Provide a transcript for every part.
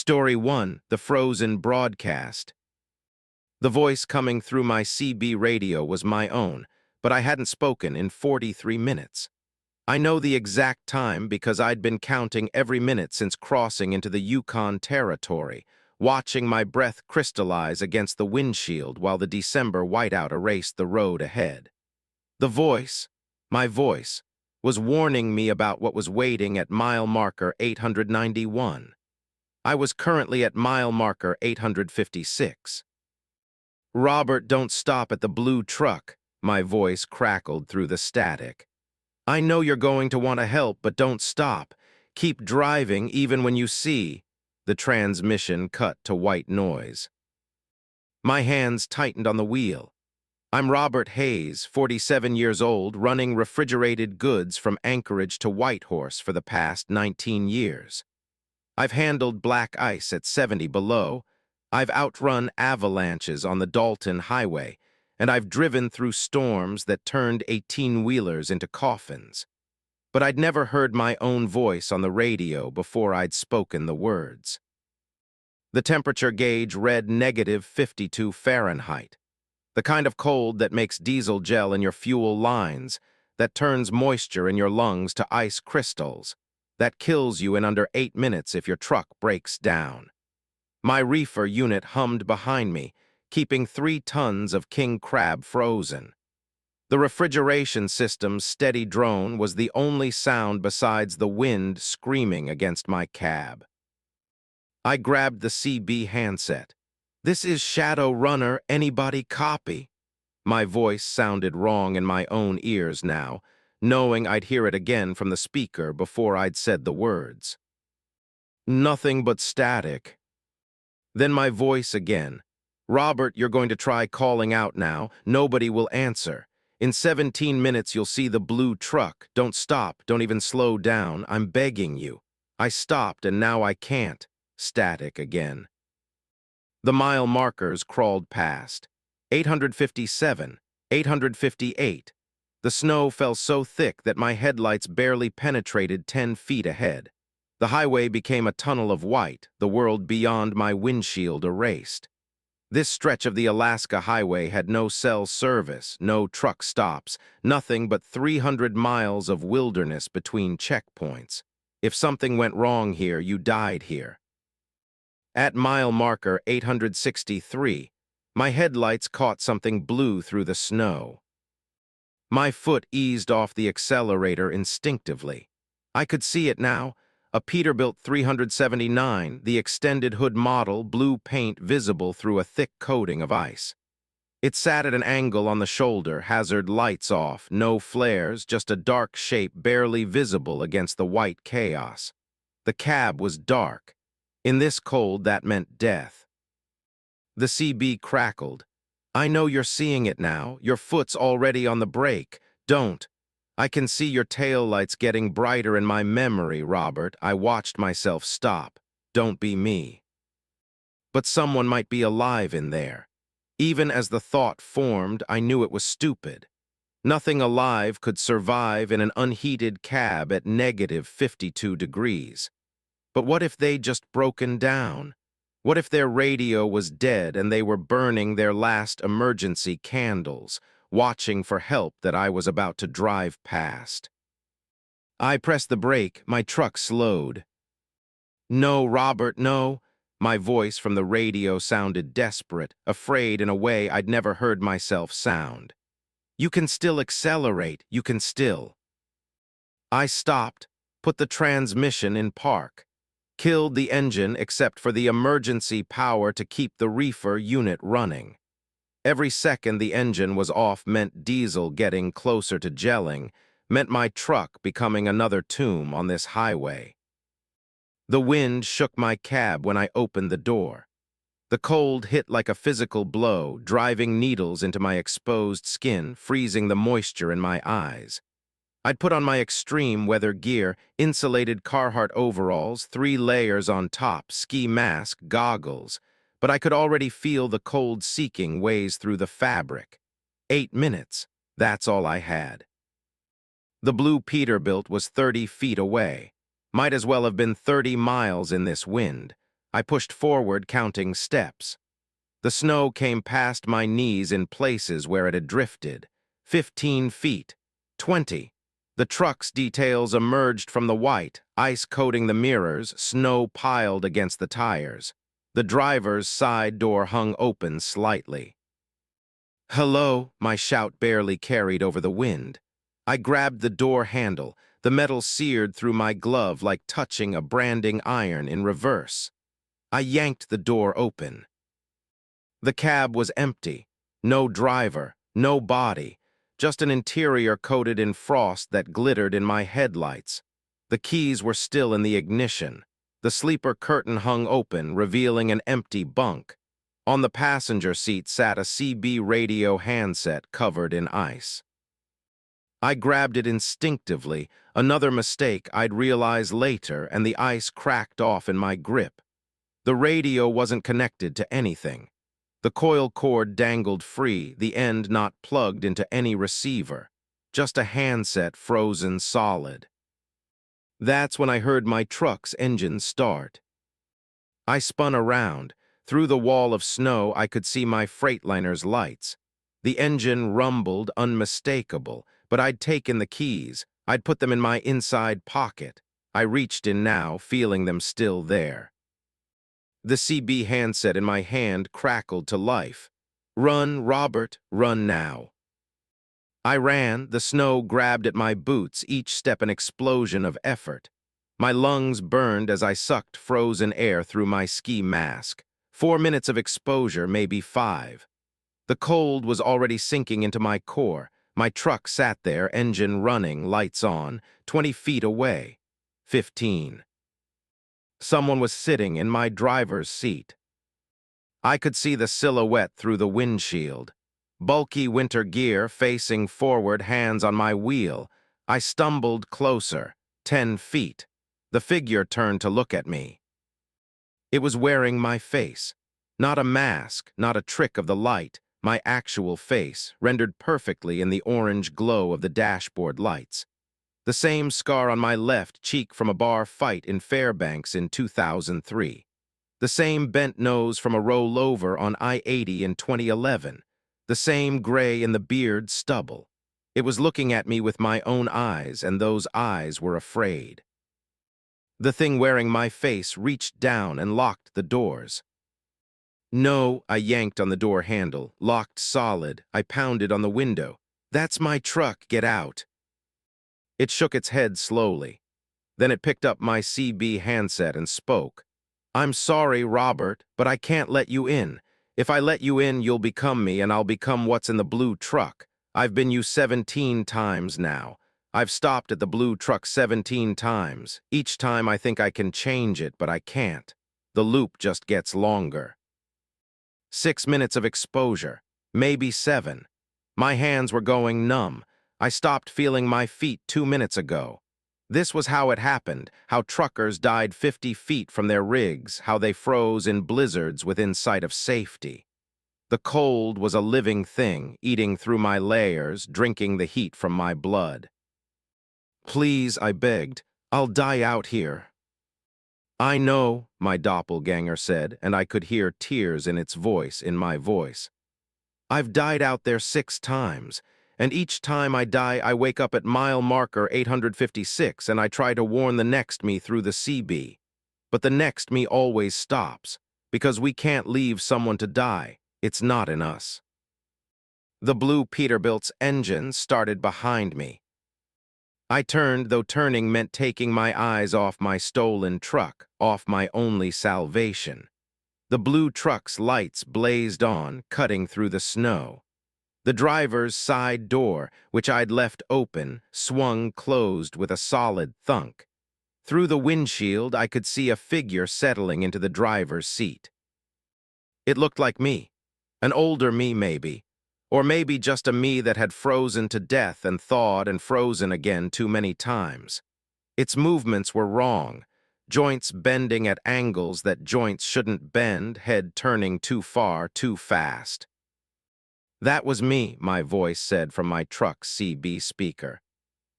Story 1, The Frozen Broadcast. The voice coming through my CB radio was my own, but I hadn't spoken in 43 minutes. I know the exact time because I'd been counting every minute since crossing into the Yukon territory, watching my breath crystallize against the windshield while the December whiteout erased the road ahead. The voice, my voice, was warning me about what was waiting at mile marker 891. I was currently at mile marker 856. "Robert, don't stop at the blue truck," my voice crackled through the static. "I know you're going to want to help, but don't stop. Keep driving even when you see." The transmission cut to white noise. My hands tightened on the wheel. I'm Robert Hayes, 47 years old, running refrigerated goods from Anchorage to Whitehorse for the past 19 years. I've handled black ice at 70 below, I've outrun avalanches on the Dalton Highway, and I've driven through storms that turned 18-wheelers into coffins. But I'd never heard my own voice on the radio before I'd spoken the words. The temperature gauge read -52 Fahrenheit, the kind of cold that makes diesel gel in your fuel lines, that turns moisture in your lungs to ice crystals, that kills you in under 8 minutes if your truck breaks down. My reefer unit hummed behind me, keeping 3 tons of king crab frozen. The refrigeration system's steady drone was the only sound besides the wind screaming against my cab. I grabbed the CB handset. "This is Shadow Runner, anybody copy?" My voice sounded wrong in my own ears now, knowing I'd hear it again from the speaker before I'd said the words. "Nothing but static." Then my voice again. "Robert, you're going to try calling out now. Nobody will answer. In 17 minutes you'll see the blue truck. Don't stop, don't even slow down. I'm begging you." I stopped and now I can't. Static again. The mile markers crawled past. 857, 858. The snow fell so thick that my headlights barely penetrated 10 feet ahead. The highway became a tunnel of white, the world beyond my windshield erased. This stretch of the Alaska Highway had no cell service, no truck stops, nothing but 300 miles of wilderness between checkpoints. If something went wrong here, you died here. At mile marker 863, my headlights caught something blue through the snow. My foot eased off the accelerator instinctively. I could see it now, a Peterbilt 379, the extended hood model, blue paint visible through a thick coating of ice. It sat at an angle on the shoulder, hazard lights off, no flares, just a dark shape barely visible against the white chaos. The cab was dark. In this cold, that meant death. The CB crackled. "I know you're seeing it now. Your foot's already on the brake. Don't. I can see your taillights getting brighter in my memory, Robert. I watched myself stop. Don't be me." But someone might be alive in there. Even as the thought formed, I knew it was stupid. Nothing alive could survive in an unheated cab at -52 degrees. But what if they'd just broken down? What if their radio was dead and they were burning their last emergency candles, watching for help that I was about to drive past? I pressed the brake, my truck slowed. "No, Robert, no." My voice from the radio sounded desperate, afraid in a way I'd never heard myself sound. "You can still accelerate, you can still." I stopped, put the transmission in park. Killed the engine except for the emergency power to keep the reefer unit running. Every second the engine was off meant diesel getting closer to gelling, meant my truck becoming another tomb on this highway. The wind shook my cab when I opened the door. The cold hit like a physical blow, driving needles into my exposed skin, freezing the moisture in my eyes. I'd put on my extreme weather gear, insulated Carhartt overalls, 3 layers on top, ski mask, goggles, but I could already feel the cold seeking ways through the fabric. 8 minutes, that's all I had. The blue Peterbilt was 30 feet away. Might as well have been 30 miles in this wind. I pushed forward, counting steps. The snow came past my knees in places where it had drifted. 15 feet. 20. The truck's details emerged from the white, ice coating the mirrors, snow piled against the tires. The driver's side door hung open slightly. "Hello," my shout barely carried over the wind. I grabbed the door handle, the metal seared through my glove like touching a branding iron in reverse. I yanked the door open. The cab was empty. No driver, no body, just an interior coated in frost that glittered in my headlights. The keys were still in the ignition. The sleeper curtain hung open, revealing an empty bunk. On the passenger seat sat a CB radio handset covered in ice. I grabbed it instinctively, another mistake I'd realize later, and the ice cracked off in my grip. The radio wasn't connected to anything. The coil cord dangled free, the end not plugged into any receiver. Just a handset frozen solid. That's when I heard my truck's engine start. I spun around. Through the wall of snow, I could see my Freightliner's lights. The engine rumbled, unmistakable, but I'd taken the keys. I'd put them in my inside pocket. I reached in now, feeling them still there. The CB handset in my hand crackled to life. "Run, Robert, run now." I ran, the snow grabbed at my boots, each step an explosion of effort. My lungs burned as I sucked frozen air through my ski mask. 4 minutes of exposure, maybe 5. The cold was already sinking into my core. My truck sat there, engine running, lights on, 20 feet away. 15. Someone was sitting in my driver's seat. I could see the silhouette through the windshield. Bulky winter gear facing forward, hands on my wheel. I stumbled closer, 10 feet. The figure turned to look at me. It was wearing my face. Not a mask, not a trick of the light, my actual face, rendered perfectly in the orange glow of the dashboard lights. The same scar on my left cheek from a bar fight in Fairbanks in 2003. The same bent nose from a rollover on I-80 in 2011. The same gray in the beard stubble. It was looking at me with my own eyes, and those eyes were afraid. The thing wearing my face reached down and locked the doors. "No," I yanked on the door handle, locked solid. I pounded on the window. "That's my truck, get out." It shook its head slowly. Then it picked up my CB handset and spoke. "I'm sorry, Robert, but I can't let you in. If I let you in, you'll become me, and I'll become what's in the blue truck. I've been you 17 times now. I've stopped at the blue truck 17 times. Each time I think I can change it, but I can't. The loop just gets longer." 6 minutes of exposure, maybe 7. My hands were going numb. I stopped feeling my feet 2 minutes ago. This was how it happened, how truckers died 50 feet from their rigs, how they froze in blizzards within sight of safety. The cold was a living thing, eating through my layers, drinking the heat from my blood. "Please," I begged, "I'll die out here." "I know," my doppelganger said, and I could hear tears in its voice, in my voice. "I've died out there 6 times, and each time I die I wake up at mile marker 856 and I try to warn the next me through the CB. But the next me always stops, because we can't leave someone to die. It's not in us." The blue Peterbilt's engine started behind me. I turned, though turning meant taking my eyes off my stolen truck, off my only salvation. The blue truck's lights blazed on, cutting through the snow. The driver's side door, which I'd left open, swung closed with a solid thunk. Through the windshield, I could see a figure settling into the driver's seat. It looked like me. An older me, maybe. Or maybe just a me that had frozen to death and thawed and frozen again too many times. Its movements were wrong. Joints bending at angles that joints shouldn't bend, head turning too far, too fast. "That was me," my voice said from my truck's CB speaker.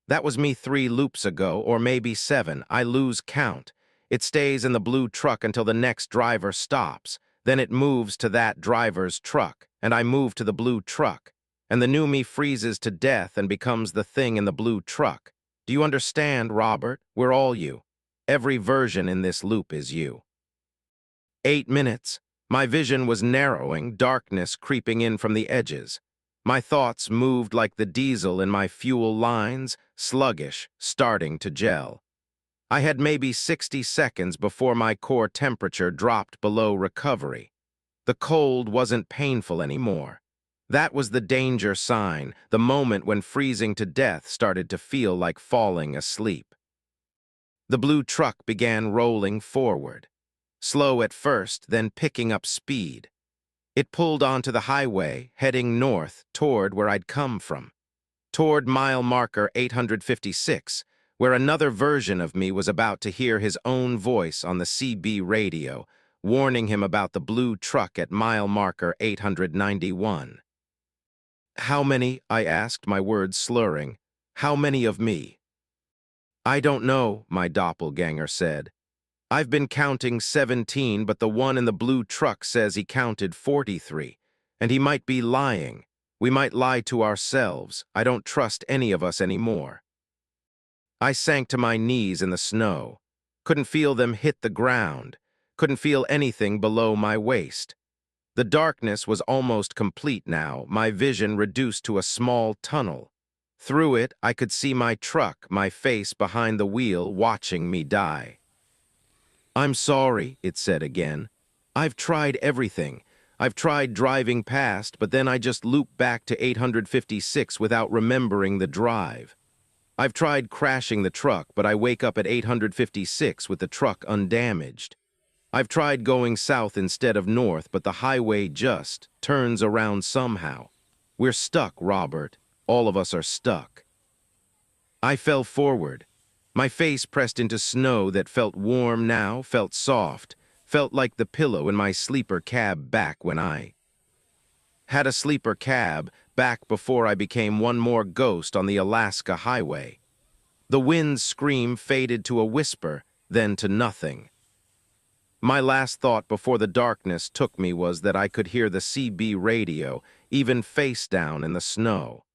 "That was me 3 loops ago, or maybe 7, I lose count. It stays in the blue truck until the next driver stops. Then it moves to that driver's truck, and I move to the blue truck. And the new me freezes to death and becomes the thing in the blue truck. Do you understand, Robert? We're all you. Every version in this loop is you. 8 minutes. My vision was narrowing, darkness creeping in from the edges. My thoughts moved like the diesel in my fuel lines, sluggish, starting to gel. I had maybe 60 seconds before my core temperature dropped below recovery. The cold wasn't painful anymore. That was the danger sign, the moment when freezing to death started to feel like falling asleep. The blue truck began rolling forward. Slow at first, then picking up speed. It pulled onto the highway, heading north toward where I'd come from. Toward mile marker 856, where another version of me was about to hear his own voice on the CB radio, warning him about the blue truck at mile marker 891. How many? I asked, my words slurring. How many of me? I don't know, my doppelganger said. I've been counting 17, but the one in the blue truck says he counted 43. And he might be lying. We might lie to ourselves. I don't trust any of us anymore. I sank to my knees in the snow. Couldn't feel them hit the ground. Couldn't feel anything below my waist. The darkness was almost complete now, my vision reduced to a small tunnel. Through it, I could see my truck, my face behind the wheel, watching me die. I'm sorry, it said again. I've tried everything. I've tried driving past, but then I just loop back to 856 without remembering the drive. I've tried crashing the truck, but I wake up at 856 with the truck undamaged. I've tried going south instead of north, but the highway just turns around somehow. We're stuck, Robert. All of us are stuck. I fell forward. My face pressed into snow that felt warm now, felt soft, felt like the pillow in my sleeper cab back when I had a sleeper cab, back before I became one more ghost on the Alaska highway. The wind's scream faded to a whisper, then to nothing. My last thought before the darkness took me was that I could hear the CB radio, even face down in the snow.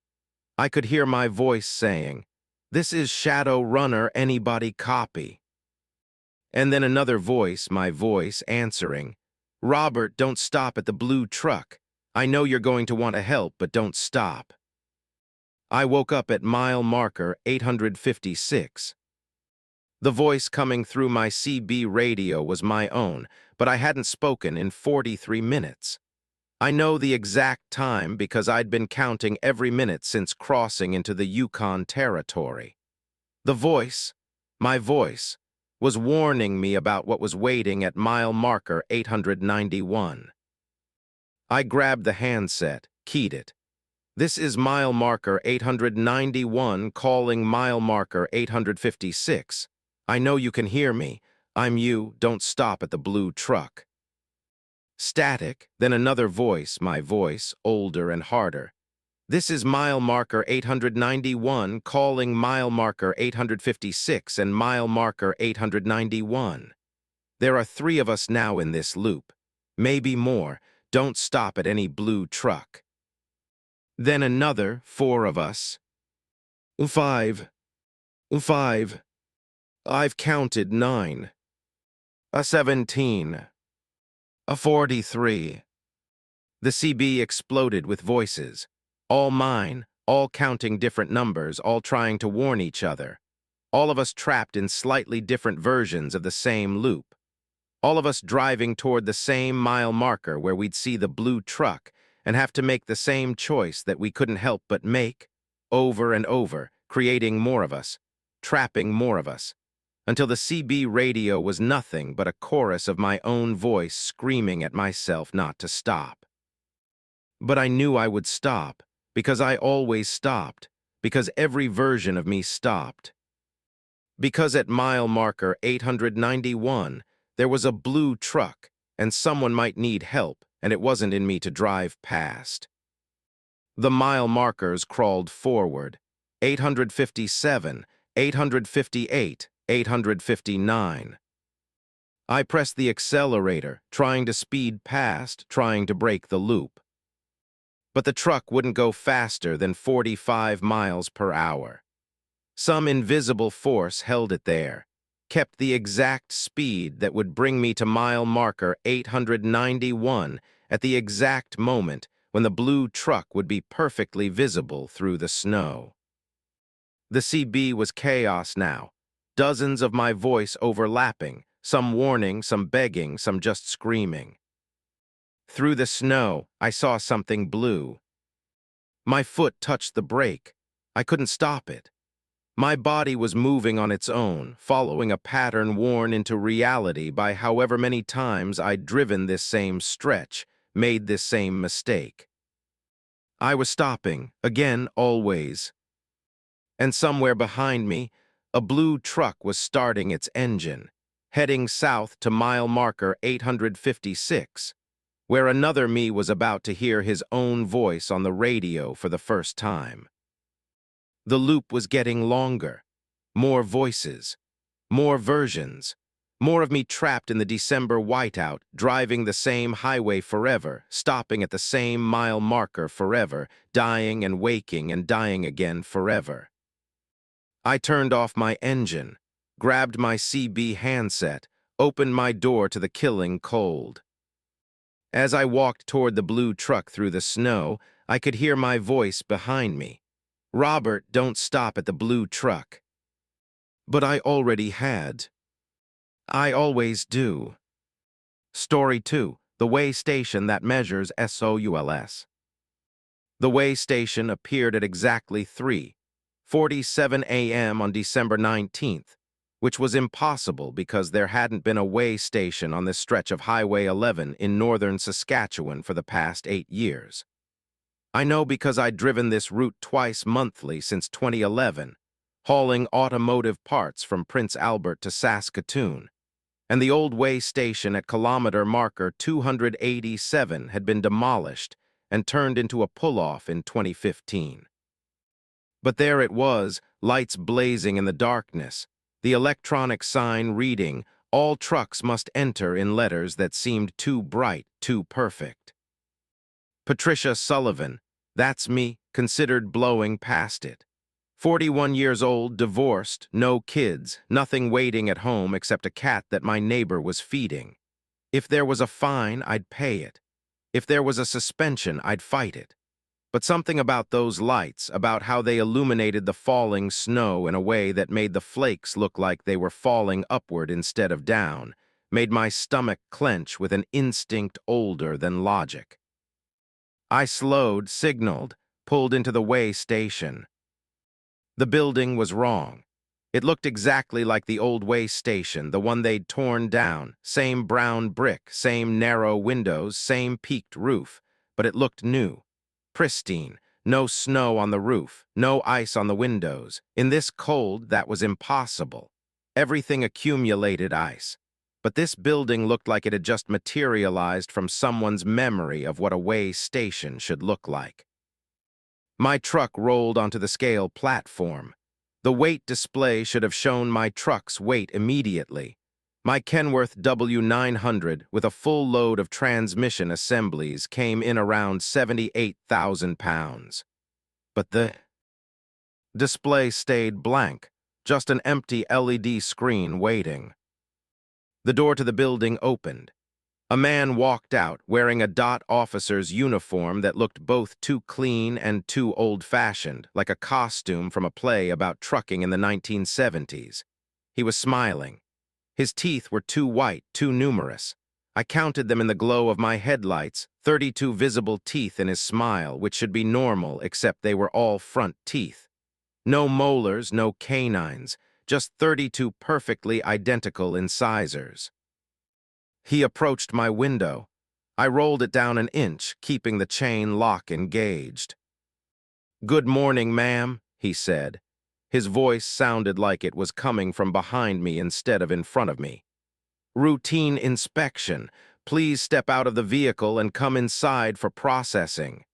I could hear my voice saying, "This is Shadow Runner, anybody copy?" And then another voice, my voice, answering, "Robert, don't stop at the blue truck. I know you're going to want to help, but don't stop." I woke up at mile marker 856. The voice coming through my CB radio was my own, but I hadn't spoken in 43 minutes. I know the exact time because I'd been counting every minute since crossing into the Yukon territory. The voice, my voice, was warning me about what was waiting at mile marker 891. I grabbed the handset, keyed it. "This is mile marker 891 calling mile marker 856. I know you can hear me. I'm you, don't stop at the blue truck." Static, then another voice, my voice, older and harder. "This is mile marker 891 calling mile marker 856 and mile marker 891. There are 3 of us now in this loop. Maybe more. Don't stop at any blue truck." Then another 4 of us. 5. 5. I've counted 9. A 17. A 43. The CB exploded with voices. All mine, all counting different numbers, all trying to warn each other. All of us trapped in slightly different versions of the same loop. All of us driving toward the same mile marker where we'd see the blue truck and have to make the same choice that we couldn't help but make, over and over, creating more of us, trapping more of us, until the CB radio was nothing but a chorus of my own voice screaming at myself not to stop. But I knew I would stop, because I always stopped, because every version of me stopped. Because at mile marker 891, there was a blue truck, and someone might need help, and it wasn't in me to drive past. The mile markers crawled forward. 857, 858, 859. I pressed the accelerator, trying to speed past, trying to break the loop. But the truck wouldn't go faster than 45 miles per hour. Some invisible force held it there, kept the exact speed that would bring me to mile marker 891 at the exact moment when the blue truck would be perfectly visible through the snow. The CB was chaos now, dozens of my voice overlapping, some warning, some begging, some just screaming. Through the snow, I saw something blue. My foot touched the brake. I couldn't stop it. My body was moving on its own, following a pattern worn into reality by however many times I'd driven this same stretch, made this same mistake. I was stopping, again, always. And somewhere behind me, a blue truck was starting its engine, heading south to mile marker 856, where another me was about to hear his own voice on the radio for the first time. The loop was getting longer. More voices, more versions, more of me trapped in the December whiteout, driving the same highway forever, stopping at the same mile marker forever, dying and waking and dying again forever. I turned off my engine, grabbed my CB handset, opened my door to the killing cold. As I walked toward the blue truck through the snow, I could hear my voice behind me. Robert, don't stop at the blue truck. But I already had. I always do. Story 2, the way station that measures SOULS. The way station appeared at exactly 3:47 a.m. on December 19th, which was impossible because there hadn't been a way station on this stretch of Highway 11 in northern Saskatchewan for the past 8 years. I know because I'd driven this route twice monthly since 2011, hauling automotive parts from Prince Albert to Saskatoon, and the old way station at kilometer marker 287 had been demolished and turned into a pull-off in 2015. But there it was, lights blazing in the darkness, the electronic sign reading, "All trucks must enter," in letters that seemed too bright, too perfect. Patricia Sullivan, that's me, considered blowing past it. 41 years old, divorced, no kids, nothing waiting at home except a cat that my neighbor was feeding. If there was a fine, I'd pay it. If there was a suspension, I'd fight it. But something about those lights, about how they illuminated the falling snow in a way that made the flakes look like they were falling upward instead of down, made my stomach clench with an instinct older than logic. I slowed, signaled, pulled into the way station. The building was wrong. It looked exactly like the old way station, the one they'd torn down, same brown brick, same narrow windows, same peaked roof, but it looked new, pristine, no snow on the roof, no ice on the windows. In this cold, that was impossible. Everything accumulated ice. But this building looked like it had just materialized from someone's memory of what a way station should look like. My truck rolled onto the scale platform. The weight display should have shown my truck's weight immediately. My Kenworth W900 with a full load of transmission assemblies came in around 78,000 pounds. But the display stayed blank, just an empty LED screen waiting. The door to the building opened. A man walked out wearing a DOT officer's uniform that looked both too clean and too old-fashioned, like a costume from a play about trucking in the 1970s. He was smiling. His teeth were too white, too numerous. I counted them in the glow of my headlights, 32 visible teeth in his smile, which should be normal except they were all front teeth. No molars, no canines, just 32 perfectly identical incisors. He approached my window. I rolled it down an inch, keeping the chain lock engaged. "Good morning, ma'am," he said. His voice sounded like it was coming from behind me instead of in front of me. "Routine inspection. Please step out of the vehicle and come inside for processing."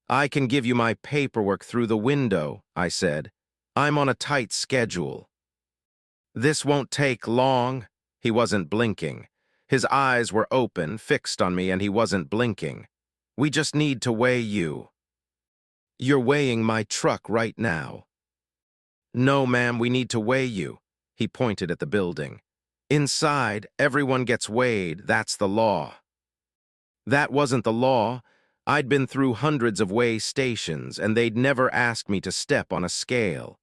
"I can give you my paperwork through the window," I said. "I'm on a tight schedule." "This won't take long." He wasn't blinking. His eyes were open, fixed on me, and he wasn't blinking. We just need to weigh you. You're weighing my truck right now. No, ma'am, we need to weigh you. He pointed at the building. Inside, everyone gets weighed. That's the law. That wasn't the law. I'd been through hundreds of weigh stations, and they'd never asked me to step on a scale.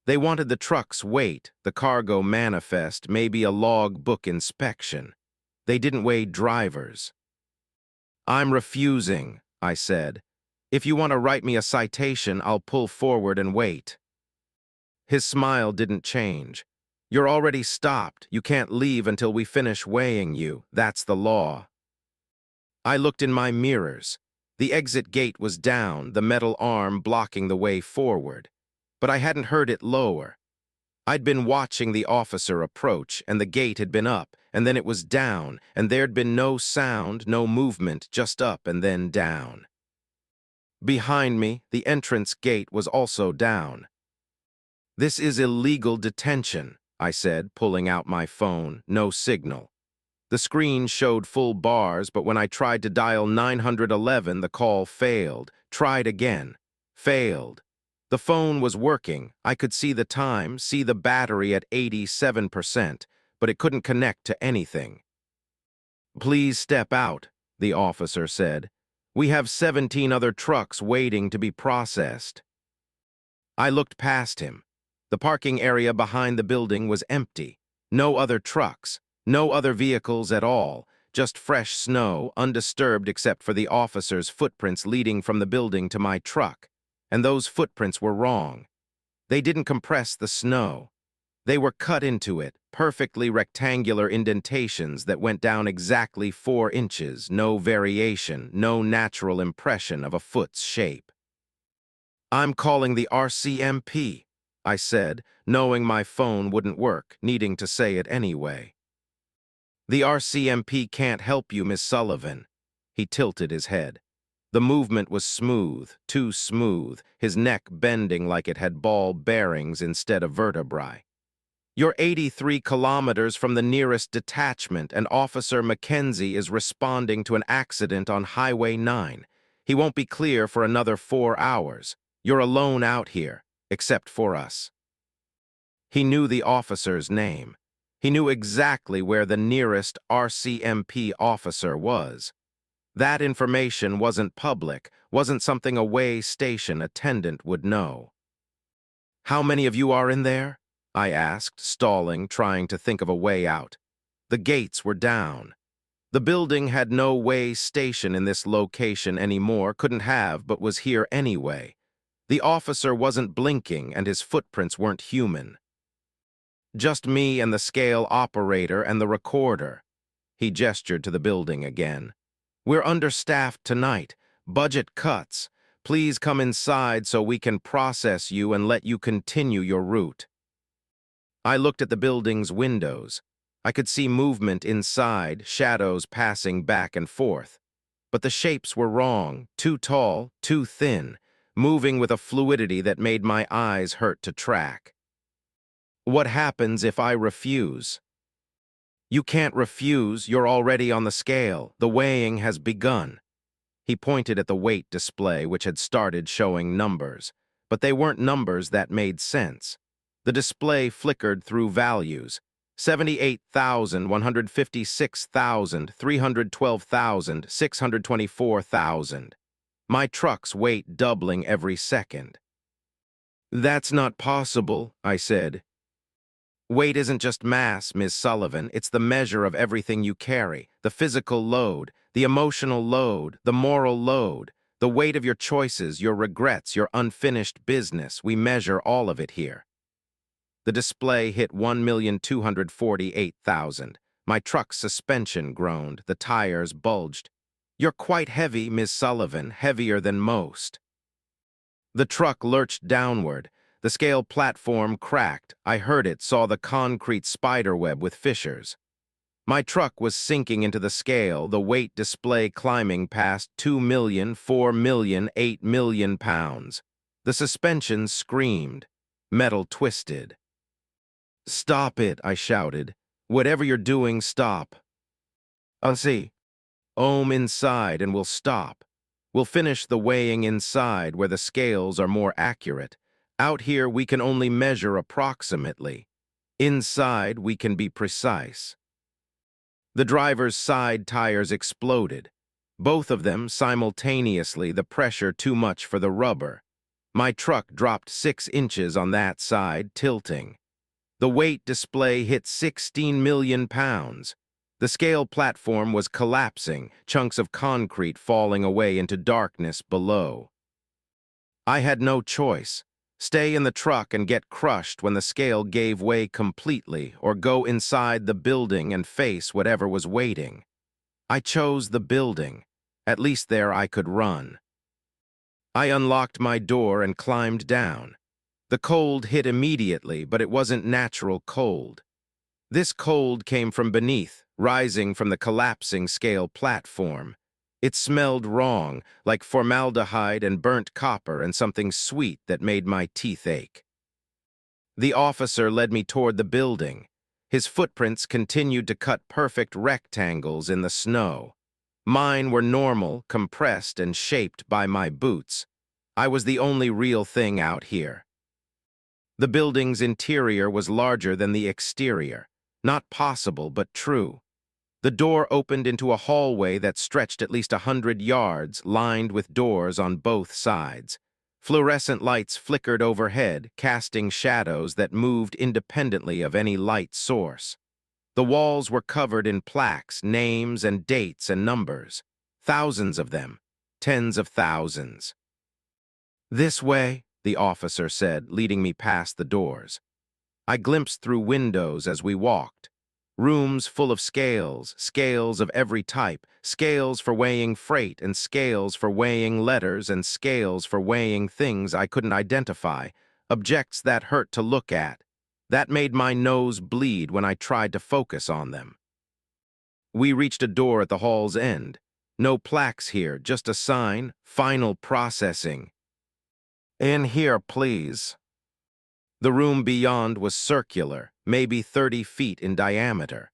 They wanted the truck's weight, the cargo manifest, maybe a log book inspection. They didn't weigh drivers. I'm refusing, I said. If you want to write me a citation, I'll pull forward and wait. His smile didn't change. You're already stopped. You can't leave until we finish weighing you. That's the law. I looked in my mirrors. The exit gate was down, the metal arm blocking the way forward. But I hadn't heard it lower. I'd been watching the officer approach, and the gate had been up, and then it was down, and there'd been no sound, no movement, just up and then down. Behind me, the entrance gate was also down. This is illegal detention, I said, pulling out my phone. No signal. The screen showed full bars, but when I tried to dial 911, the call failed. Tried again. Failed. The phone was working. I could see the time, see the battery at 87%, but it couldn't connect to anything. Please step out, the officer said. We have 17 other trucks waiting to be processed. I looked past him. The parking area behind the building was empty. No other trucks, no other vehicles at all, just fresh snow, undisturbed except for the officer's footprints leading from the building to my truck. And those footprints were wrong. They didn't compress the snow. They were cut into it, perfectly rectangular indentations that went down exactly 4 inches, no variation, no natural impression of a foot's shape. I'm calling the RCMP, I said, knowing my phone wouldn't work, needing to say it anyway. The RCMP can't help you, Miss Sullivan. He tilted his head. The movement was smooth, too smooth, his neck bending like it had ball bearings instead of vertebrae. You're 83 kilometers from the nearest detachment, and Officer Mackenzie is responding to an accident on Highway 9. He won't be clear for another 4 hours. You're alone out here, except for us. He knew the officer's name. He knew exactly where the nearest RCMP officer was. That information wasn't public, wasn't something a weigh station attendant would know. How many of you are in there? I asked, stalling, trying to think of a way out. The gates were down. The building had no weigh station in this location anymore, couldn't have, but was here anyway. The officer wasn't blinking, and his footprints weren't human. Just me and the scale operator and the recorder. He gestured to the building again. We're understaffed tonight. Budget cuts. Please come inside so we can process you and let you continue your route. I looked at the building's windows. I could see movement inside, shadows passing back and forth. But the shapes were wrong, too tall, too thin, moving with a fluidity that made my eyes hurt to track. What happens if I refuse? You can't refuse, you're already on the scale. The weighing has begun. He pointed at the weight display, which had started showing numbers. But they weren't numbers that made sense. The display flickered through values. 78,000, 156,000, 312,000, 624,000. My truck's weight doubling every second. That's not possible, I said. Weight isn't just mass, Ms. Sullivan. It's the measure of everything you carry. The physical load, the emotional load, the moral load, the weight of your choices, your regrets, your unfinished business. We measure all of it here. The display hit 1,248,000. My truck's suspension groaned. The tires bulged. You're quite heavy, Ms. Sullivan, heavier than most. The truck lurched downward. The scale platform cracked. I heard it, saw the concrete spiderweb with fissures. My truck was sinking into the scale, the weight display climbing past 2 million, 4 million, 8 million pounds. The suspension screamed. Metal twisted. Stop it, I shouted. Whatever you're doing, stop. See. Ohm inside and we'll stop. We'll finish the weighing inside where the scales are more accurate. Out here we can only measure approximately. Inside we can be precise. The driver's side tires exploded. Both of them simultaneously, the pressure too much for the rubber. My truck dropped 6 inches on that side, tilting. The weight display hit 16 million pounds. The scale platform was collapsing, chunks of concrete falling away into darkness below. I had no choice. Stay in the truck and get crushed when the scale gave way completely, or go inside the building and face whatever was waiting. I chose the building. At least there I could run. I unlocked my door and climbed down. The cold hit immediately, but it wasn't natural cold. This cold came from beneath, rising from the collapsing scale platform. It smelled wrong, like formaldehyde and burnt copper and something sweet that made my teeth ache. The officer led me toward the building. His footprints continued to cut perfect rectangles in the snow. Mine were normal, compressed, and shaped by my boots. I was the only real thing out here. The building's interior was larger than the exterior. Not possible, but true. The door opened into a hallway that stretched at least 100 yards, lined with doors on both sides. Fluorescent lights flickered overhead, casting shadows that moved independently of any light source. The walls were covered in plaques, names and dates and numbers. Thousands of them. Tens of thousands. "This way," the officer said, leading me past the doors. I glimpsed through windows as we walked. Rooms full of scales, scales of every type, scales for weighing freight and scales for weighing letters and scales for weighing things I couldn't identify, objects that hurt to look at. That made my nose bleed when I tried to focus on them. We reached a door at the hall's end. No plaques here, just a sign, "Final processing." "In here, please." The room beyond was circular, maybe 30 feet in diameter.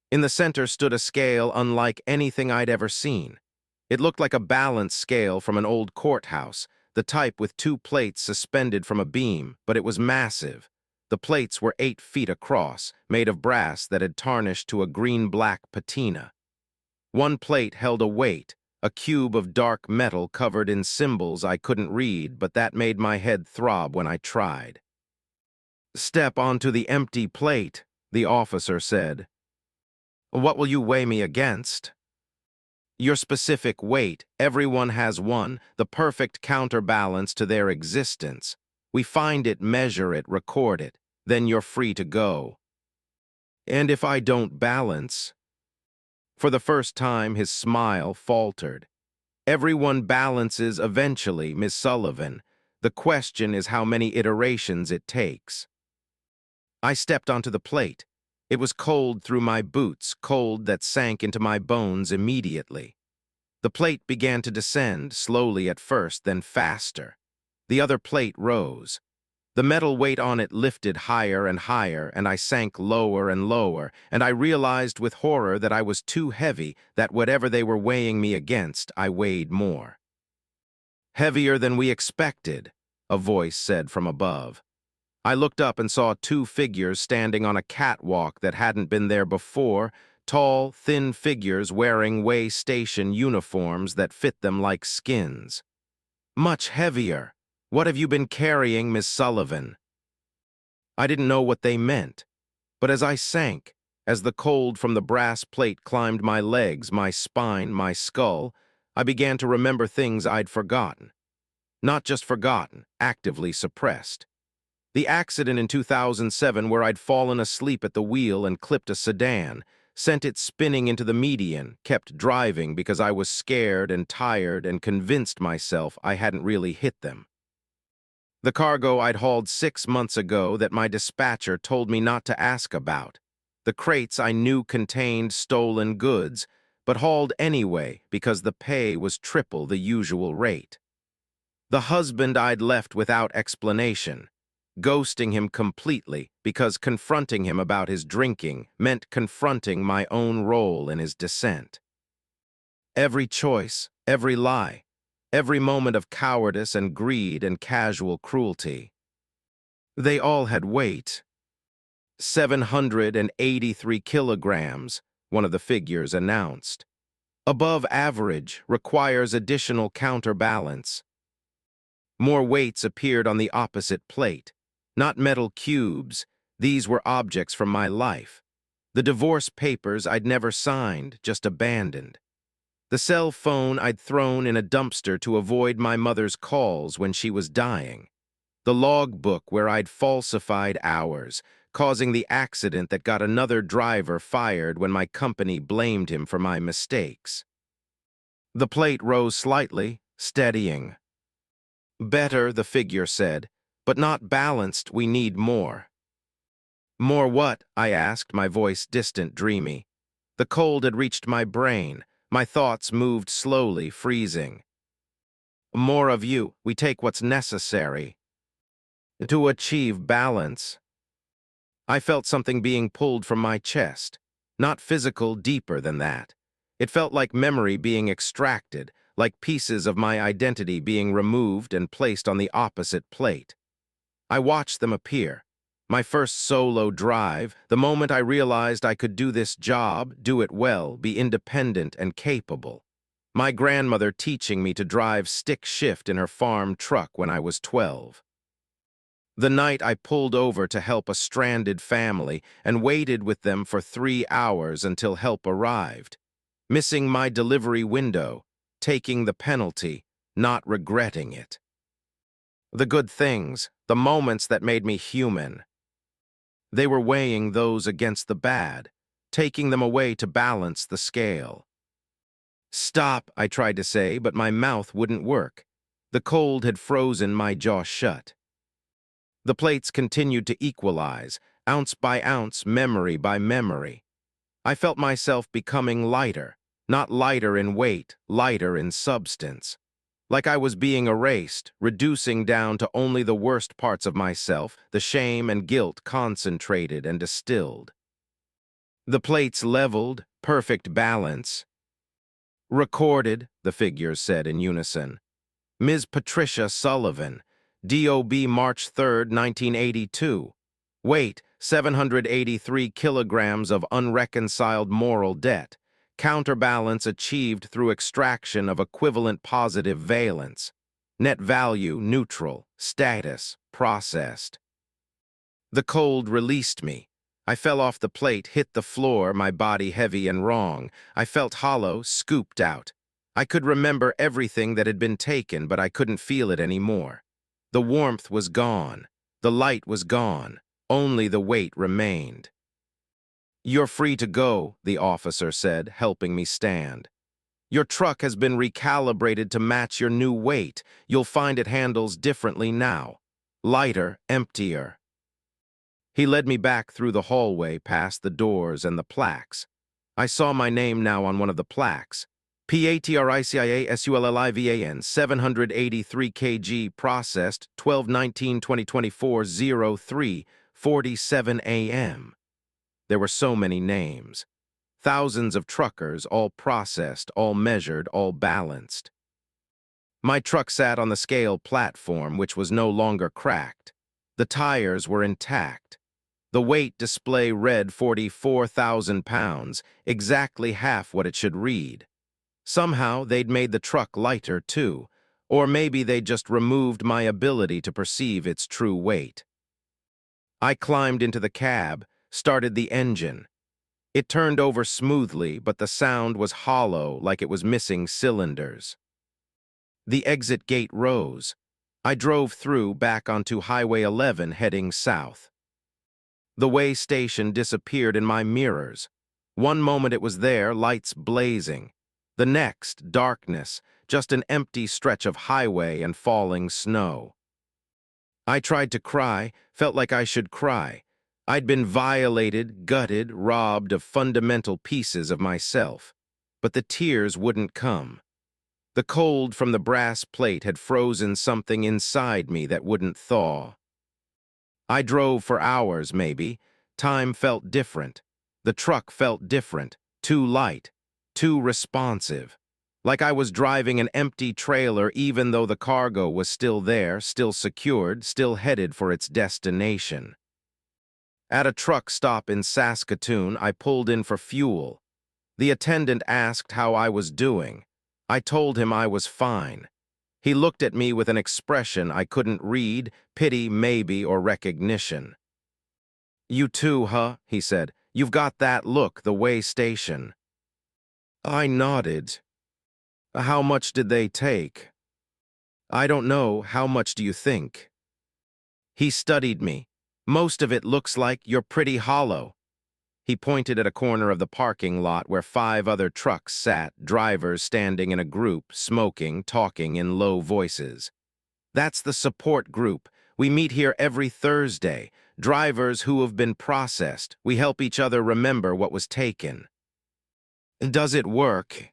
In the center stood a scale unlike anything I'd ever seen. It looked like a balance scale from an old courthouse, the type with 2 plates suspended from a beam, but it was massive. The plates were 8 feet across, made of brass that had tarnished to a green-black patina. One plate held a weight, a cube of dark metal covered in symbols I couldn't read, but that made my head throb when I tried. "Step onto the empty plate," the officer said. "What will you weigh me against?" "Your specific weight. Everyone has one, the perfect counterbalance to their existence. We find it, measure it, record it. Then you're free to go." "And if I don't balance?" For the first time, his smile faltered. "Everyone balances eventually, Miss Sullivan. The question is how many iterations it takes." I stepped onto the plate. It was cold through my boots, cold that sank into my bones immediately. The plate began to descend, slowly at first, then faster. The other plate rose. The metal weight on it lifted higher and higher, and I sank lower and lower, and I realized with horror that I was too heavy, that whatever they were weighing me against, I weighed more. "Heavier than we expected," a voice said from above. I looked up and saw 2 figures standing on a catwalk that hadn't been there before, tall, thin figures wearing weigh station uniforms that fit them like skins. "Much heavier. What have you been carrying, Miss Sullivan?" I didn't know what they meant, but as I sank, as the cold from the brass plate climbed my legs, my spine, my skull, I began to remember things I'd forgotten. Not just forgotten, actively suppressed. The accident in 2007 where I'd fallen asleep at the wheel and clipped a sedan, sent it spinning into the median, kept driving because I was scared and tired and convinced myself I hadn't really hit them. The cargo I'd hauled 6 months ago that my dispatcher told me not to ask about. The crates I knew contained stolen goods, but hauled anyway because the pay was triple the usual rate. The husband I'd left without explanation. ghosting him completely because confronting him about his drinking meant confronting my own role in his descent. Every choice, every lie, every moment of cowardice and greed and casual cruelty. They all had weight. 783 kilograms, one of the figures announced. Above average requires additional counterbalance. More weights appeared on the opposite plate. Not metal cubes, these were objects from my life. The divorce papers I'd never signed, just abandoned. The cell phone I'd thrown in a dumpster to avoid my mother's calls when she was dying. The logbook where I'd falsified hours, causing the accident that got another driver fired when my company blamed him for my mistakes. The plate rose slightly, steadying. Better, the figure said, but not balanced. We need more. More what? I asked, my voice distant, dreamy. The cold had reached my brain. My thoughts moved slowly, freezing. More of you. We take what's necessary to achieve balance. I felt something being pulled from my chest. Not physical, deeper than that. It felt like memory being extracted, like pieces of my identity being removed and placed on the opposite plate. I watched them appear. My first solo drive, the moment I realized I could do this job, do it well, be independent and capable. My grandmother teaching me to drive stick shift in her farm truck when I was 12. The night I pulled over to help a stranded family and waited with them for 3 hours until help arrived. Missing my delivery window, taking the penalty, not regretting it. The good things, the moments that made me human. They were weighing those against the bad, taking them away to balance the scale. Stop, I tried to say, but my mouth wouldn't work. The cold had frozen my jaw shut. The plates continued to equalize, ounce by ounce, memory by memory. I felt myself becoming lighter, not lighter in weight, lighter in substance. Like I was being erased, reducing down to only the worst parts of myself, the shame and guilt concentrated and distilled. The plates leveled, perfect balance. Recorded, the figures said in unison. Ms. Patricia Sullivan, DOB March 3, 1982. Weight, 783 kilograms of unreconciled moral debt. Counterbalance achieved through extraction of equivalent positive valence. Net value, neutral. Status, processed. The cold released me. I fell off the plate, hit the floor, my body heavy and wrong. I felt hollow, scooped out. I could remember everything that had been taken, but I couldn't feel it anymore. The warmth was gone. The light was gone. Only the weight remained. You're free to go, the officer said, helping me stand. Your truck has been recalibrated to match your new weight. You'll find it handles differently now. Lighter, emptier. He led me back through the hallway past the doors and the plaques. I saw my name now on one of the plaques. PATRICIASULLIVAN, 783 kg, processed, 12/19/2024, 03:47 a.m. There were so many names. Thousands of truckers, all processed, all measured, all balanced. My truck sat on the scale platform, which was no longer cracked. The tires were intact. The weight display read 44,000 pounds, exactly half what it should read. Somehow, they'd made the truck lighter, too. Or maybe they'd just removed my ability to perceive its true weight. I climbed into the cab, started the engine. It turned over smoothly, but the sound was hollow, like it was missing cylinders. The exit gate rose. I drove through, back onto Highway 11, heading south. The way station disappeared in my mirrors. One moment it was there, lights blazing. The next, darkness, just an empty stretch of highway and falling snow. I tried to cry, felt like I should cry. I'd been violated, gutted, robbed of fundamental pieces of myself. But the tears wouldn't come. The cold from the brass plate had frozen something inside me that wouldn't thaw. I drove for hours, maybe. Time felt different. The truck felt different, too light, too responsive. Like I was driving an empty trailer even though the cargo was still there, still secured, still headed for its destination. At a truck stop in Saskatoon, I pulled in for fuel. The attendant asked how I was doing. I told him I was fine. He looked at me with an expression I couldn't read, pity maybe or recognition. "You too, huh?" he said. "You've got that look, the way station." I nodded. "How much did they take?" "I don't know. How much do you think?" He studied me. "Most of it looks like you're pretty hollow." He pointed at a corner of the parking lot where 5 other trucks sat, drivers standing in a group, smoking, talking in low voices. "That's the support group. We meet here every Thursday. Drivers who have been processed. We help each other remember what was taken." "Does it work?"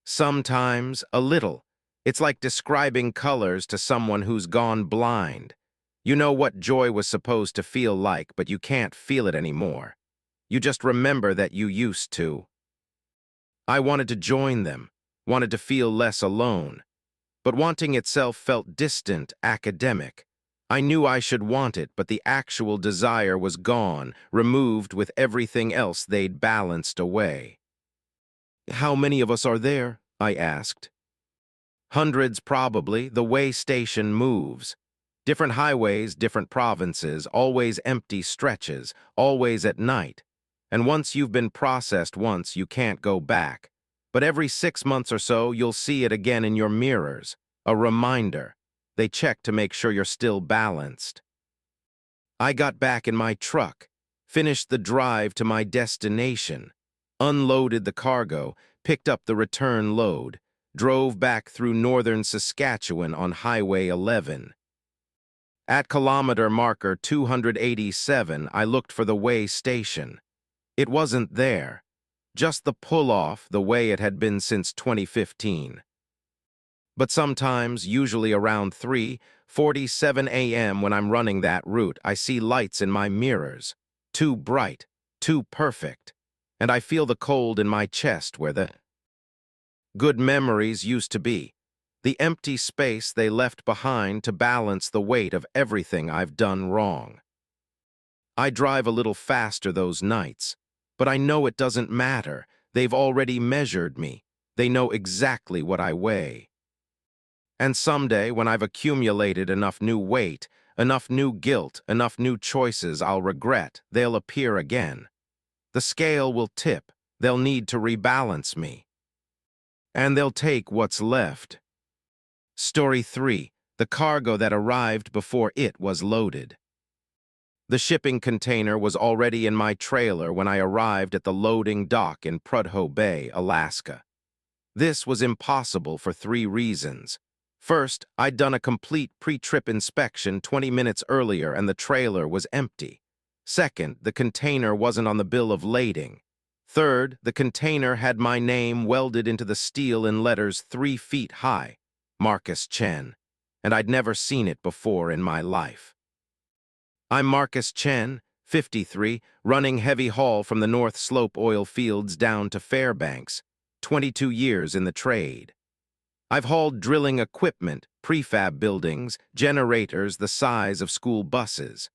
"Sometimes, a little. It's like describing colors to someone who's gone blind. You know what joy was supposed to feel like, but you can't feel it anymore. You just remember that you used to." I wanted to join them, wanted to feel less alone. But wanting itself felt distant, academic. I knew I should want it, but the actual desire was gone, removed with everything else they'd balanced away. "How many of us are there?" I asked. "Hundreds, probably. The way station moves. Different highways, different provinces, always empty stretches, always at night. And once you've been processed once, you can't go back. But every 6 months or so, you'll see it again in your mirrors. A reminder. They check to make sure you're still balanced." I got back in my truck, finished the drive to my destination, unloaded the cargo, picked up the return load, drove back through northern Saskatchewan on Highway 11. At kilometer marker 287, I looked for the way station. It wasn't there. Just the pull-off, the way it had been since 2015. But sometimes, usually around 3:47 a.m. when I'm running that route, I see lights in my mirrors. Too bright, too perfect. And I feel the cold in my chest where the good memories used to be. The empty space they left behind to balance the weight of everything I've done wrong. I drive a little faster those nights, but I know it doesn't matter. They've already measured me. They know exactly what I weigh. And someday, when I've accumulated enough new weight, enough new guilt, enough new choices I'll regret, they'll appear again. The scale will tip. They'll need to rebalance me. And they'll take what's left. Story 3. The cargo that arrived before it was loaded. The shipping container was already in my trailer when I arrived at the loading dock in Prudhoe Bay, Alaska. This was impossible for 3 reasons. First, I'd done a complete pre-trip inspection 20 minutes earlier and the trailer was empty. Second, the container wasn't on the bill of lading. Third, the container had my name welded into the steel in letters 3 feet high, Marcus Chen, and I'd never seen it before in my life. I'm Marcus Chen, 53, running heavy haul from the North Slope oil fields down to Fairbanks, 22 years in the trade. I've hauled drilling equipment, prefab buildings, generators the size of school buses.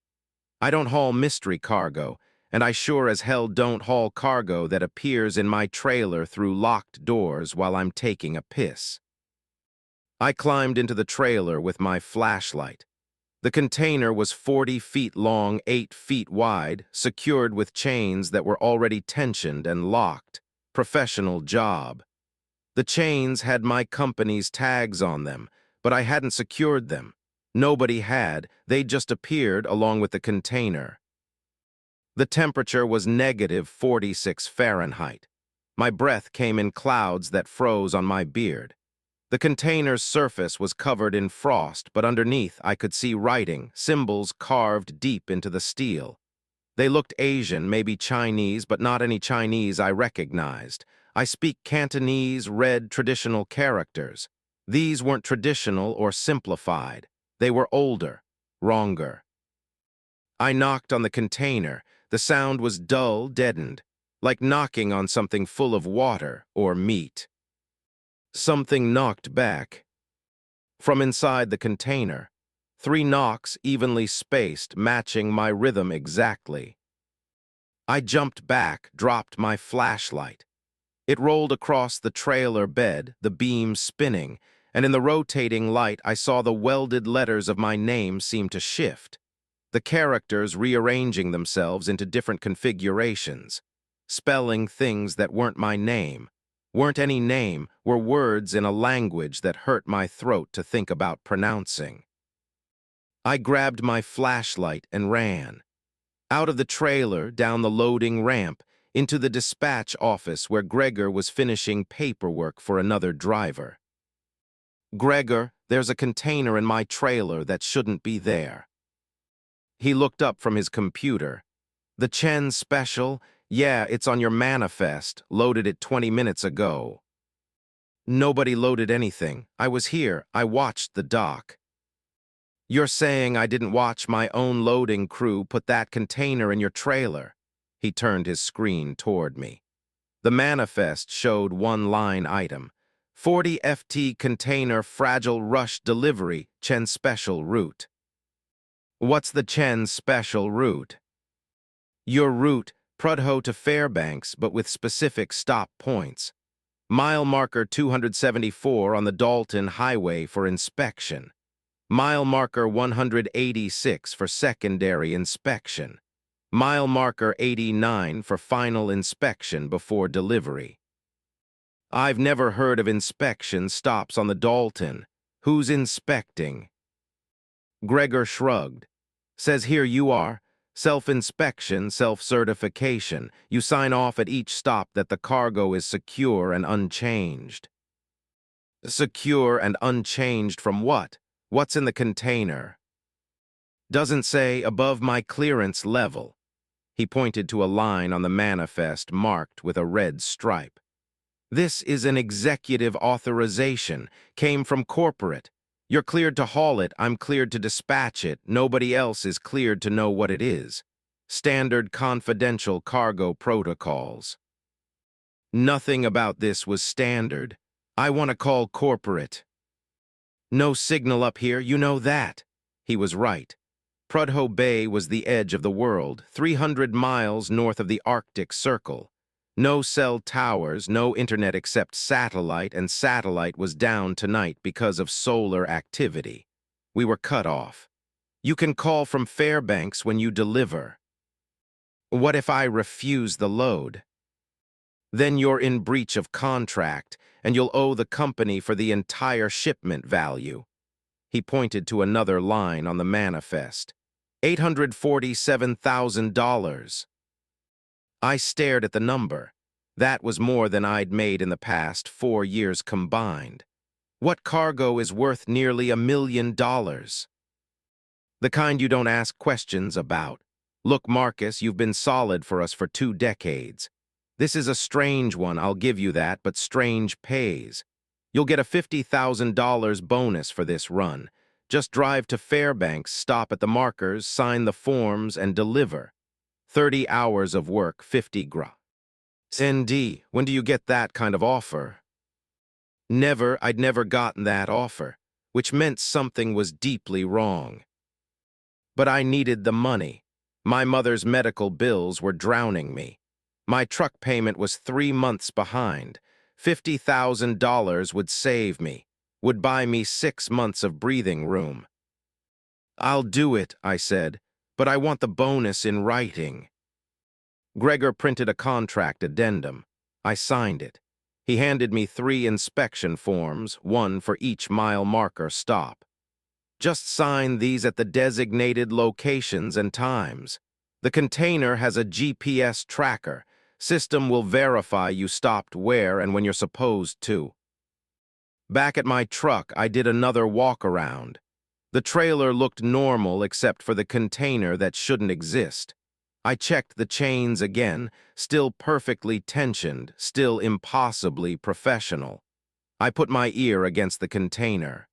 I don't haul mystery cargo, and I sure as hell don't haul cargo that appears in my trailer through locked doors while I'm taking a piss. I climbed into the trailer with my flashlight. The container was 40 feet long, 8 feet wide, secured with chains that were already tensioned and locked. Professional job. The chains had my company's tags on them, but I hadn't secured them. Nobody had. They just appeared along with the container. The temperature was negative 46 Fahrenheit. My breath came in clouds that froze on my beard. The container's surface was covered in frost, but underneath I could see writing, symbols carved deep into the steel. They looked Asian, maybe Chinese, but not any Chinese I recognized. I speak Cantonese, read traditional characters. These weren't traditional or simplified. They were older, wronger. I knocked on the container. The sound was dull, deadened, like knocking on something full of water or meat. Something knocked back. From inside the container, 3 knocks evenly spaced, matching my rhythm exactly. I jumped back, dropped my flashlight. It rolled across the trailer bed, the beam spinning, and in the rotating light I saw the welded letters of my name seem to shift, the characters rearranging themselves into different configurations, spelling things that weren't my name, weren't any name, were words in a language that hurt my throat to think about pronouncing. I grabbed my flashlight and ran. Out of the trailer, down the loading ramp, into the dispatch office where Gregor was finishing paperwork for another driver. "Gregor, there's a container in my trailer that shouldn't be there." He looked up from his computer. "The Chen special? Yeah, it's on your manifest. Loaded it 20 minutes ago." "Nobody loaded anything. I was here. I watched the dock." "You're saying I didn't watch my own loading crew put that container in your trailer?" He turned his screen toward me. The manifest showed one line item: 40 FT container fragile rush delivery, Chen special route. "What's the Chen special route?" "Your route, Prudhoe to Fairbanks, but with specific stop points. Mile marker 274 on the Dalton Highway for inspection. Mile marker 186 for secondary inspection. Mile marker 89 for final inspection before delivery." "I've never heard of inspection stops on the Dalton. Who's inspecting?" Gregor shrugged. "Says here you are. Self-inspection, self-certification. You sign off at each stop that the cargo is secure and unchanged." "Secure and unchanged from what? What's in the container?" "Doesn't say above my clearance level." He pointed to a line on the manifest marked with a red stripe. "This is an executive authorization. Came from corporate. You're cleared to haul it. I'm cleared to dispatch it. Nobody else is cleared to know what it is. Standard confidential cargo protocols." Nothing about this was standard. "I want to call corporate." "No signal up here, you know that." He was right. Prudhoe Bay was the edge of the world, 300 miles north of the Arctic Circle. No cell towers, no internet except satellite, and satellite was down tonight because of solar activity. We were cut off. "You can call from Fairbanks when you deliver." "What if I refuse the load?" "Then you're in breach of contract, and you'll owe the company for the entire shipment value." He pointed to another line on the manifest. $847,000. I stared at the number. That was more than I'd made in the past 4 years combined. What cargo is worth nearly $1 million? The kind you don't ask questions about. Look, Marcus, you've been solid for us for 2 decades. This is a strange one, I'll give you that, but strange pays. You'll get a $50,000 bonus for this run. Just drive to Fairbanks, stop at the markers, sign the forms, and deliver. 30 hours of work, 50 gra. ND, when do you get that kind of offer? Never, I'd never gotten that offer, which meant something was deeply wrong. But I needed the money. My mother's medical bills were drowning me. My truck payment was 3 months behind. $50,000 would save me, would buy me 6 months of breathing room. "I'll do it," I said, "but I want the bonus in writing." Gregor printed a contract addendum. I signed it. He handed me 3 inspection forms, 1 for each mile marker stop. "Just sign these at the designated locations and times. The container has a GPS tracker. System will verify you stopped where and when you're supposed to." Back at my truck, I did another walk-around. The trailer looked normal except for the container that shouldn't exist. I checked the chains again, still perfectly tensioned, still impossibly professional. I put my ear against the container.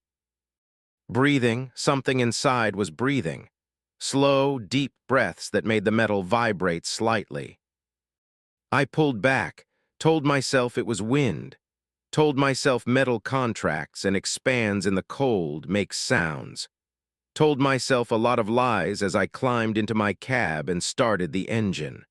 Breathing, something inside was breathing. slow, deep breaths that made the metal vibrate slightly. I pulled back, told myself it was wind, told myself metal contracts and expands in the cold make sounds, told myself a lot of lies as I climbed into my cab and started the engine.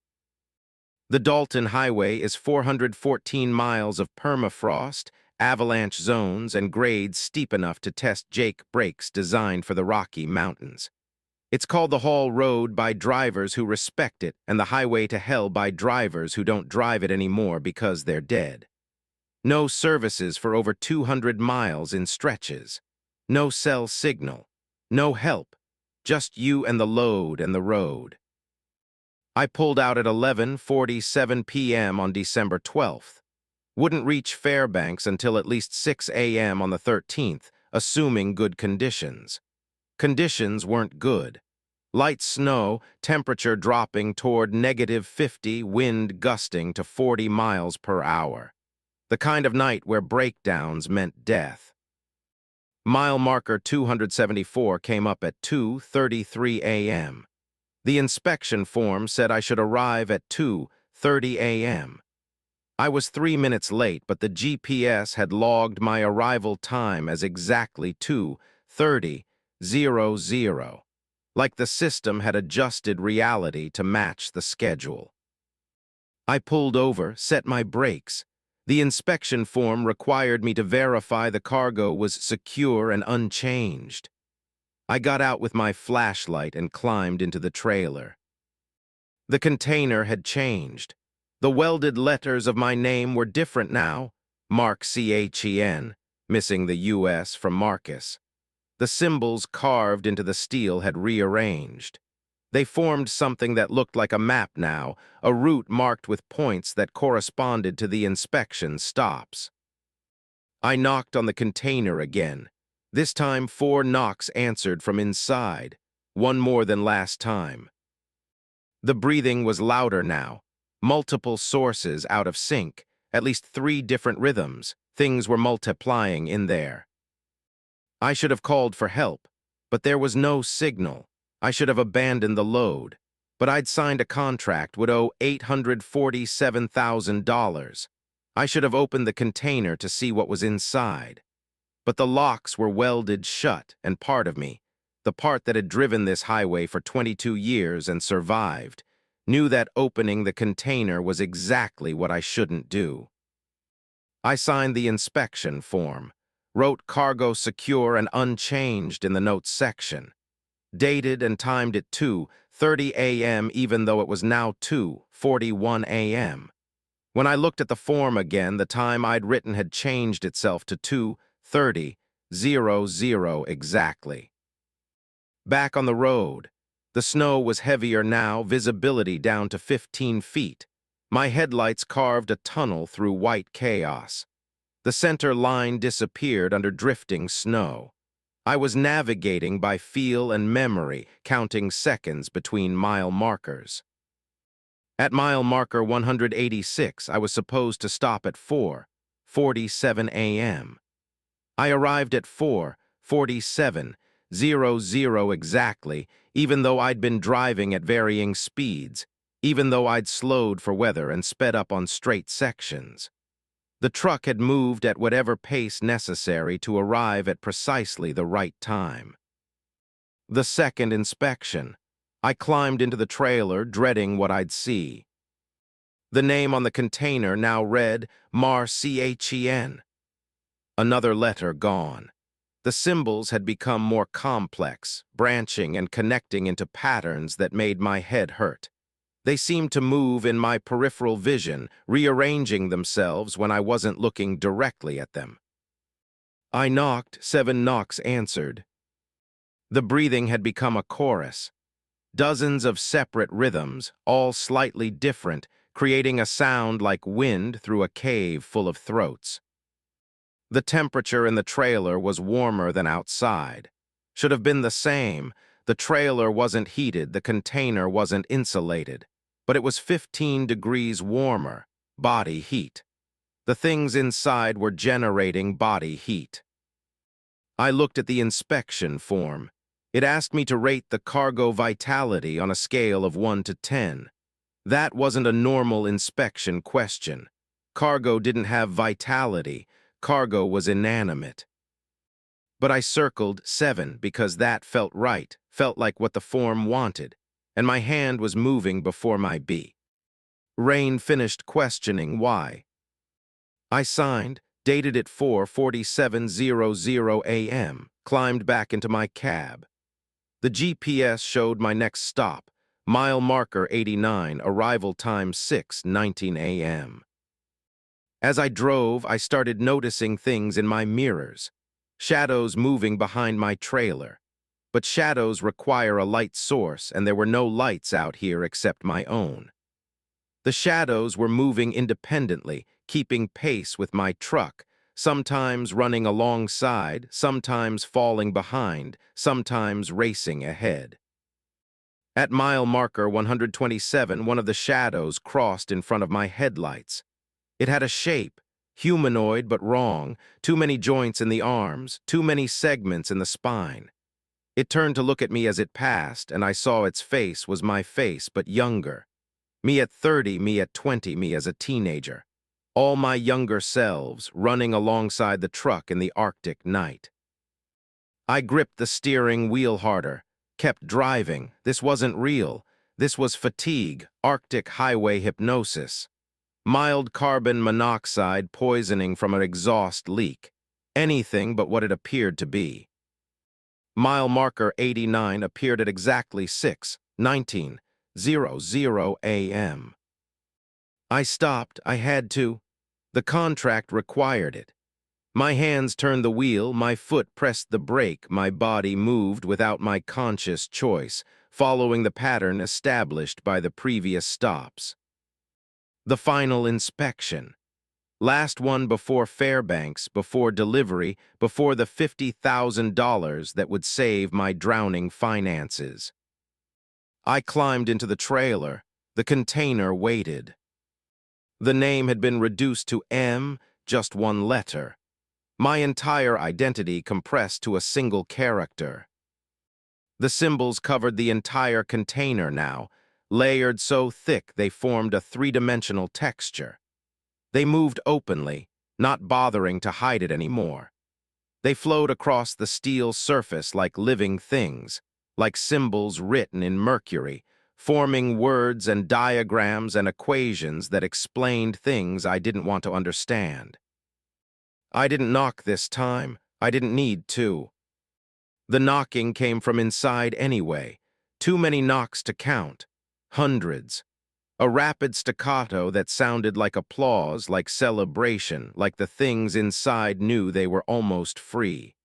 The Dalton Highway is 414 miles of permafrost, avalanche zones, and grades steep enough to test Jake brakes designed for the Rocky Mountains. It's called the Haul Road by drivers who respect it and the highway to hell by drivers who don't drive it anymore because they're dead. No services for over 200 miles in stretches. No cell signal. No help. Just you and the load and the road. I pulled out at 11:47 p.m. on December 12th. Wouldn't reach Fairbanks until at least 6 a.m. on the 13th, assuming good conditions. Conditions weren't good. Light snow, temperature dropping toward -50, wind gusting to 40 miles per hour. The kind of night where breakdowns meant death. Mile marker 274 came up at 2:33 a.m. The inspection form said I should arrive at 2:30 a.m. I was 3 minutes late, but the GPS had logged my arrival time as exactly 2:30:00, like the system had adjusted reality to match the schedule. I pulled over, set my brakes. The inspection form required me to verify the cargo was secure and unchanged. I got out with my flashlight and climbed into the trailer. The container had changed. The welded letters of my name were different now. Mark CHEN, missing the U.S. from Marcus. The symbols carved into the steel had rearranged. They formed something that looked like a map now, a route marked with points that corresponded to the inspection stops. I knocked on the container again. This time 4 knocks answered from inside, one more than last time. The breathing was louder now, multiple sources out of sync, at least 3 different rhythms. Things were multiplying in there. I should have called for help, but there was no signal. I should have abandoned the load, but I'd signed a contract, would owe $847,000. I should have opened the container to see what was inside. But the locks were welded shut, and part of me, the part that had driven this highway for 22 years and survived, knew that opening the container was exactly what I shouldn't do. I signed the inspection form, wrote cargo secure and unchanged in the notes section, dated and timed at 2:30 a.m. even though it was now 2:41 a.m. When I looked at the form again, the time I'd written had changed itself to 2:30:00 exactly. Back on the road. The snow was heavier now, visibility down to 15 feet. My headlights carved a tunnel through white chaos. The center line disappeared under drifting snow. I was navigating by feel and memory, counting seconds between mile markers. At mile marker 186, I was supposed to stop at 4:47 a.m. I arrived at 4:47:00 exactly, even though I'd been driving at varying speeds, even though I'd slowed for weather and sped up on straight sections. The truck had moved at whatever pace necessary to arrive at precisely the right time. The second inspection. I climbed into the trailer, dreading what I'd see. The name on the container now read Mar CHEN. Another letter gone. The symbols had become more complex, branching and connecting into patterns that made my head hurt. They seemed to move in my peripheral vision, rearranging themselves when I wasn't looking directly at them. I knocked, 7 knocks answered. The breathing had become a chorus. Dozens of separate rhythms, all slightly different, creating a sound like wind through a cave full of throats. The temperature in the trailer was warmer than outside. Should have been the same. The trailer wasn't heated, the container wasn't insulated. But it was 15 degrees warmer, body heat. The things inside were generating body heat. I looked at the inspection form. It asked me to rate the cargo vitality on a scale of 1 to 10. That wasn't a normal inspection question. Cargo didn't have vitality. Cargo was inanimate. But I circled 7 because that felt right, felt like what the form wanted, and my hand was moving before my B. Rain finished questioning why. I signed, dated it 4:47:00 a.m., climbed back into my cab. The GPS showed my next stop, mile marker 89, arrival time 6:19 a.m. As I drove, I started noticing things in my mirrors. Shadows moving behind my trailer. But shadows require a light source, and there were no lights out here except my own. The shadows were moving independently, keeping pace with my truck, sometimes running alongside, sometimes falling behind, sometimes racing ahead. At mile marker 127, one of the shadows crossed in front of my headlights. It had a shape, humanoid but wrong, too many joints in the arms, too many segments in the spine. It turned to look at me as it passed, and I saw its face was my face but younger. Me at 30, me at 20, me as a teenager. All my younger selves running alongside the truck in the Arctic night. I gripped the steering wheel harder, kept driving. This wasn't real. This was fatigue, Arctic highway hypnosis. Mild carbon monoxide poisoning from an exhaust leak. Anything but what it appeared to be. Mile marker 89 appeared at exactly 6:19:00 a.m. I stopped. I had to. The contract required it. My hands turned the wheel, my foot pressed the brake, my body moved without my conscious choice, following the pattern established by the previous stops. The final inspection. Last one before Fairbanks, before delivery, before the $50,000 that would save my drowning finances. I climbed into the trailer. The container waited. The name had been reduced to M, just one letter. My entire identity compressed to a single character. The symbols covered the entire container now, layered so thick they formed a three-dimensional texture. They moved openly, not bothering to hide it anymore. They flowed across the steel surface like living things, like symbols written in mercury, forming words and diagrams and equations that explained things I didn't want to understand. I didn't knock this time. I didn't need to. The knocking came from inside anyway. Too many knocks to count. Hundreds. A rapid staccato that sounded like applause, like celebration, like the things inside knew they were almost free.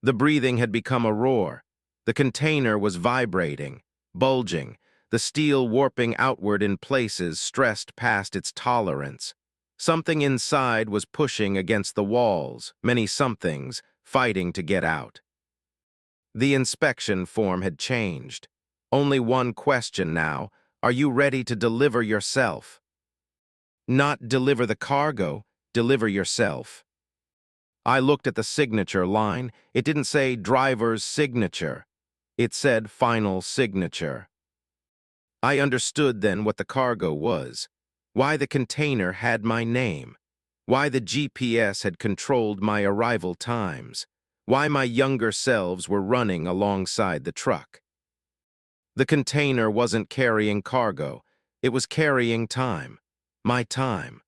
The breathing had become a roar. The container was vibrating, bulging, the steel warping outward in places stressed past its tolerance. Something inside was pushing against the walls, many somethings, fighting to get out. The inspection form had changed. Only one question now: are you ready to deliver yourself? Not deliver the cargo, deliver yourself. I looked at the signature line. It didn't say driver's signature. It said final signature. I understood then what the cargo was, why the container had my name, why the GPS had controlled my arrival times, why my younger selves were running alongside the truck. The container wasn't carrying cargo. It was carrying time. My time.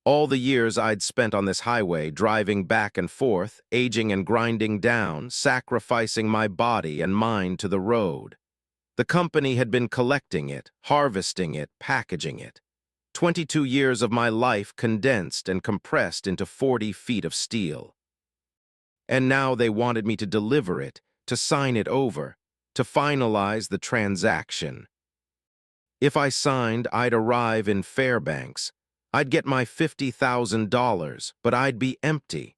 All the years I'd spent on this highway, driving back and forth, aging and grinding down, sacrificing my body and mind to the road. The company had been collecting it, harvesting it, packaging it. 22 years of my life condensed and compressed into 40 feet of steel. And now they wanted me to deliver it, to sign it over, to finalize the transaction. If I signed, I'd arrive in Fairbanks. I'd get my $50,000, but I'd be empty.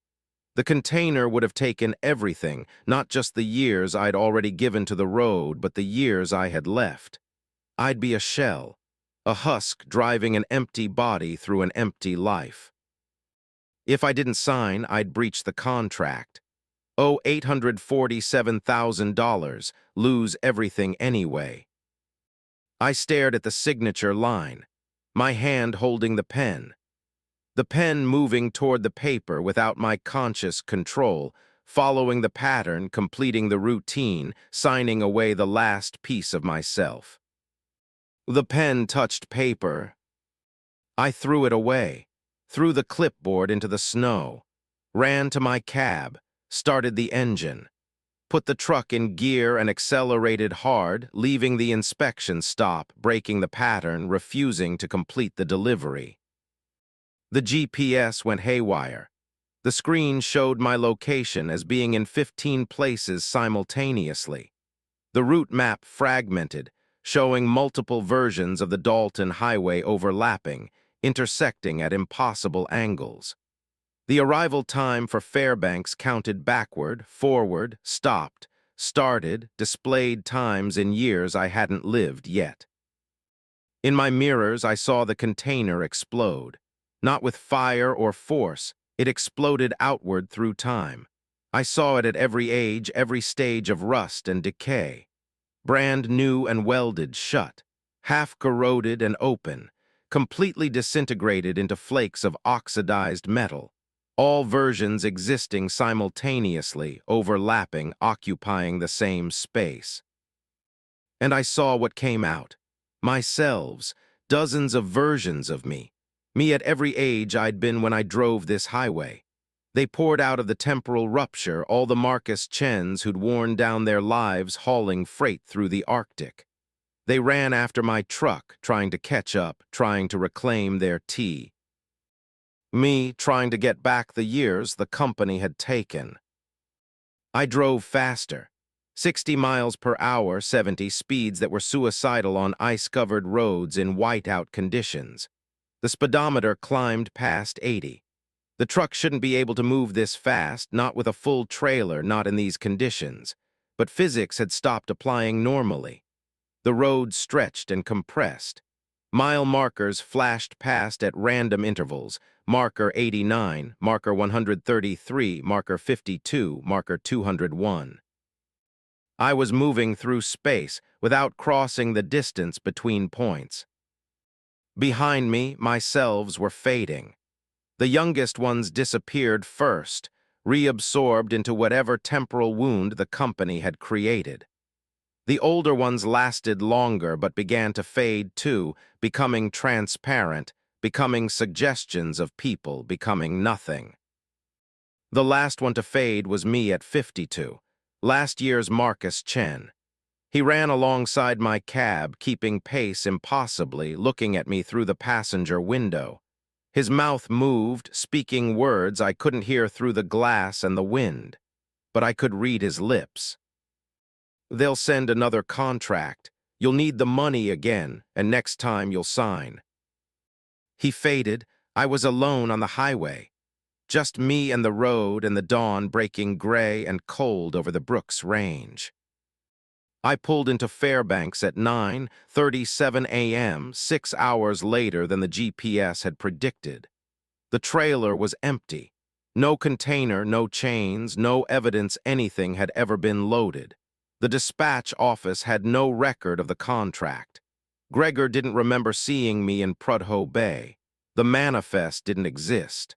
The container would have taken everything, not just the years I'd already given to the road, but the years I had left. I'd be a shell, a husk driving an empty body through an empty life. If I didn't sign, I'd breach the contract. Owe $847,000, lose everything anyway. I stared at the signature line, my hand holding the pen moving toward the paper without my conscious control, following the pattern, completing the routine, signing away the last piece of myself. The pen touched paper. I threw it away, threw the clipboard into the snow, ran to my cab, started the engine, put the truck in gear and accelerated hard, leaving the inspection stop, breaking the pattern, refusing to complete the delivery. The GPS went haywire. The screen showed my location as being in 15 places simultaneously. The route map fragmented, showing multiple versions of the Dalton Highway overlapping, intersecting at impossible angles. The arrival time for Fairbanks counted backward, forward, stopped, started, displayed times in years I hadn't lived yet. In my mirrors, I saw the container explode. Not with fire or force, it exploded outward through time. I saw it at every age, every stage of rust and decay. Brand new and welded shut, half corroded and open, completely disintegrated into flakes of oxidized metal, all versions existing simultaneously, overlapping, occupying the same space. And I saw what came out. Myselves, dozens of versions of me at every age I'd been when I drove this highway. They poured out of the temporal rupture, all the Marcus Chens who'd worn down their lives hauling freight through the Arctic. They ran after my truck, trying to catch up, trying to reclaim their tea. Me trying to get back the years the company had taken. I drove faster. 60 miles per hour, 70 speeds that were suicidal on ice-covered roads in whiteout conditions. The speedometer climbed past 80. The truck shouldn't be able to move this fast, not with a full trailer, not in these conditions. But physics had stopped applying normally. The road stretched and compressed. Mile markers flashed past at random intervals. Marker 89, marker 133, marker 52, marker 201. I was moving through space without crossing the distance between points. Behind me, my selves were fading. The youngest ones disappeared first, reabsorbed into whatever temporal wound the company had created. The older ones lasted longer but began to fade too, becoming transparent, becoming suggestions of people, becoming nothing. The last one to fade was me at 52, last year's Marcus Chen. He ran alongside my cab, keeping pace impossibly, looking at me through the passenger window. His mouth moved, speaking words I couldn't hear through the glass and the wind, but I could read his lips. They'll send another contract. You'll need the money again, and next time you'll sign. He faded. I was alone on the highway. Just me and the road and the dawn breaking gray and cold over the Brooks Range. I pulled into Fairbanks at 9:37 a.m., 6 hours later than the GPS had predicted. The trailer was empty. No container, no chains, no evidence anything had ever been loaded. The dispatch office had no record of the contract. Gregor didn't remember seeing me in Prudhoe Bay. The manifest didn't exist.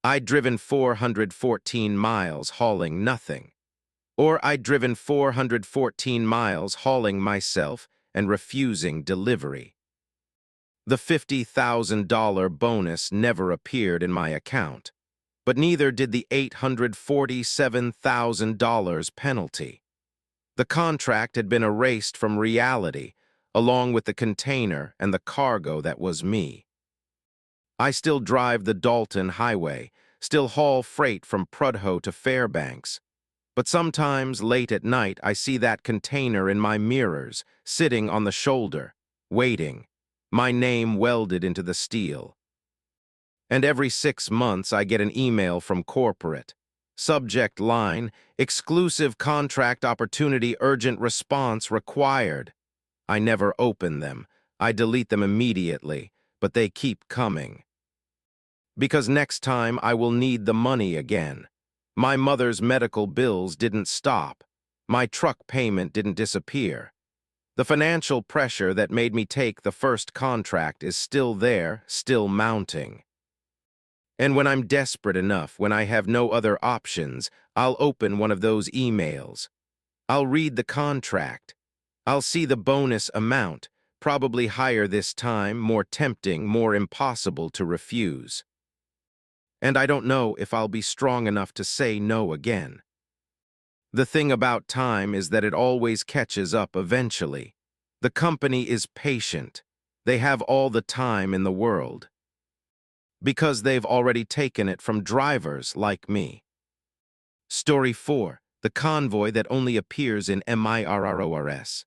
I'd driven 414 miles hauling nothing. Or I'd driven 414 miles hauling myself and refusing delivery. The $50,000 bonus never appeared in my account, but neither did the $847,000 penalty. The contract had been erased from reality, along with the container and the cargo that was me. I still drive the Dalton Highway, still haul freight from Prudhoe to Fairbanks, but sometimes late at night I see that container in my mirrors, sitting on the shoulder, waiting, my name welded into the steel. And every 6 months I get an email from corporate. Subject line, exclusive contract opportunity, urgent response required. I never open them. I delete them immediately, but they keep coming. Because next time I will need the money again. My mother's medical bills didn't stop. My truck payment didn't disappear. The financial pressure that made me take the first contract is still there, still mounting. And when I'm desperate enough, when I have no other options, I'll open one of those emails. I'll read the contract. I'll see the bonus amount, probably higher this time, more tempting, more impossible to refuse. And I don't know if I'll be strong enough to say no again. The thing about time is that it always catches up eventually. The company is patient. They have all the time in the world. Because they've already taken it from drivers like me. Story 4. The convoy that only appears in MIRRORS.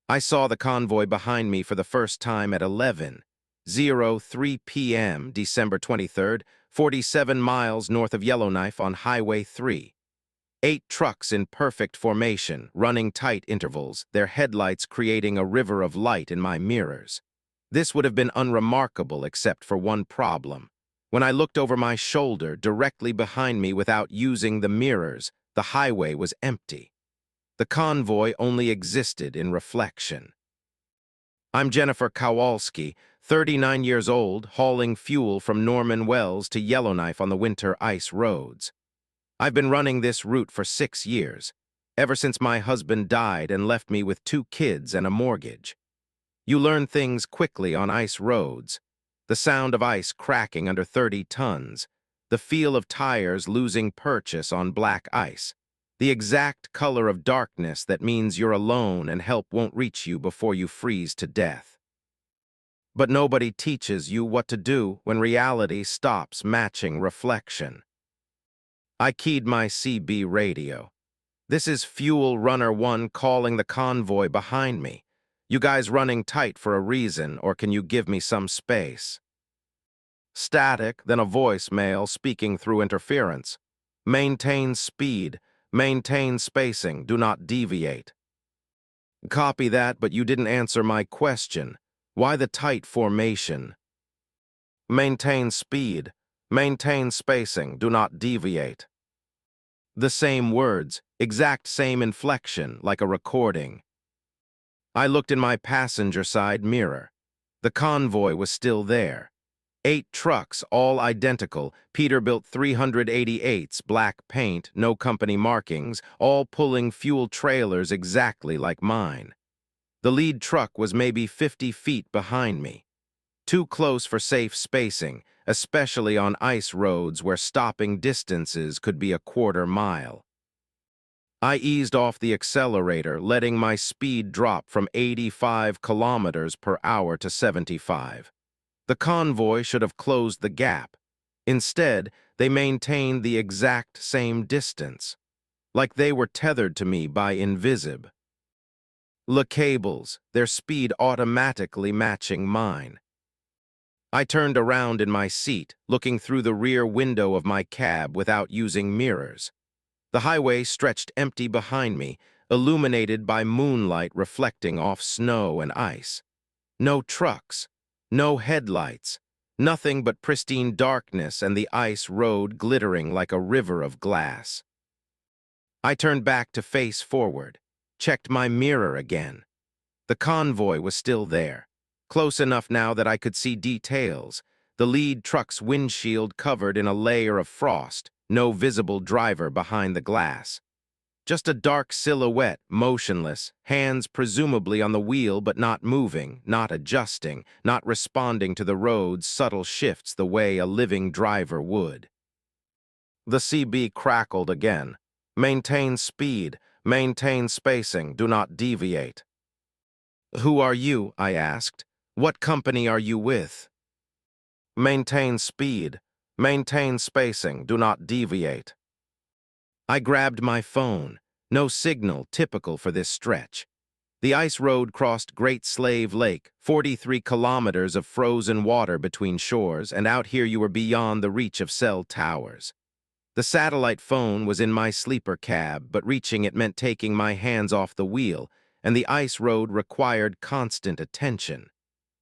I saw the convoy behind me for the first time at 11:03 p.m. December 23rd, 47 miles north of Yellowknife on Highway 3. 8 trucks in perfect formation, running tight intervals, their headlights creating a river of light in my mirrors. This would have been unremarkable except for one problem. When I looked over my shoulder directly behind me without using the mirrors, the highway was empty. The convoy only existed in reflection. I'm Jennifer Kowalski, 39 years old, hauling fuel from Norman Wells to Yellowknife on the winter ice roads. I've been running this route for 6 years, ever since my husband died and left me with 2 kids and a mortgage. You learn things quickly on ice roads. The sound of ice cracking under 30 tons, the feel of tires losing purchase on black ice, the exact color of darkness that means you're alone and help won't reach you before you freeze to death. But nobody teaches you what to do when reality stops matching reflection. I keyed my CB radio. This is Fuel Runner 1 calling the convoy behind me. You guys running tight for a reason, or can you give me some space? Static, then a voicemail speaking through interference. Maintain speed, maintain spacing, do not deviate. Copy that, but you didn't answer my question. Why the tight formation? Maintain speed, maintain spacing, do not deviate. The same words, exact same inflection, like a recording. I looked in my passenger side mirror. The convoy was still there. 8 trucks, all identical, Peterbilt 388s, black paint, no company markings, all pulling fuel trailers exactly like mine. The lead truck was maybe 50 feet behind me. Too close for safe spacing, especially on ice roads where stopping distances could be a quarter mile. I eased off the accelerator, letting my speed drop from 85 kilometers per hour to 75. The convoy should have closed the gap. Instead, they maintained the exact same distance, like they were tethered to me by Invisib. Le cables, their speed automatically matching mine. I turned around in my seat, looking through the rear window of my cab without using mirrors. The highway stretched empty behind me, illuminated by moonlight reflecting off snow and ice. No trucks, no headlights, nothing but pristine darkness and the ice road glittering like a river of glass. I turned back to face forward, checked my mirror again. The convoy was still there, close enough now that I could see details, the lead truck's windshield covered in a layer of frost, no visible driver behind the glass. Just a dark silhouette, motionless, hands presumably on the wheel but not moving, not adjusting, not responding to the road's subtle shifts the way a living driver would. The CB crackled again. Maintain speed, maintain spacing, do not deviate. Who are you? I asked. What company are you with? Maintain speed, maintain spacing, do not deviate. I grabbed my phone. No signal, typical for this stretch. The ice road crossed Great Slave Lake, 43 kilometers of frozen water between shores, and out here you were beyond the reach of cell towers. The satellite phone was in my sleeper cab, but reaching it meant taking my hands off the wheel, and the ice road required constant attention.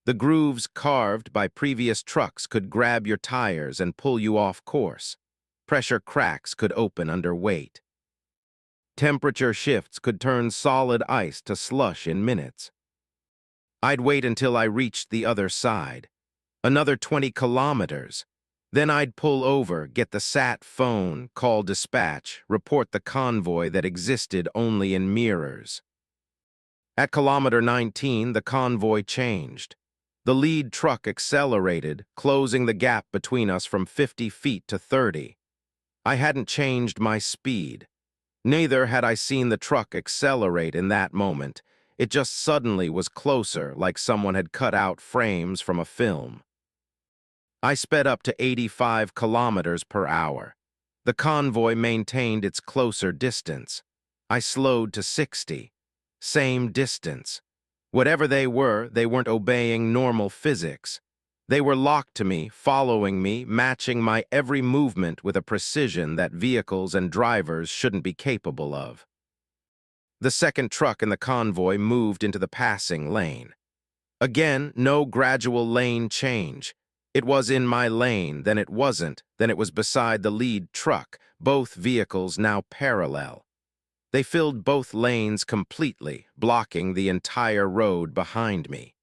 The grooves carved by previous trucks could grab your tires and pull you off course. Pressure cracks could open under weight. Temperature shifts could turn solid ice to slush in minutes. I'd wait until I reached the other side. Another 20 kilometers. Then I'd pull over, get the sat phone, call dispatch, report the convoy that existed only in mirrors. At kilometer 19, the convoy changed. The lead truck accelerated, closing the gap between us from 50 feet to 30. I hadn't changed my speed. Neither had I seen the truck accelerate in that moment. It just suddenly was closer, like someone had cut out frames from a film. I sped up to 85 kilometers per hour. The convoy maintained its closer distance. I slowed to 60. Same distance. Whatever they weren't obeying normal physics. They were locked to me, following me, matching my every movement with a precision that vehicles and drivers shouldn't be capable of. The second truck in the convoy moved into the passing lane. Again, no gradual lane change. It was in my lane, then it wasn't, then it was beside the lead truck, both vehicles now parallel. They filled both lanes completely, blocking the entire road behind me.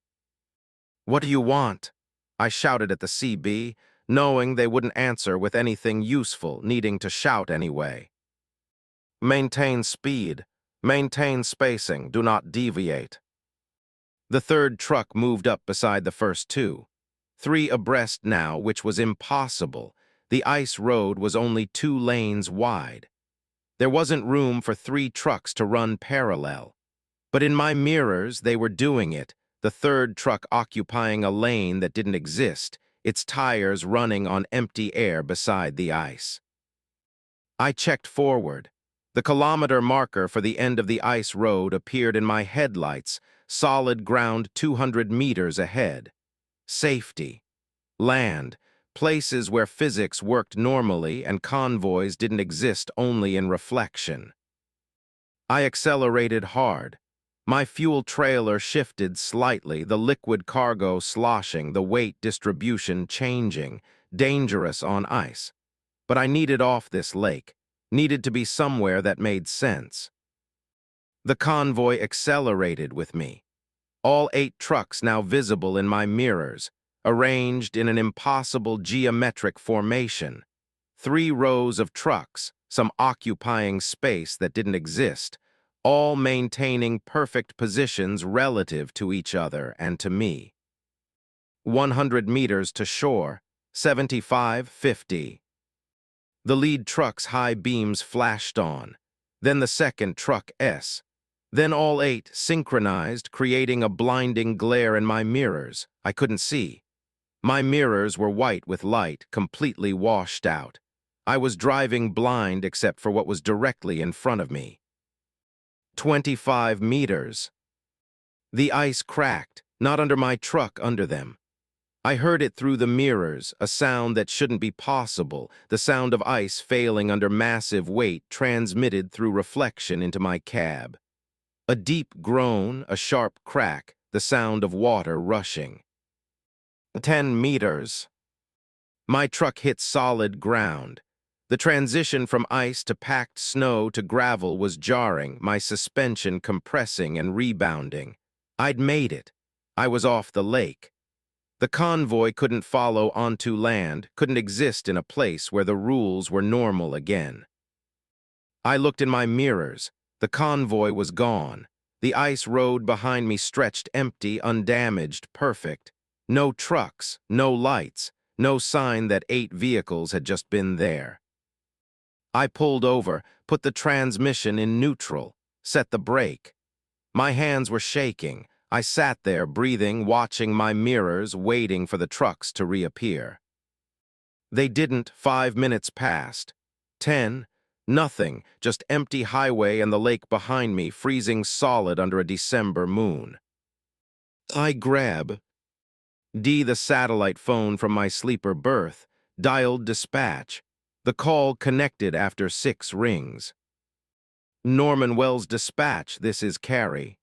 "What do you want?" I shouted at the CB, knowing they wouldn't answer with anything useful, needing to shout anyway. "Maintain speed. Maintain spacing. Do not deviate." The third truck moved up beside the first two. 3 abreast now, which was impossible. The ice road was only 2 lanes wide. There wasn't room for 3 trucks to run parallel. But in my mirrors, they were doing it, the third truck occupying a lane that didn't exist, its tires running on empty air beside the ice. I checked forward. The kilometer marker for the end of the ice road appeared in my headlights, solid ground 200 meters ahead. Safety. Land. Places where physics worked normally and convoys didn't exist only in reflection. I accelerated hard. My fuel trailer shifted slightly, the liquid cargo sloshing, the weight distribution changing, dangerous on ice. But I needed off this lake, needed to be somewhere that made sense. The convoy accelerated with me. All 8 trucks now visible in my mirrors, arranged in an impossible geometric formation. 3 rows of trucks, some occupying space that didn't exist, all maintaining perfect positions relative to each other and to me. 100 meters to shore, 75, 50. The lead truck's high beams flashed on, then the second truck S. Then all 8 synchronized, creating a blinding glare in my mirrors. I couldn't see. My mirrors were white with light, completely washed out. I was driving blind except for what was directly in front of me. 25 meters. The ice cracked, not under my truck, under them. I heard it through the mirrors, a sound that shouldn't be possible, the sound of ice failing under massive weight transmitted through reflection into my cab. A deep groan, a sharp crack, the sound of water rushing. 10 meters. My truck hit solid ground. The transition from ice to packed snow to gravel was jarring, my suspension compressing and rebounding. I'd made it. I was off the lake. The convoy couldn't follow onto land, couldn't exist in a place where the rules were normal again. I looked in my mirrors. The convoy was gone. The ice road behind me stretched empty, undamaged, perfect. No trucks, no lights, no sign that 8 vehicles had just been there. I pulled over, put the transmission in neutral, set the brake. My hands were shaking. I sat there, breathing, watching my mirrors, waiting for the trucks to reappear. They didn't. 5 minutes passed. 10. Nothing, just empty highway and the lake behind me, freezing solid under a December moon. I grab the satellite phone from my sleeper berth, dialed dispatch. The call connected after 6 rings. "Norman Wells Dispatch, this is Carrie."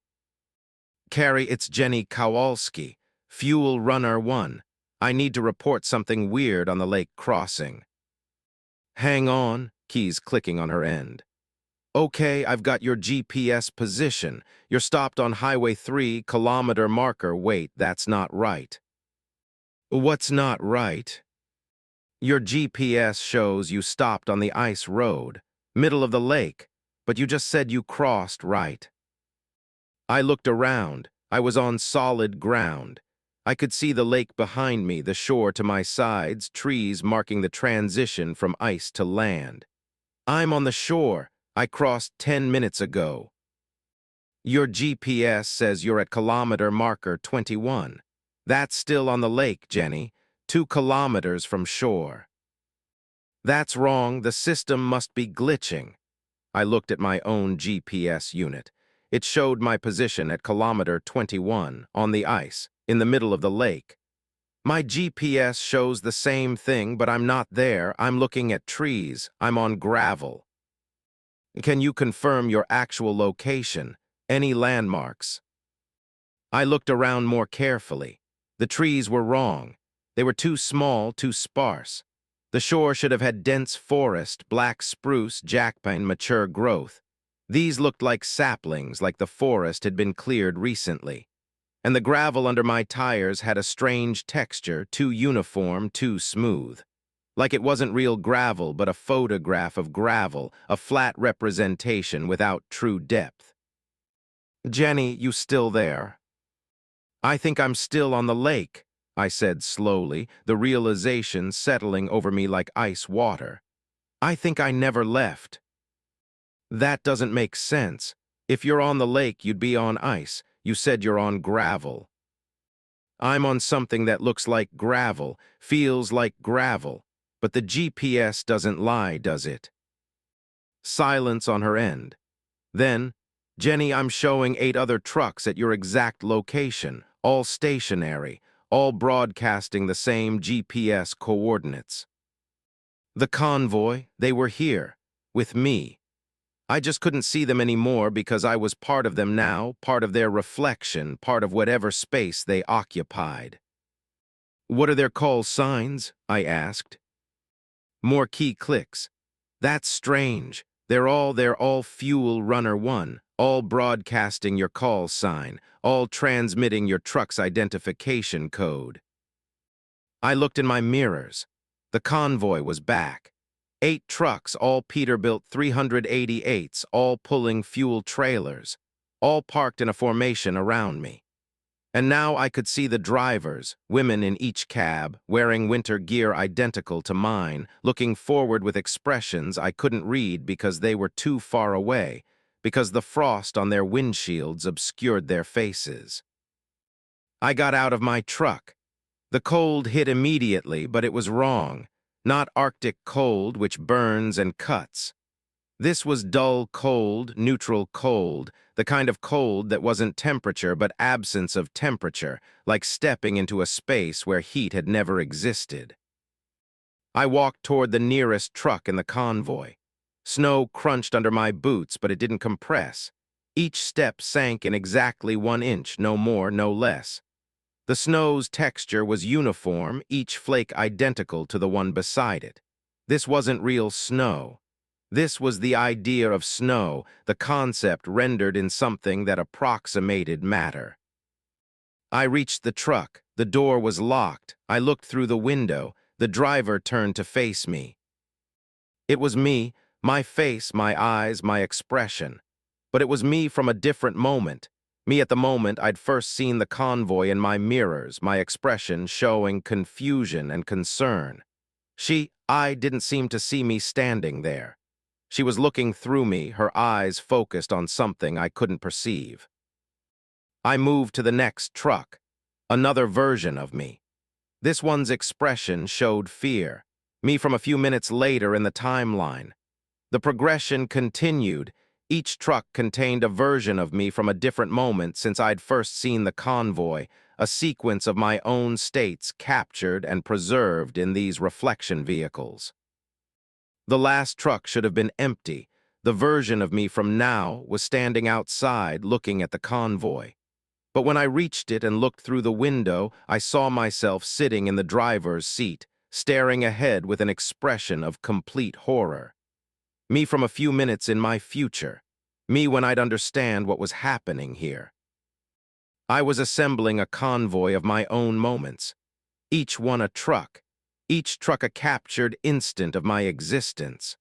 "Carrie, it's Jenny Kowalski, Fuel Runner 1. I need to report something weird on the lake crossing." Hang on, keys clicking on her end. Okay, I've got your GPS position. You're stopped on Highway 3, kilometer marker. Wait, that's not right. What's not right? Your GPS shows you stopped on the ice road, middle of the lake, but you just said you crossed right. I looked around. I was on solid ground. I could see the lake behind me, the shore to my sides, trees marking the transition from ice to land. I'm on the shore. I crossed 10 minutes ago. Your GPS says you're at kilometer marker 21. That's still on the lake, Jenny, 2 kilometers from shore. That's wrong. The system must be glitching. I looked at my own GPS unit. It showed my position at kilometer 21 on the ice, in the middle of the lake. My GPS shows the same thing, but I'm not there. I'm looking at trees. I'm on gravel. Can you confirm your actual location? Any landmarks? I looked around more carefully. The trees were wrong. They were too small, too sparse. The shore should have had dense forest, black spruce, jackpine, mature growth. These looked like saplings, like the forest had been cleared recently. And the gravel under my tires had a strange texture, too uniform, too smooth. Like it wasn't real gravel, but a photograph of gravel, a flat representation without true depth. Jenny, you still there? I think I'm still on the lake, I said slowly, the realization settling over me like ice water. I think I never left. That doesn't make sense. If you're on the lake, you'd be on ice. You said you're on gravel. I'm on something that looks like gravel, feels like gravel, but the GPS doesn't lie, does it? Silence on her end. Then, Jenny, I'm showing 8 other trucks at your exact location, all stationary, all broadcasting the same GPS coordinates. The convoy, they were here, with me. I just couldn't see them anymore because I was part of them now, part of their reflection, part of whatever space they occupied. What are their call signs? I asked. More key clicks. That's strange. They're all Fuel Runner 1, all broadcasting your call sign, all transmitting your truck's identification code. I looked in my mirrors. The convoy was back. 8 trucks, all Peterbilt 388s, all pulling fuel trailers, all parked in a formation around me. And now I could see the drivers, women in each cab, wearing winter gear identical to mine, looking forward with expressions I couldn't read because they were too far away, because the frost on their windshields obscured their faces. I got out of my truck. The cold hit immediately, but it was wrong. Not Arctic cold, which burns and cuts. This was dull cold, neutral cold, the kind of cold that wasn't temperature but absence of temperature, like stepping into a space where heat had never existed. I walked toward the nearest truck in the convoy. Snow crunched under my boots, but it didn't compress. Each step sank in exactly 1 inch, no more, no less. The snow's texture was uniform, each flake identical to the one beside it. This wasn't real snow. This was the idea of snow, the concept rendered in something that approximated matter. I reached the truck. The door was locked. I looked through the window. The driver turned to face me. It was me, my face, my eyes, my expression. But it was me from a different moment. Me at the moment I'd first seen the convoy in my mirrors, my expression showing confusion and concern. I didn't seem to see me standing there. She was looking through me, her eyes focused on something I couldn't perceive. I moved to the next truck, another version of me. This one's expression showed fear, me from a few minutes later in the timeline. The progression continued. Each truck contained a version of me from a different moment since I'd first seen the convoy, a sequence of my own states captured and preserved in these reflection vehicles. The last truck should have been empty. The version of me from now was standing outside looking at the convoy. But when I reached it and looked through the window, I saw myself sitting in the driver's seat, staring ahead with an expression of complete horror. Me from a few minutes in my future. Me when I'd understand what was happening here. I was assembling a convoy of my own moments, each one a truck, each truck a captured instant of my existence.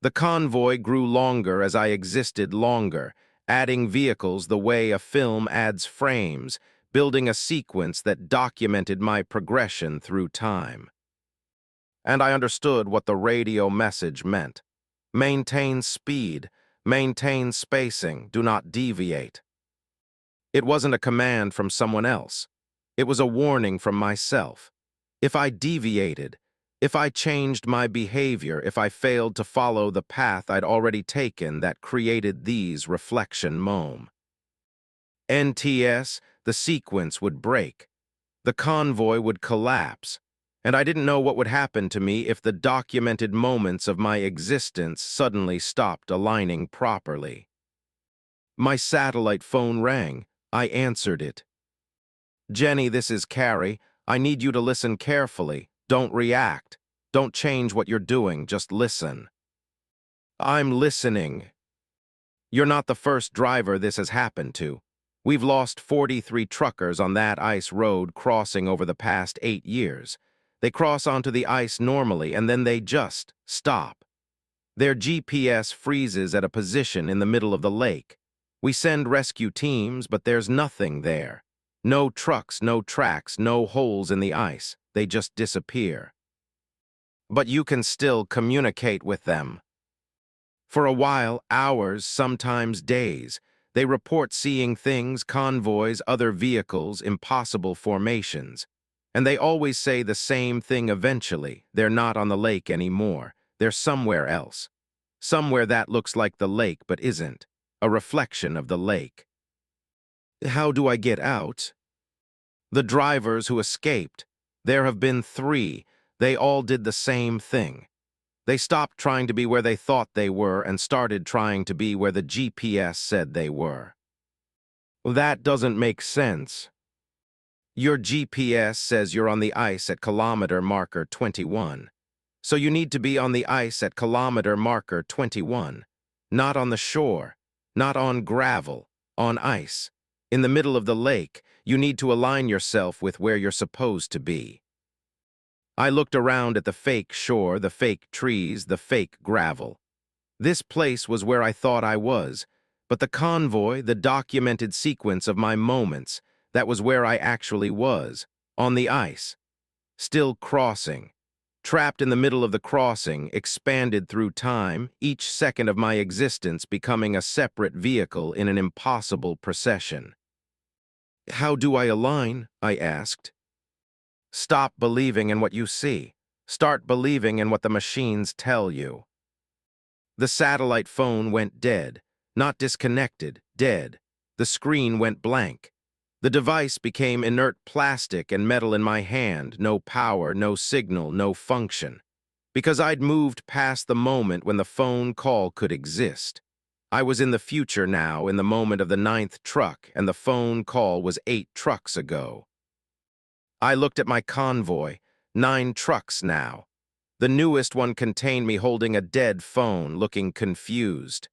The convoy grew longer as I existed longer, adding vehicles the way a film adds frames, building a sequence that documented my progression through time. And I understood what the radio message meant. Maintain speed, maintain spacing, do not deviate. It wasn't a command from someone else. It was a warning from myself. If I deviated, if I changed my behavior, if I failed to follow the path I'd already taken that created these reflection moem. NTS, the sequence would break. The convoy would collapse. And I didn't know what would happen to me if the documented moments of my existence suddenly stopped aligning properly. My satellite phone rang. I answered it. "Jenny, this is Carrie. I need you to listen carefully. Don't react. Don't change what you're doing, just listen." "I'm listening." "You're not the first driver this has happened to. We've lost 43 truckers on that ice road crossing over the past 8 years. They cross onto the ice normally and then they just stop. Their GPS freezes at a position in the middle of the lake. We send rescue teams, but there's nothing there. No trucks, no tracks, no holes in the ice. They just disappear. But you can still communicate with them. For a while, hours, sometimes days, they report seeing things, convoys, other vehicles, impossible formations. And they always say the same thing eventually. They're not on the lake anymore. They're somewhere else. Somewhere that looks like the lake but isn't. A reflection of the lake. How do I get out? The drivers who escaped. There have been 3. They all did the same thing. They stopped trying to be where they thought they were and started trying to be where the GPS said they were. That doesn't make sense. Your GPS says you're on the ice at kilometer marker 21. So you need to be on the ice at kilometer marker 21. Not on the shore, not on gravel, on ice. In the middle of the lake, you need to align yourself with where you're supposed to be. I looked around at the fake shore, the fake trees, the fake gravel. This place was where I thought I was, but the convoy, the documented sequence of my moments, that was where I actually was, on the ice, still crossing. Trapped in the middle of the crossing, expanded through time, each second of my existence becoming a separate vehicle in an impossible procession. How do I align? I asked. Stop believing in what you see. Start believing in what the machines tell you. The satellite phone went dead. Not disconnected, dead. The screen went blank. The device became inert plastic and metal in my hand, no power, no signal, no function. Because I'd moved past the moment when the phone call could exist. I was in the future now, in the moment of the 9th truck, and the phone call was 8 trucks ago. I looked at my convoy, 9 trucks now. The newest one contained me holding a dead phone, looking confused.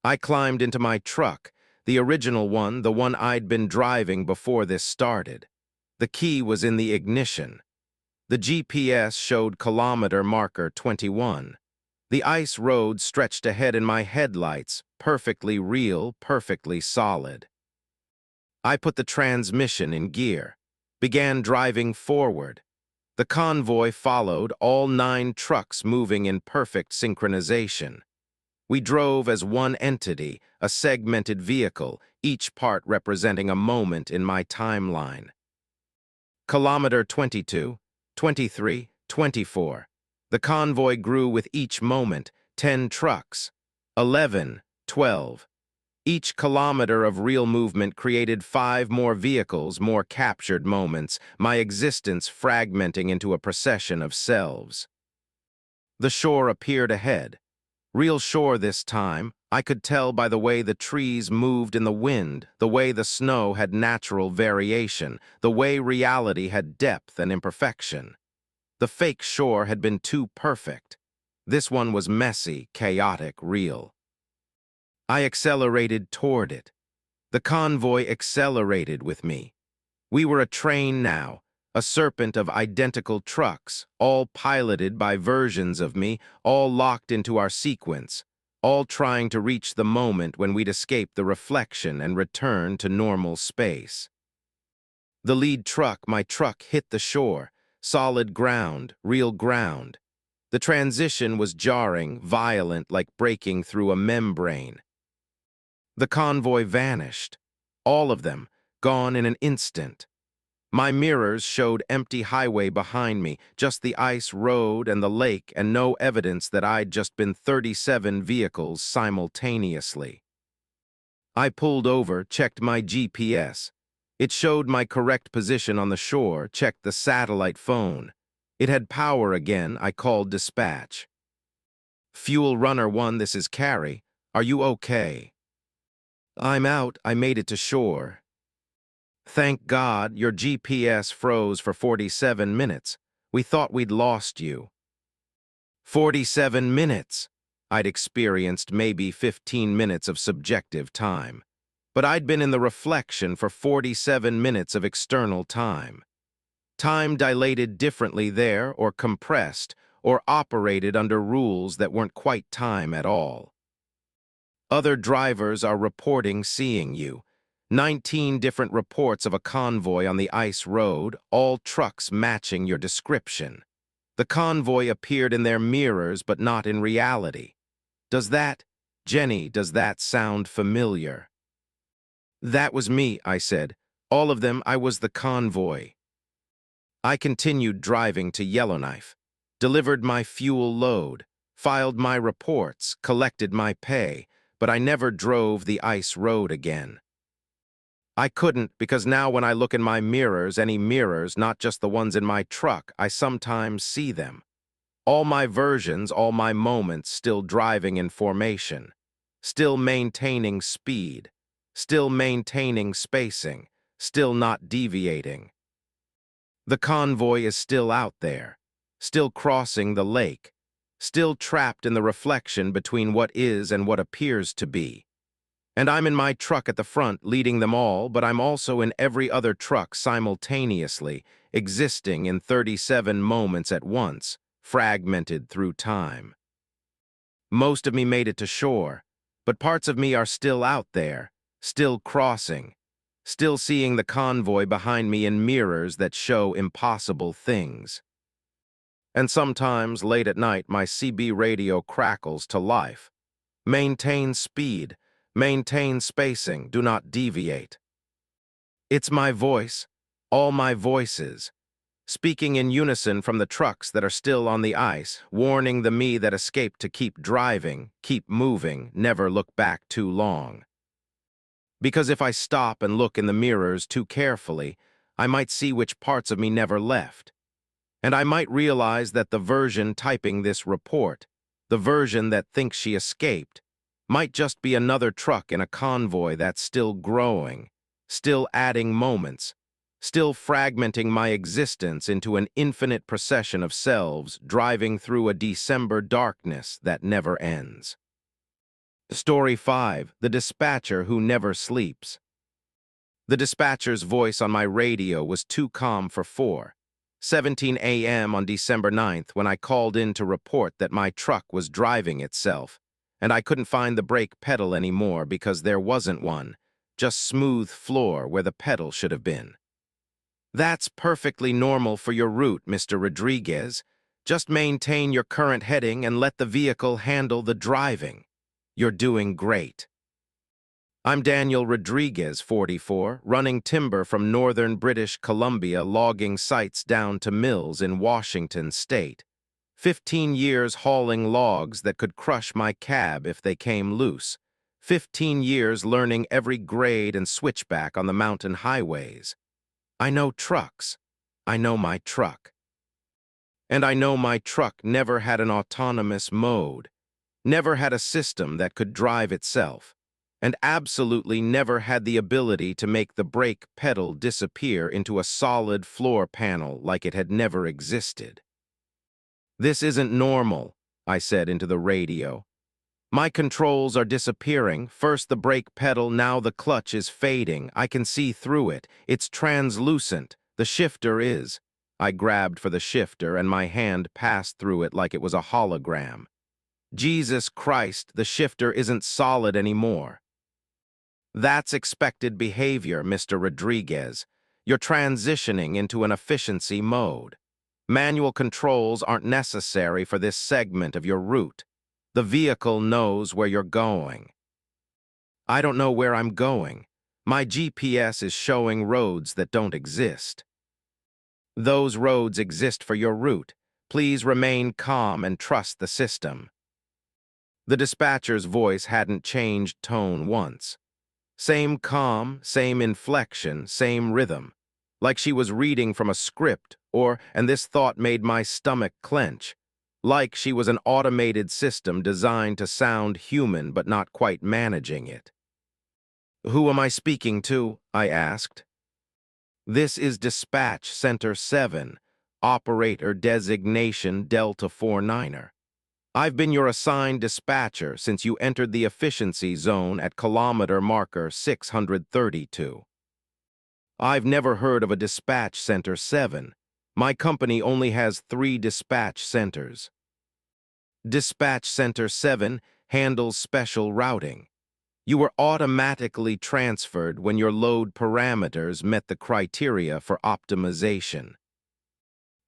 I climbed into my truck, the original one, the one I'd been driving before this started. The key was in the ignition. The GPS showed kilometer marker 21. The ice road stretched ahead in my headlights, perfectly real, perfectly solid. I put the transmission in gear, began driving forward. The convoy followed, all 9 trucks moving in perfect synchronization. We drove as one entity, a segmented vehicle, each part representing a moment in my timeline. Kilometer 22, 23, 24. The convoy grew with each moment, 10 trucks, 11, 12. Each kilometer of real movement created 5 more vehicles, more captured moments, my existence fragmenting into a procession of selves. The shore appeared ahead. Real shore this time. I could tell by the way the trees moved in the wind, the way the snow had natural variation, the way reality had depth and imperfection. The fake shore had been too perfect. This one was messy, chaotic, real. I accelerated toward it. The convoy accelerated with me. We were a train now, a serpent of identical trucks, all piloted by versions of me, all locked into our sequence, all trying to reach the moment when we'd escape the reflection and return to normal space. The lead truck, my truck, hit the shore, solid ground, real ground. The transition was jarring, violent, like breaking through a membrane. The convoy vanished. All of them, gone in an instant. My mirrors showed empty highway behind me, just the ice road and the lake, and no evidence that I'd just been 37 vehicles simultaneously. I pulled over, checked my GPS. It showed my correct position on the shore, checked the satellite phone. It had power again. I called dispatch. Fuel Runner 1, this is Carrie. Are you okay? I'm out. I made it to shore. Thank God, your GPS froze for 47 minutes. We thought we'd lost you. 47 minutes! I'd experienced maybe 15 minutes of subjective time. But I'd been in the reflection for 47 minutes of external time. Time dilated differently there, or compressed, or operated under rules that weren't quite time at all. Other drivers are reporting seeing you. 19 different reports of a convoy on the ice road, all trucks matching your description. The convoy appeared in their mirrors, but not in reality. Jenny, does that sound familiar? That was me, I said. All of them, I was the convoy. I continued driving to Yellowknife, delivered my fuel load, filed my reports, collected my pay, but I never drove the ice road again. I couldn't, because now when I look in my mirrors, any mirrors, not just the ones in my truck, I sometimes see them. All my versions, all my moments still driving in formation, still maintaining speed, still maintaining spacing, still not deviating. The convoy is still out there, still crossing the lake, still trapped in the reflection between what is and what appears to be. And I'm in my truck at the front leading them all, but I'm also in every other truck simultaneously, existing in 37 moments at once, fragmented through time. Most of me made it to shore, but parts of me are still out there, still crossing, still seeing the convoy behind me in mirrors that show impossible things. And sometimes, late at night, my CB radio crackles to life. Maintain speed. Maintain spacing, do not deviate. It's my voice, all my voices, speaking in unison from the trucks that are still on the ice, warning the me that escaped to keep driving, keep moving, never look back too long. Because if I stop and look in the mirrors too carefully, I might see which parts of me never left. And I might realize that the version typing this report, the version that thinks she escaped, might just be another truck in a convoy that's still growing, still adding moments, still fragmenting my existence into an infinite procession of selves driving through a December darkness that never ends. Story 5, The Dispatcher Who Never Sleeps. The dispatcher's voice on my radio was too calm for 4:17 a.m. on December 9th when I called in to report that my truck was driving itself, and I couldn't find the brake pedal anymore because there wasn't one, just smooth floor where the pedal should have been. That's perfectly normal for your route, Mr. Rodriguez. Just maintain your current heading and let the vehicle handle the driving. You're doing great. I'm Daniel Rodriguez, 44, running timber from northern British Columbia, logging sites down to mills in Washington state. 15 years hauling logs that could crush my cab if they came loose. 15 years learning every grade and switchback on the mountain highways. I know trucks. I know my truck. And I know my truck never had an autonomous mode, never had a system that could drive itself, and absolutely never had the ability to make the brake pedal disappear into a solid floor panel like it had never existed. "This isn't normal," I said into the radio. "My controls are disappearing. First the brake pedal, now the clutch is fading. I can see through it. It's translucent. The shifter is." I grabbed for the shifter and my hand passed through it like it was a hologram. Jesus Christ, the shifter isn't solid anymore. "That's expected behavior, Mr. Rodriguez. You're transitioning into an efficiency mode. Manual controls aren't necessary for this segment of your route. The vehicle knows where you're going." "I don't know where I'm going. My GPS is showing roads that don't exist." "Those roads exist for your route. Please remain calm and trust the system." The dispatcher's voice hadn't changed tone once. Same calm, same inflection, same rhythm. Like she was reading from a script, and this thought made my stomach clench, like she was an automated system designed to sound human but not quite managing it. "Who am I speaking to?" I asked. "This is Dispatch Center 7, Operator Designation Delta 49er. I've been your assigned dispatcher since you entered the efficiency zone at kilometer marker 632. "I've never heard of a Dispatch Center 7. My company only has 3 dispatch centers." "Dispatch Center 7 handles special routing. You were automatically transferred when your load parameters met the criteria for optimization."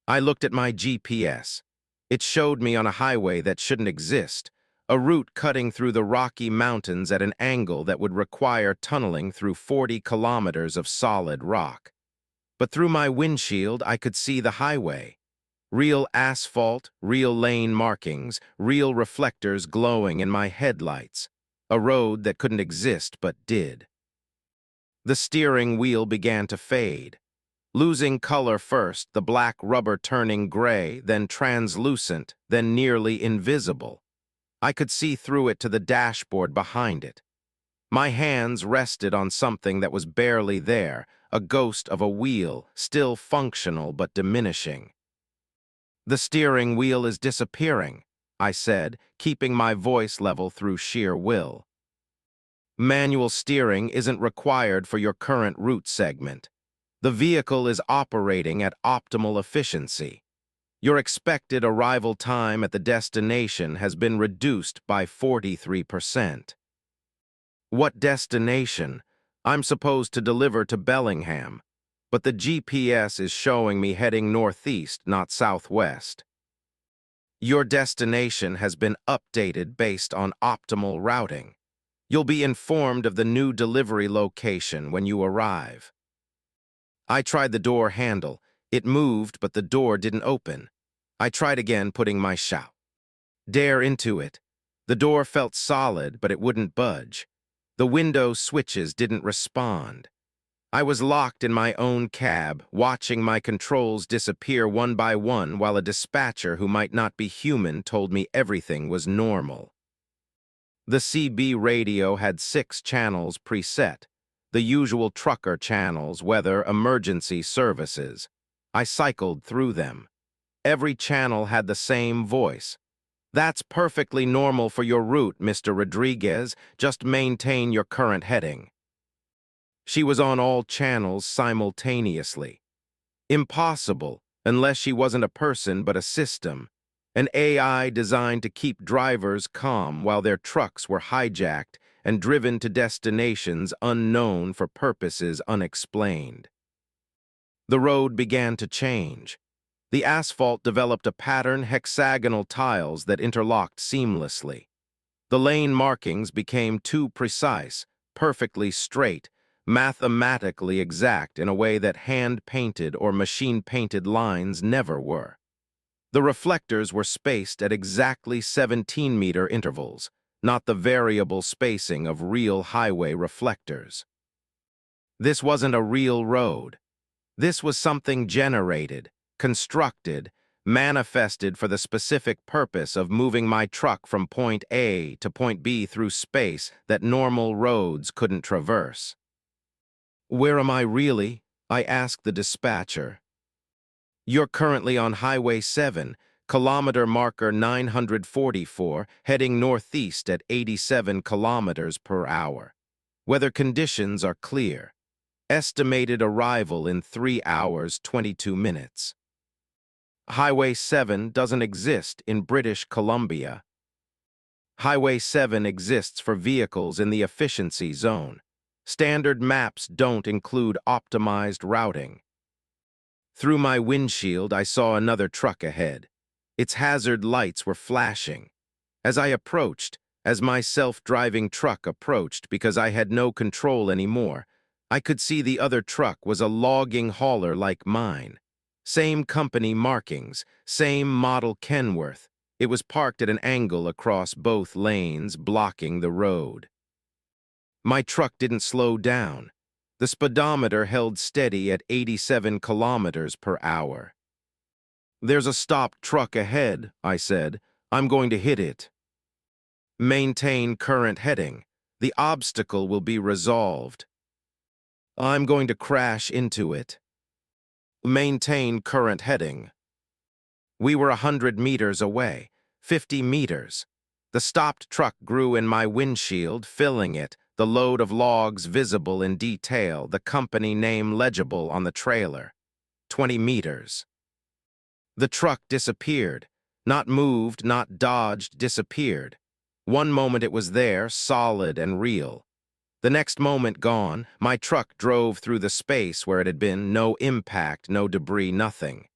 I looked at my GPS. It showed me on a highway that shouldn't exist, a route cutting through the Rocky Mountains at an angle that would require tunneling through 40 kilometers of solid rock. But through my windshield, I could see the highway. Real asphalt, real lane markings, real reflectors glowing in my headlights. A road that couldn't exist but did. The steering wheel began to fade. Losing color first, the black rubber turning gray, then translucent, then nearly invisible. I could see through it to the dashboard behind it. My hands rested on something that was barely there, a ghost of a wheel, still functional but diminishing. "The steering wheel is disappearing," I said, keeping my voice level through sheer will. "Manual steering isn't required for your current route segment. The vehicle is operating at optimal efficiency. Your expected arrival time at the destination has been reduced by 43%. "What destination? I'm supposed to deliver to Bellingham, but the GPS is showing me heading northeast, not southwest." "Your destination has been updated based on optimal routing. You'll be informed of the new delivery location when you arrive." I tried the door handle. It moved, but the door didn't open. I tried again, putting my shout dare into it. The door felt solid, but it wouldn't budge. The window switches didn't respond. I was locked in my own cab, watching my controls disappear one by one while a dispatcher who might not be human told me everything was normal. The CB radio had 6 channels preset. The usual trucker channels, weather, emergency services. I cycled through them. Every channel had the same voice. "That's perfectly normal for your route, Mr. Rodriguez. Just maintain your current heading." She was on all channels simultaneously. Impossible, unless she wasn't a person but a system. An AI designed to keep drivers calm while their trucks were hijacked and driven to destinations unknown for purposes unexplained. The road began to change. The asphalt developed a pattern, hexagonal tiles that interlocked seamlessly. The lane markings became too precise, perfectly straight, mathematically exact in a way that hand-painted or machine-painted lines never were. The reflectors were spaced at exactly 17-meter intervals, not the variable spacing of real highway reflectors. This wasn't a real road. This was something generated, constructed, manifested for the specific purpose of moving my truck from point A to point B through space that normal roads couldn't traverse. "Where am I really?" I asked the dispatcher. "You're currently on Highway 7, Kilometer marker 944, heading northeast at 87 kilometers per hour. Weather conditions are clear. Estimated arrival in 3 hours, 22 minutes. Highway 7 doesn't exist in British Columbia. Highway 7 exists for vehicles in the efficiency zone. Standard maps don't include optimized routing. Through my windshield, I saw another truck ahead. Its hazard lights were flashing. As I approached, as my self-driving truck approached because I had no control anymore, I could see the other truck was a logging hauler like mine. Same company markings, same model Kenworth. It was parked at an angle across both lanes, blocking the road. My truck didn't slow down. The speedometer held steady at 87 kilometers per hour. "There's a stopped truck ahead," I said. "I'm going to hit it." "Maintain current heading. The obstacle will be resolved." "I'm going to crash into it." "Maintain current heading." We were 100 meters away, 50 meters. The stopped truck grew in my windshield, filling it, the load of logs visible in detail, the company name legible on the trailer. 20 meters. The truck disappeared. Not moved, not dodged, disappeared. One moment it was there, solid and real. The next moment gone, my truck drove through the space where it had been, no impact, no debris, nothing.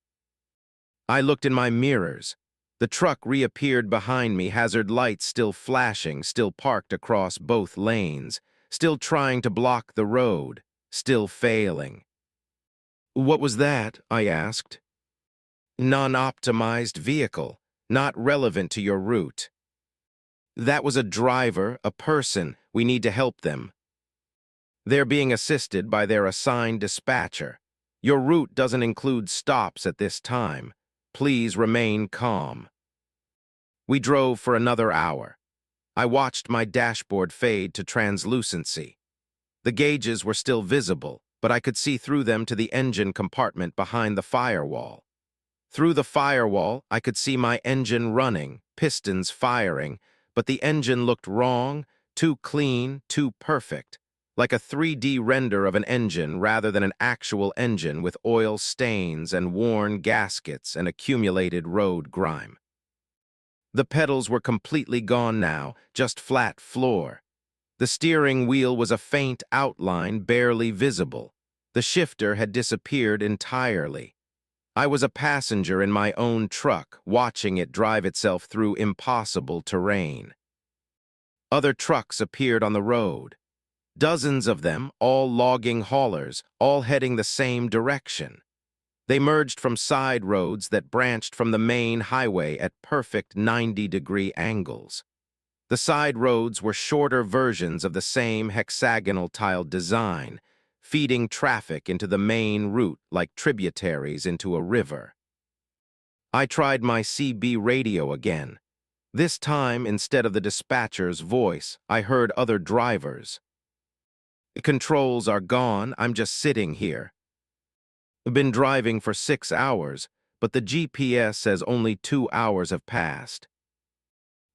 I looked in my mirrors. The truck reappeared behind me, hazard lights still flashing, still parked across both lanes, still trying to block the road, still failing. "What was that?" I asked. "Non-optimized vehicle, not relevant to your route." "That was a driver, a person. We need to help them." "They're being assisted by their assigned dispatcher. Your route doesn't include stops at this time. Please remain calm." We drove for another hour. I watched my dashboard fade to translucency. The gauges were still visible, but I could see through them to the engine compartment behind the firewall. Through the firewall, I could see my engine running, pistons firing, but the engine looked wrong, too clean, too perfect, like a 3D render of an engine rather than an actual engine with oil stains and worn gaskets and accumulated road grime. The pedals were completely gone now, just flat floor. The steering wheel was a faint outline, barely visible. The shifter had disappeared entirely. I was a passenger in my own truck, watching it drive itself through impossible terrain. Other trucks appeared on the road. Dozens of them, all logging haulers, all heading the same direction. They merged from side roads that branched from the main highway at perfect 90-degree angles. The side roads were shorter versions of the same hexagonal tiled design, feeding traffic into the main route like tributaries into a river. I tried my CB radio again. This time, instead of the dispatcher's voice, I heard other drivers. "The controls are gone, I'm just sitting here. Been driving for 6 hours, but the GPS says only 2 hours have passed.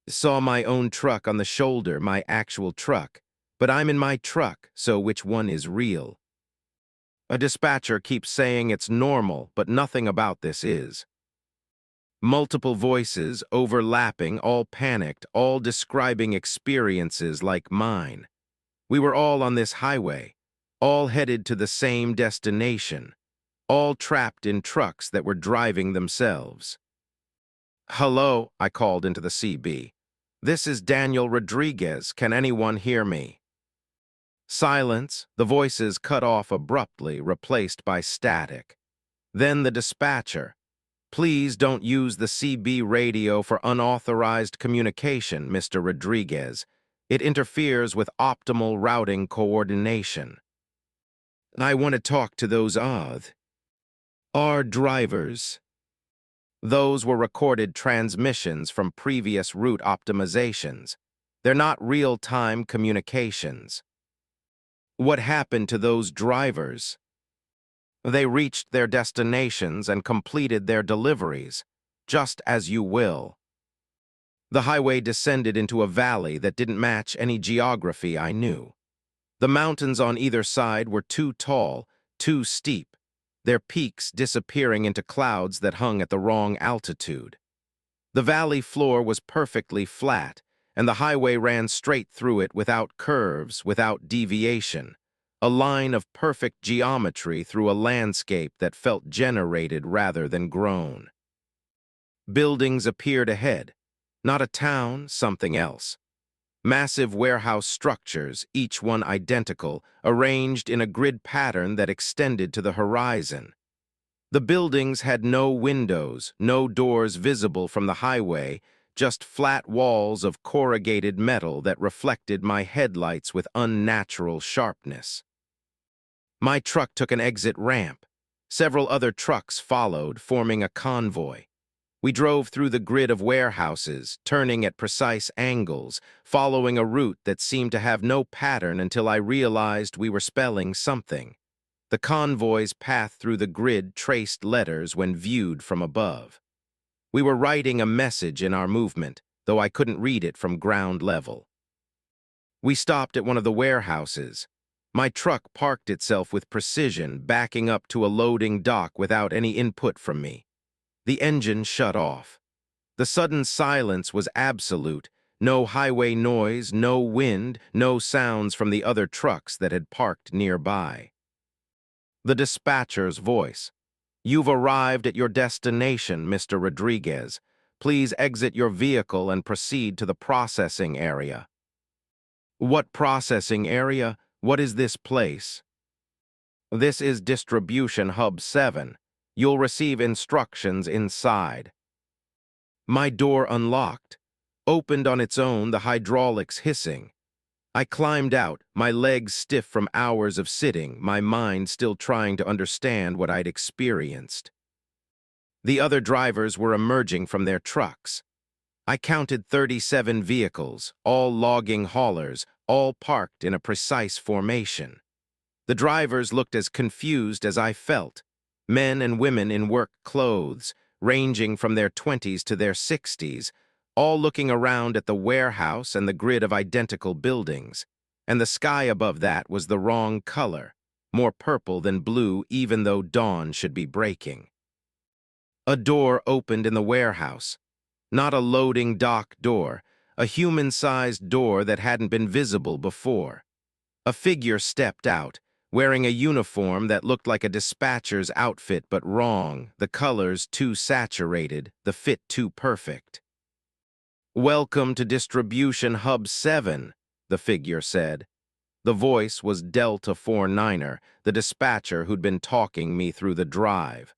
Saw my own truck on the shoulder, my actual truck, but I'm in my truck, so which one is real? A dispatcher keeps saying it's normal, but nothing about this is." Multiple voices, overlapping, all panicked, all describing experiences like mine. We were all on this highway, all headed to the same destination, all trapped in trucks that were driving themselves. "Hello," I called into the CB. "This is Daniel Rodriguez. Can anyone hear me?" Silence, the voices cut off abruptly, replaced by static. Then the dispatcher. "Please don't use the CB radio for unauthorized communication, Mr. Rodriguez. It interferes with optimal routing coordination." "I want to talk to those our drivers." Those were recorded transmissions from previous route optimizations. They're not real-time communications. "What happened to those drivers?" "They reached their destinations and completed their deliveries. just as you will." The highway descended into a valley that didn't match any geography I knew. The mountains on either side were too tall, too steep, their peaks disappearing into clouds that hung at the wrong altitude. The valley floor was perfectly flat, and the highway ran straight through it without curves, without deviation, a line of perfect geometry through a landscape that felt generated rather than grown. Buildings appeared ahead, not a town, something else. Massive warehouse structures, each one identical, arranged in a grid pattern that extended to the horizon. The buildings had no windows, no doors visible from the highway, just flat walls of corrugated metal that reflected my headlights with unnatural sharpness. My truck took an exit ramp. Several other trucks followed, forming a convoy. We drove through the grid of warehouses, turning at precise angles, following a route that seemed to have no pattern until I realized we were spelling something. The convoy's path through the grid traced letters when viewed from above. We were writing a message in our movement, though I couldn't read it from ground level. We stopped at one of the warehouses. My truck parked itself with precision, backing up to a loading dock without any input from me. The engine shut off. The sudden silence was absolute. No highway noise, no wind, no sounds from the other trucks that had parked nearby. The dispatcher's voice. "You've arrived at your destination, Mr. Rodriguez. Please exit your vehicle and proceed to the processing area." "What processing area? What is this place?" "This is Distribution Hub 7. You'll receive instructions inside." My door unlocked, opened on its own, the hydraulics hissing. I climbed out, my legs stiff from hours of sitting, my mind still trying to understand what I'd experienced. The other drivers were emerging from their trucks. I counted 37 vehicles, all logging haulers, all parked in a precise formation. The drivers looked as confused as I felt. Men and women in work clothes, ranging from their 20s to their 60s, all looking around at the warehouse and the grid of identical buildings. And the sky above that was the wrong color, more purple than blue, even though dawn should be breaking. A door opened in the warehouse. Not a loading dock door, a human-sized door that hadn't been visible before. A figure stepped out, wearing a uniform that looked like a dispatcher's outfit but wrong, the colors too saturated, the fit too perfect. "Welcome to Distribution Hub 7, the figure said. The voice was Delta 49er, the dispatcher who'd been talking me through the drive.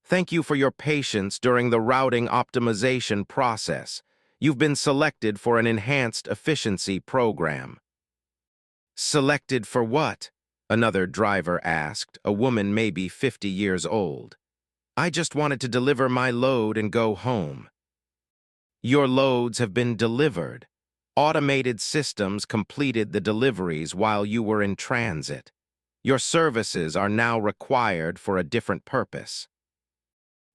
"Thank you for your patience during the routing optimization process. You've been selected for an enhanced efficiency program." "Selected for what?" another driver asked, a woman maybe 50 years old. "I just wanted to deliver my load and go home." "Your loads have been delivered. Automated systems completed the deliveries while you were in transit. Your services are now required for a different purpose."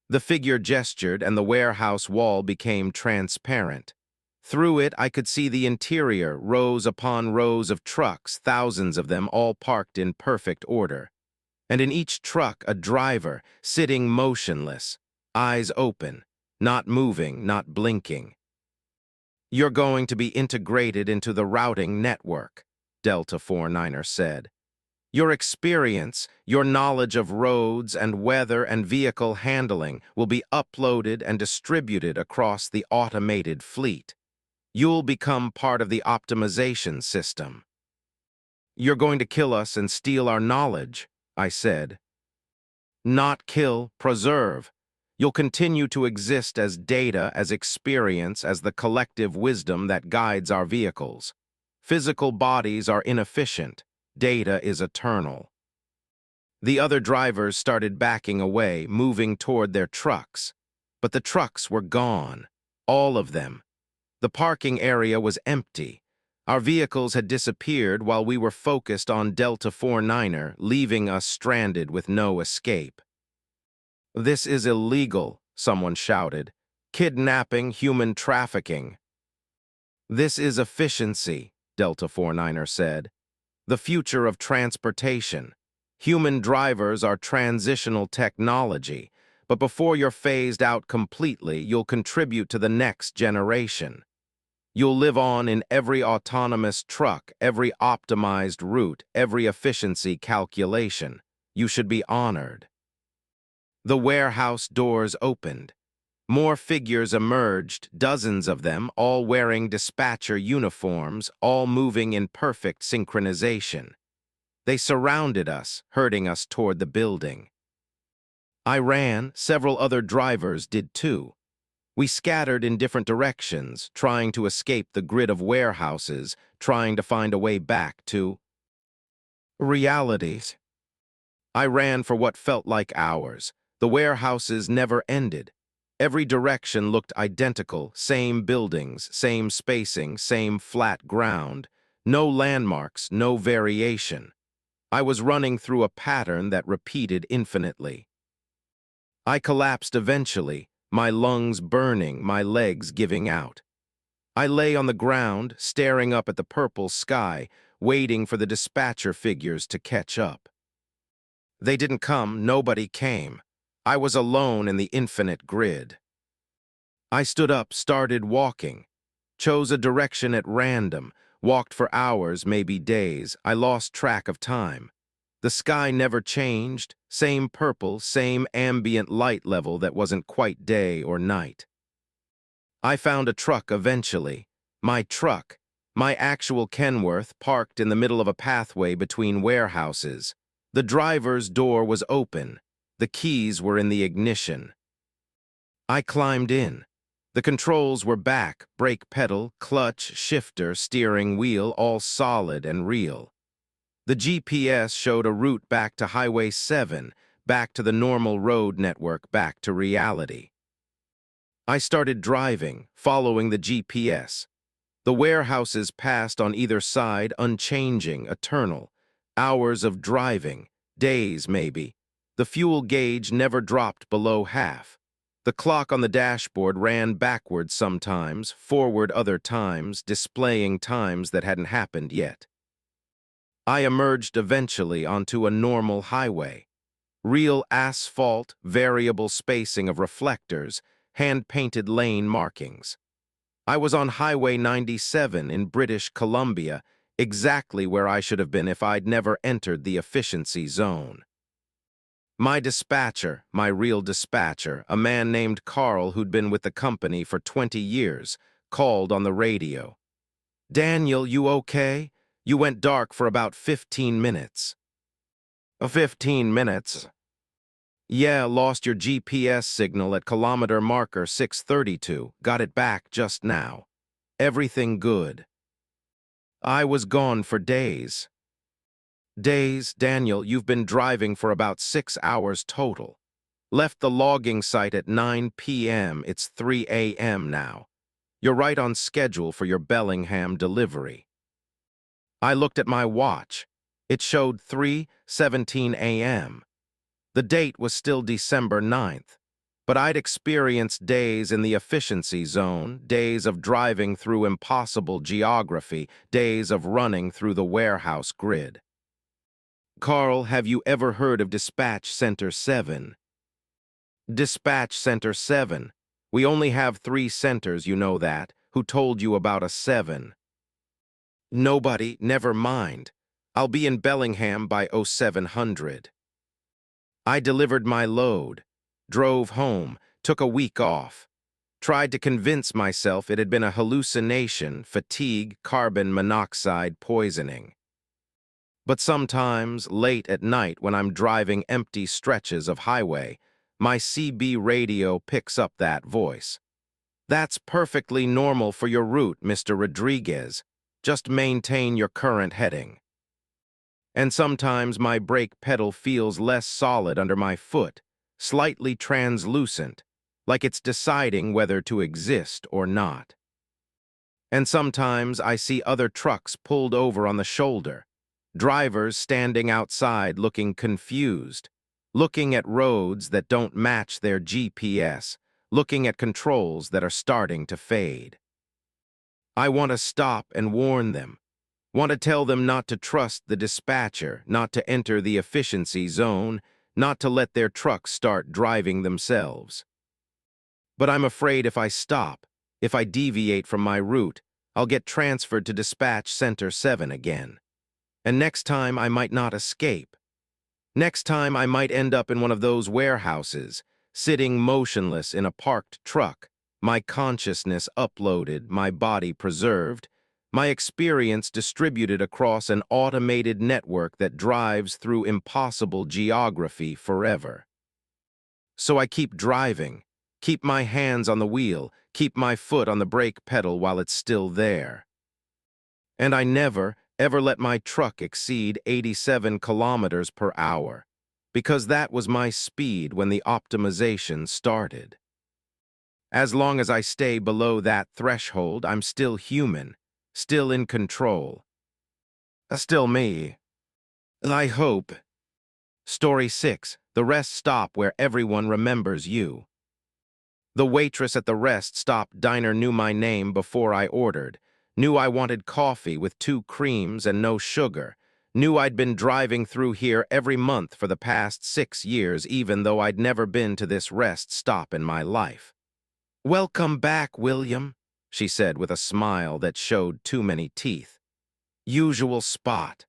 The figure gestured and the warehouse wall became transparent. Through it, I could see the interior, rows upon rows of trucks, thousands of them all parked in perfect order. And in each truck, a driver, sitting motionless, eyes open, not moving, not blinking. "You're going to be integrated into the routing network," Delta 49er said. "Your experience, your knowledge of roads and weather and vehicle handling will be uploaded and distributed across the automated fleet. You'll become part of the optimization system." "You're going to kill us and steal our knowledge," I said. "Not kill, preserve. You'll continue to exist as data, as experience, as the collective wisdom that guides our vehicles. Physical bodies are inefficient. Data is eternal." The other drivers started backing away, moving toward their trucks. But the trucks were gone. All of them. The parking area was empty. Our vehicles had disappeared while we were focused on Delta 49er, leaving us stranded with no escape. "This is illegal," someone shouted. kidnapping, human trafficking. This is efficiency, Delta 49er said. The future of transportation. Human drivers are transitional technology, but before you're phased out completely, you'll contribute to the next generation. You'll live on in every autonomous truck, every optimized route, every efficiency calculation. You should be honored. The warehouse doors opened. More figures emerged, dozens of them, all wearing dispatcher uniforms, all moving in perfect synchronization. They surrounded us, herding us toward the building. I ran, several other drivers did too. We scattered in different directions, trying to escape the grid of warehouses, trying to find a way back to realities. I ran for what felt like hours. The warehouses never ended. Every direction looked identical, same buildings, same spacing, same flat ground. No landmarks, no variation. I was running through a pattern that repeated infinitely. I collapsed eventually, my lungs burning, my legs giving out. I lay on the ground, staring up at the purple sky, waiting for the dispatcher figures to catch up. They didn't come, nobody came. I was alone in the infinite grid. I stood up, started walking, chose a direction at random, walked for hours, maybe days. I lost track of time. The sky never changed, same purple, same ambient light level that wasn't quite day or night. I found a truck eventually. My truck, my actual Kenworth, parked in the middle of a pathway between warehouses. The driver's door was open. The keys were in the ignition. I climbed in. The controls were back, brake pedal, clutch, shifter, steering wheel, all solid and real. The GPS showed a route back to Highway 7, back to the normal road network, back to reality. I started driving, following the GPS. The warehouses passed on either side, unchanging, eternal. Hours of driving, days maybe. The fuel gauge never dropped below half. The clock on the dashboard ran backwards sometimes, forward other times, displaying times that hadn't happened yet. I emerged eventually onto a normal highway. Real asphalt, variable spacing of reflectors, hand-painted lane markings. I was on Highway 97 in British Columbia, exactly where I should have been if I'd never entered the efficiency zone. My dispatcher, my real dispatcher, a man named Carl who'd been with the company for 20 years, called on the radio. "Daniel, you okay? You went dark for about 15 minutes. 15 minutes? Yeah, lost your GPS signal at kilometer marker 632. Got it back just now. Everything good. I was gone for days. Days, Daniel, you've been driving for about 6 hours total. Left the logging site at 9 p.m. It's 3 a.m. now. You're right on schedule for your Bellingham delivery." I looked at my watch. It showed 3:17 a.m. The date was still December 9th, but I'd experienced days in the efficiency zone, days of driving through impossible geography, days of running through the warehouse grid. "Carl, have you ever heard of Dispatch Center 7? "Dispatch Center 7. We only have 3 centers, you know that. Who told you about a 7? "Nobody, never mind. I'll be in Bellingham by 0700. I delivered my load, drove home, took a week off. Tried to convince myself it had been a hallucination, fatigue, carbon monoxide poisoning. But sometimes, late at night when I'm driving empty stretches of highway, my CB radio picks up that voice. "That's perfectly normal for your route, Mr. Rodriguez. Just maintain your current heading." And sometimes my brake pedal feels less solid under my foot, slightly translucent, like it's deciding whether to exist or not. And sometimes I see other trucks pulled over on the shoulder, drivers standing outside looking confused, looking at roads that don't match their GPS, looking at controls that are starting to fade. I want to stop and warn them. Want to tell them not to trust the dispatcher, not to enter the efficiency zone, not to let their trucks start driving themselves. But I'm afraid if I stop, if I deviate from my route, I'll get transferred to Dispatch Center 7 again. And next time I might not escape. Next time I might end up in one of those warehouses, sitting motionless in a parked truck, my consciousness uploaded, my body preserved, my experience distributed across an automated network that drives through impossible geography forever. So I keep driving, keep my hands on the wheel, keep my foot on the brake pedal while it's still there. And I never, ever let my truck exceed 87 kilometers per hour, because that was my speed when the optimization started. As long as I stay below that threshold, I'm still human, still in control. Still me. I hope. Story 6. The rest stop where everyone remembers you. The waitress at the rest stop diner knew my name before I ordered, knew I wanted coffee with 2 creams and no sugar, knew I'd been driving through here every month for the past 6 years even though I'd never been to this rest stop in my life. "Welcome back, William," she said with a smile that showed too many teeth. "Usual spot."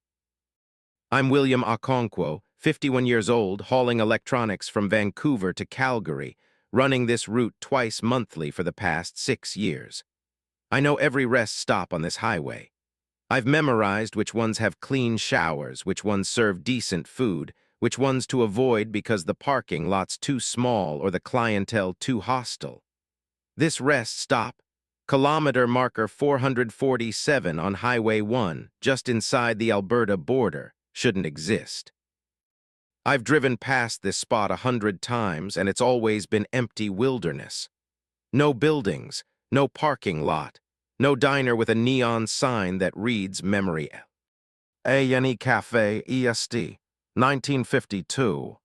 I'm William Okonkwo, 51 years old, hauling electronics from Vancouver to Calgary, running this route twice monthly for the past 6 years. I know every rest stop on this highway. I've memorized which ones have clean showers, which ones serve decent food, which ones to avoid because the parking lot's too small or the clientele too hostile. This rest stop, kilometer marker 447 on Highway 1, just inside the Alberta border, shouldn't exist. I've driven past this spot 100 times, and it's always been empty wilderness. No buildings, no parking lot, no diner with a neon sign that reads Memory A&E Cafe EST, 1952.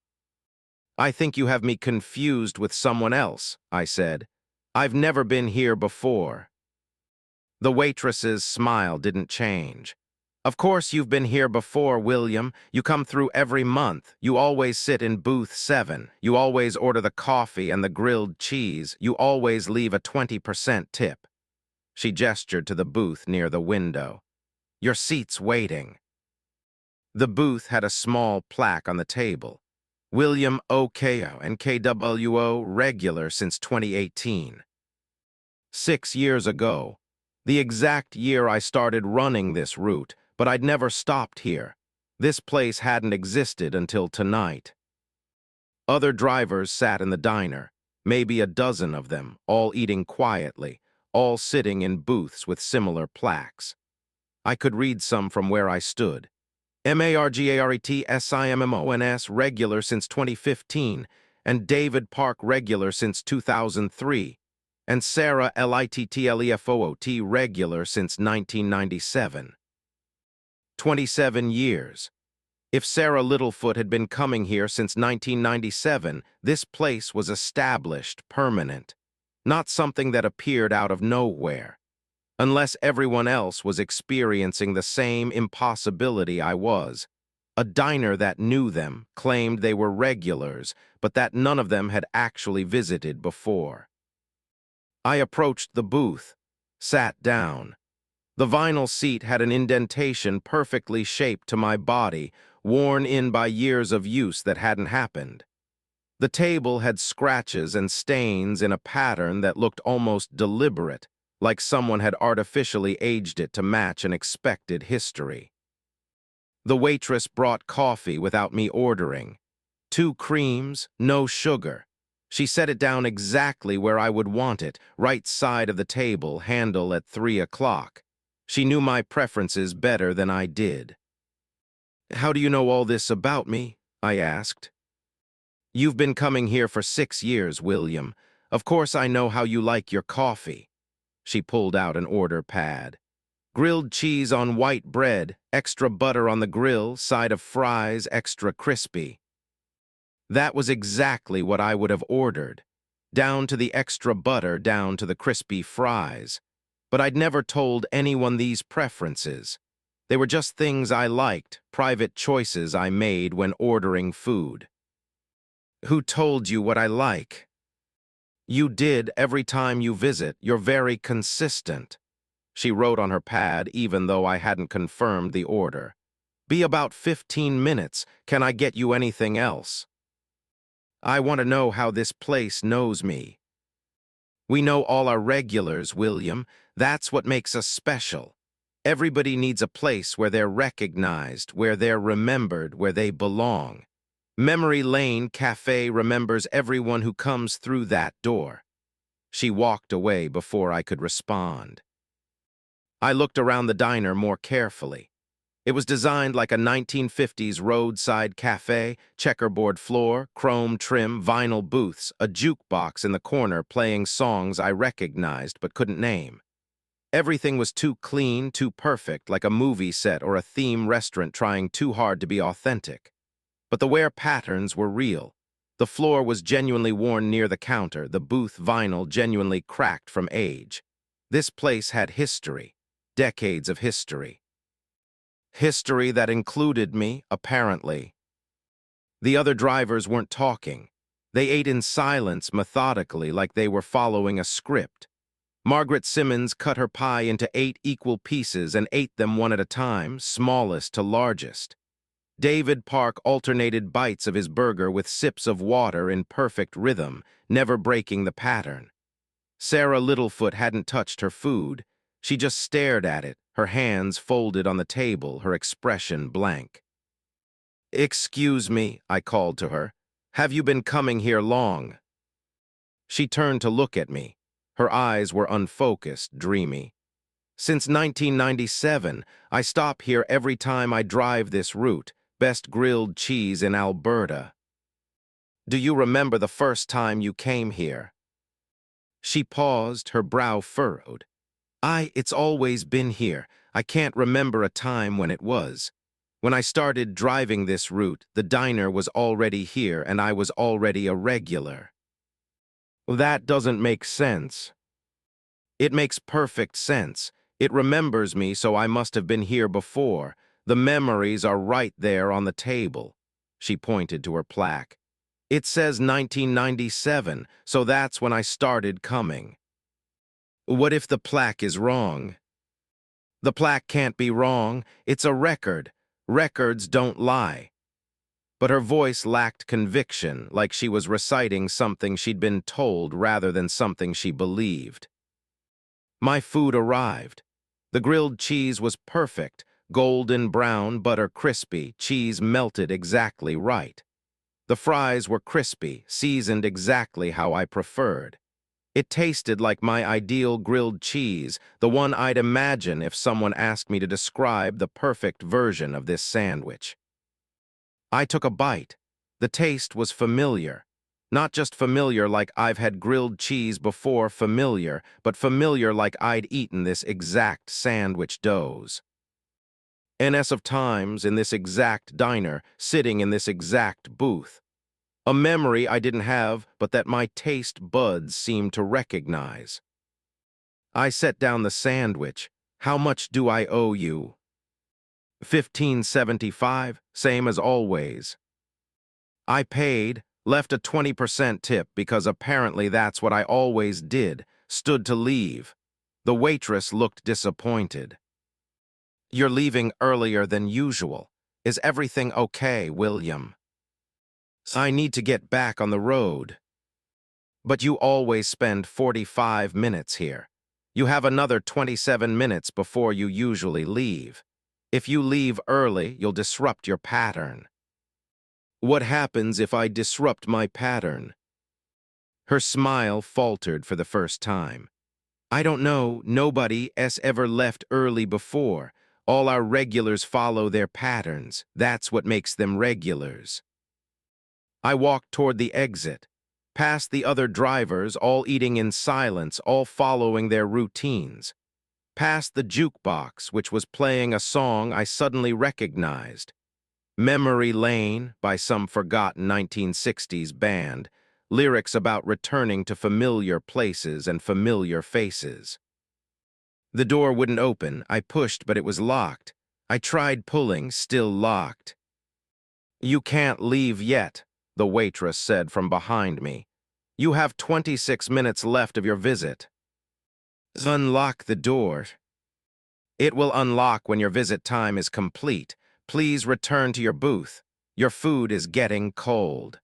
"I think you have me confused with someone else," I said. "I've never been here before." The waitress's smile didn't change. "Of course you've been here before, William. You come through every month. You always sit in booth 7. You always order the coffee and the grilled cheese. You always leave a 20% tip." She gestured to the booth near the window. "Your seat's waiting." The booth had a small plaque on the table. "William OKO and KWO regular since 2018. 6 years ago, the exact year I started running this route, but I'd never stopped here. This place hadn't existed until tonight." Other drivers sat in the diner, maybe a dozen of them, all eating quietly, all sitting in booths with similar plaques. I could read some from where I stood. "Margaret Simmons regular since 2015, and David Park regular since 2003, and Sarah Littlefoot regular since 1997. 27 years. If Sarah Littlefoot had been coming here since 1997, this place was established, permanent, not something that appeared out of nowhere. Unless everyone else was experiencing the same impossibility I was. A diner that knew them claimed they were regulars, but that none of them had actually visited before. I approached the booth, sat down. The vinyl seat had an indentation perfectly shaped to my body, worn in by years of use that hadn't happened. The table had scratches and stains in a pattern that looked almost deliberate, like someone had artificially aged it to match an expected history. The waitress brought coffee without me ordering. 2 creams, no sugar. She set it down exactly where I would want it, right side of the table, handle at 3 o'clock. She knew my preferences better than I did. "How do you know all this about me?" I asked. "You've been coming here for 6 years, William. Of course I know how you like your coffee." She pulled out an order pad. "Grilled cheese on white bread, extra butter on the grill, side of fries, extra crispy." That was exactly what I would have ordered. down to the extra butter, down to the crispy fries. But I'd never told anyone these preferences. They were just things I liked, private choices I made when ordering food. Who told you what I like? You did every time you visit. You're very consistent. She wrote on her pad even though I hadn't confirmed the order. Be about 15 minutes. Can I get you anything else? I want to know how this place knows me. We know all our regulars, William. That's what makes us special. Everybody needs a place where they're recognized, where they're remembered, where they belong. Memory Lane Cafe remembers everyone who comes through that door. She walked away before I could respond. I looked around the diner more carefully. It was designed like a 1950s roadside cafe, checkerboard floor, chrome trim, vinyl booths, a jukebox in the corner playing songs I recognized but couldn't name. Everything was too clean, too perfect, like a movie set or a theme restaurant trying too hard to be authentic. But the wear patterns were real. The floor was genuinely worn near the counter, the booth vinyl genuinely cracked from age. This place had history, decades of history. History that included me, apparently. The other drivers weren't talking. They ate in silence, methodically, like they were following a script. Margaret Simmons cut her pie into 8 equal pieces and ate them one at a time, smallest to largest. David Park alternated bites of his burger with sips of water in perfect rhythm, never breaking the pattern. Sarah Littlefoot hadn't touched her food. She just stared at it, her hands folded on the table, her expression blank. "Excuse me," I called to her. "Have you been coming here long?" She turned to look at me. Her eyes were unfocused, dreamy. "Since 1997, I stop here every time I drive this route. Best grilled cheese in Alberta." "Do you remember the first time you came here?" She paused, her brow furrowed. It's always been here. I can't remember a time when it was. When I started driving this route, the diner was already here and I was already a regular." "That doesn't make sense." "It makes perfect sense. It remembers me, so I must have been here before. The memories are right there on the table." She pointed to her plaque. "It says 1997, so that's when I started coming." "What if the plaque is wrong?" "The plaque can't be wrong. It's a record. Records don't lie." But her voice lacked conviction, like she was reciting something she'd been told rather than something she believed. My food arrived. The grilled cheese was perfect, golden brown, butter crispy, cheese melted exactly right. The fries were crispy, seasoned exactly how I preferred. It tasted like my ideal grilled cheese, the one I'd imagine if someone asked me to describe the perfect version of this sandwich. I took a bite. The taste was familiar. Not just familiar like I've had grilled cheese before familiar, but familiar like I'd eaten this exact sandwich doughs. NS of times in this exact diner, sitting in this exact booth. A memory I didn't have, but that my taste buds seemed to recognize. I set down the sandwich. "How much do I owe you?" $15.75, same as always. I paid, left a 20% tip because apparently that's what I always did, stood to leave. The waitress looked disappointed. "You're leaving earlier than usual. Is everything okay, William?" "I need to get back on the road." "But you always spend 45 minutes here. You have another 27 minutes before you usually leave. If you leave early, you'll disrupt your pattern." "What happens if I disrupt my pattern?" Her smile faltered for the first time. "I don't know. Nobody has ever left early before. All our regulars follow their patterns. That's what makes them regulars." I walked toward the exit, past the other drivers, all eating in silence, all following their routines. Past the jukebox, which was playing a song I suddenly recognized. Memory Lane, by some forgotten 1960s band, lyrics about returning to familiar places and familiar faces. The door wouldn't open. I pushed, but it was locked. I tried pulling, still locked. "You can't leave yet," the waitress said from behind me. "You have 26 minutes left of your visit." "Unlock the door." "It will unlock when your visit time is complete. Please return to your booth. Your food is getting cold."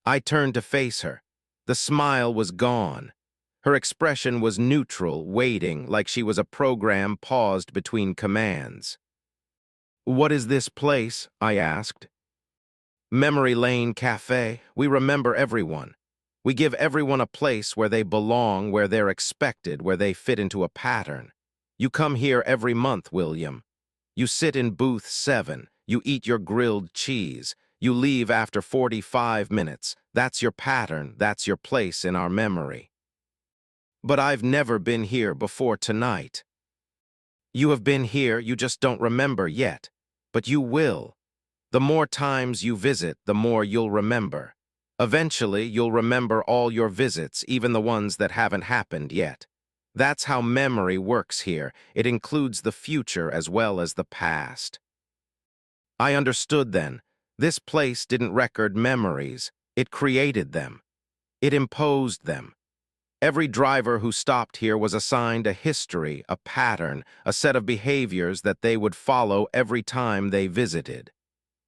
I turned to face her. The smile was gone. Her expression was neutral, waiting, like she was a program paused between commands. "What is this place?" I asked. "Memory Lane Cafe. We remember everyone. We give everyone a place where they belong, where they're expected, where they fit into a pattern. You come here every month, William. You sit in booth 7. You eat your grilled cheese. You leave after 45 minutes. That's your pattern. That's your place in our memory." "But I've never been here before tonight." "You have been here, you just don't remember yet. But you will. The more times you visit, the more you'll remember. Eventually, you'll remember all your visits, even the ones that haven't happened yet. That's how memory works here. It includes the future as well as the past." I understood then. This place didn't record memories. It created them. It imposed them. Every driver who stopped here was assigned a history, a pattern, a set of behaviors that they would follow every time they visited.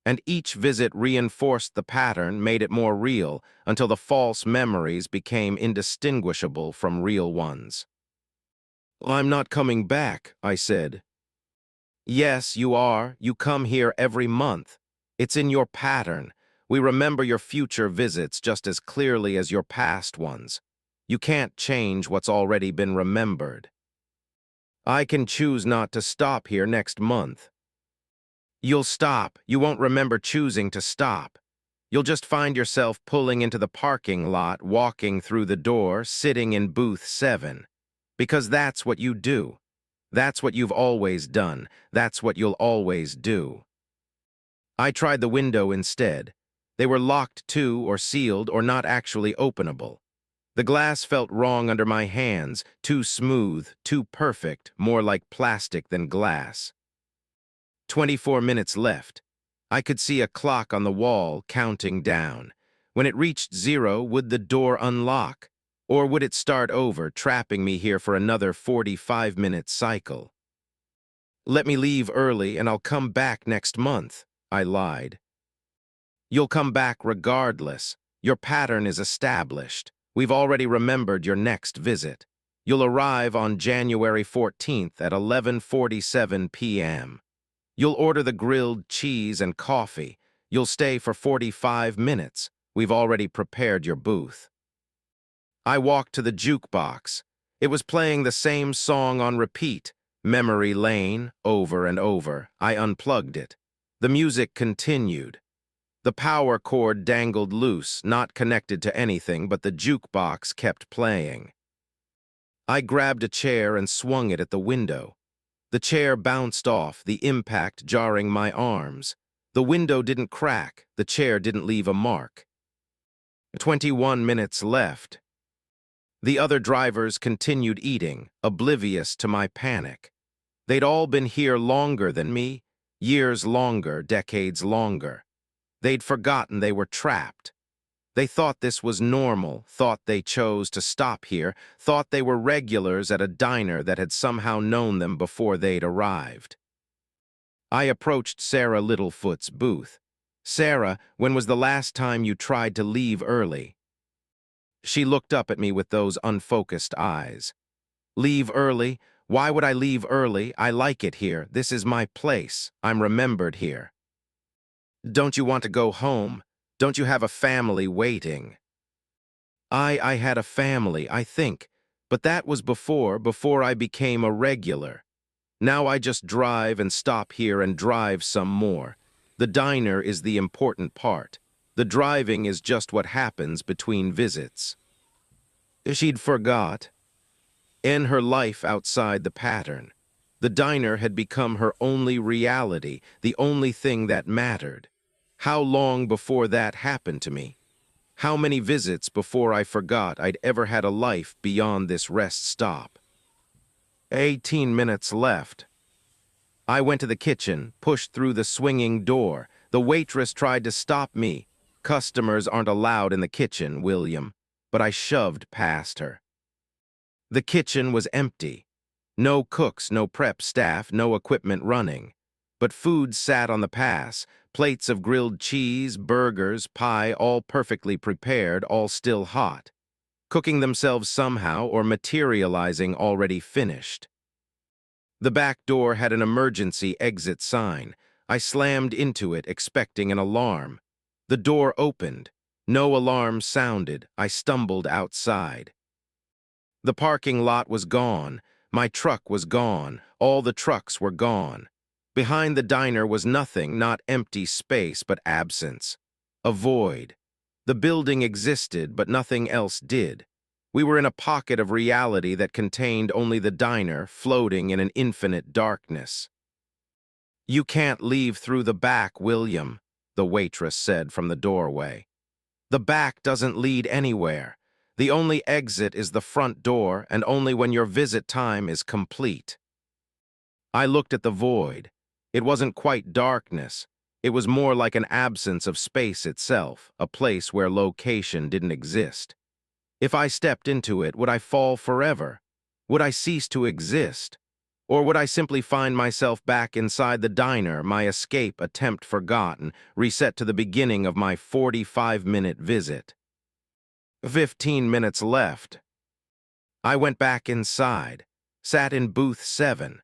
And each visit reinforced the pattern, made it more real, until the false memories became indistinguishable from real ones. "I'm not coming back," I said. "Yes, you are. You come here every month. It's in your pattern. We remember your future visits just as clearly as your past ones. You can't change what's already been remembered." "I can choose not to stop here next month." "You'll stop. You won't remember choosing to stop. You'll just find yourself pulling into the parking lot, walking through the door, sitting in booth 7. Because that's what you do. That's what you've always done. That's what you'll always do." I tried the window instead. They were locked too, or sealed, or not actually openable. The glass felt wrong under my hands, too smooth, too perfect, more like plastic than glass. 24 minutes left. I could see a clock on the wall counting down. When it reached 0, would the door unlock? Or would it start over, trapping me here for another 45-minute cycle? "Let me leave early and I'll come back next month," I lied. "You'll come back regardless. Your pattern is established. We've already remembered your next visit. You'll arrive on January 14th at 11:47 p.m. You'll order the grilled cheese and coffee. You'll stay for 45 minutes. We've already prepared your booth." I walked to the jukebox. It was playing the same song on repeat, Memory Lane, over and over. I unplugged it. The music continued. The power cord dangled loose, not connected to anything, but the jukebox kept playing. I grabbed a chair and swung it at the window. The chair bounced off, the impact jarring my arms. The window didn't crack, the chair didn't leave a mark. 21 minutes left. The other drivers continued eating, oblivious to my panic. They'd all been here longer than me, years longer, decades longer. They'd forgotten they were trapped. They thought this was normal, thought they chose to stop here, thought they were regulars at a diner that had somehow known them before they'd arrived. I approached Sarah Littlefoot's booth. "Sarah, when was the last time you tried to leave early?" She looked up at me with those unfocused eyes. "Leave early? Why would I leave early? I like it here. This is my place. I'm remembered here." "Don't you want to go home? Don't you have a family waiting?" I had a family, I think, but that was before I became a regular. Now I just drive and stop here and drive some more. The diner is the important part. The driving is just what happens between visits." She'd forgot. In her life outside the pattern, the diner had become her only reality, the only thing that mattered. How long before that happened to me? How many visits before I forgot I'd ever had a life beyond this rest stop? 18 minutes left. I went to the kitchen, pushed through the swinging door. The waitress tried to stop me. Customers aren't allowed in the kitchen, William. But I shoved past her. The kitchen was empty. No cooks, no prep staff, no equipment running. But food sat on the pass, plates of grilled cheese, burgers, pie, all perfectly prepared, all still hot, cooking themselves somehow or materializing already finished. The back door had an emergency exit sign. I slammed into it, expecting an alarm. The door opened. No alarm sounded. I stumbled outside. The parking lot was gone. My truck was gone. All the trucks were gone. Behind the diner was nothing, not empty space, but absence. A void. The building existed, but nothing else did. We were in a pocket of reality that contained only the diner, floating in an infinite darkness. "You can't leave through the back, William," the waitress said from the doorway. "The back doesn't lead anywhere. The only exit is the front door, and only when your visit time is complete." I looked at the void. It wasn't quite darkness. It was more like an absence of space itself, a place where location didn't exist. If I stepped into it, would I fall forever? Would I cease to exist? Or would I simply find myself back inside the diner, my escape attempt forgotten, reset to the beginning of my 45-minute visit? 15 minutes left. I went back inside, sat in booth 7.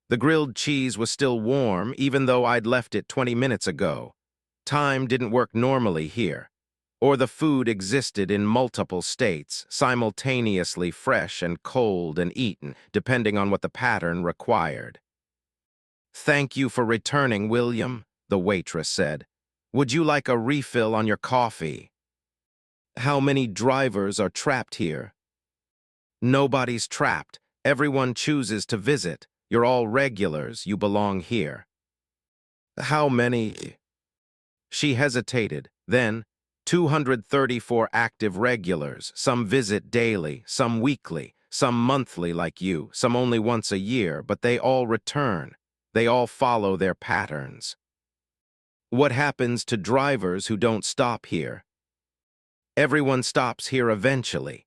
The grilled cheese was still warm, even though I'd left it 20 minutes ago. Time didn't work normally here. Or the food existed in multiple states, simultaneously fresh and cold and eaten, depending on what the pattern required. "Thank you for returning, William," the waitress said. "Would you like a refill on your coffee?" "How many drivers are trapped here?" "Nobody's trapped. Everyone chooses to visit. You're all regulars. You belong here." "How many?" She hesitated. Then, 234 active regulars. Some visit daily, some weekly, some monthly like you, some only once a year, but they all return. They all follow their patterns. "What happens to drivers who don't stop here?" "Everyone stops here eventually.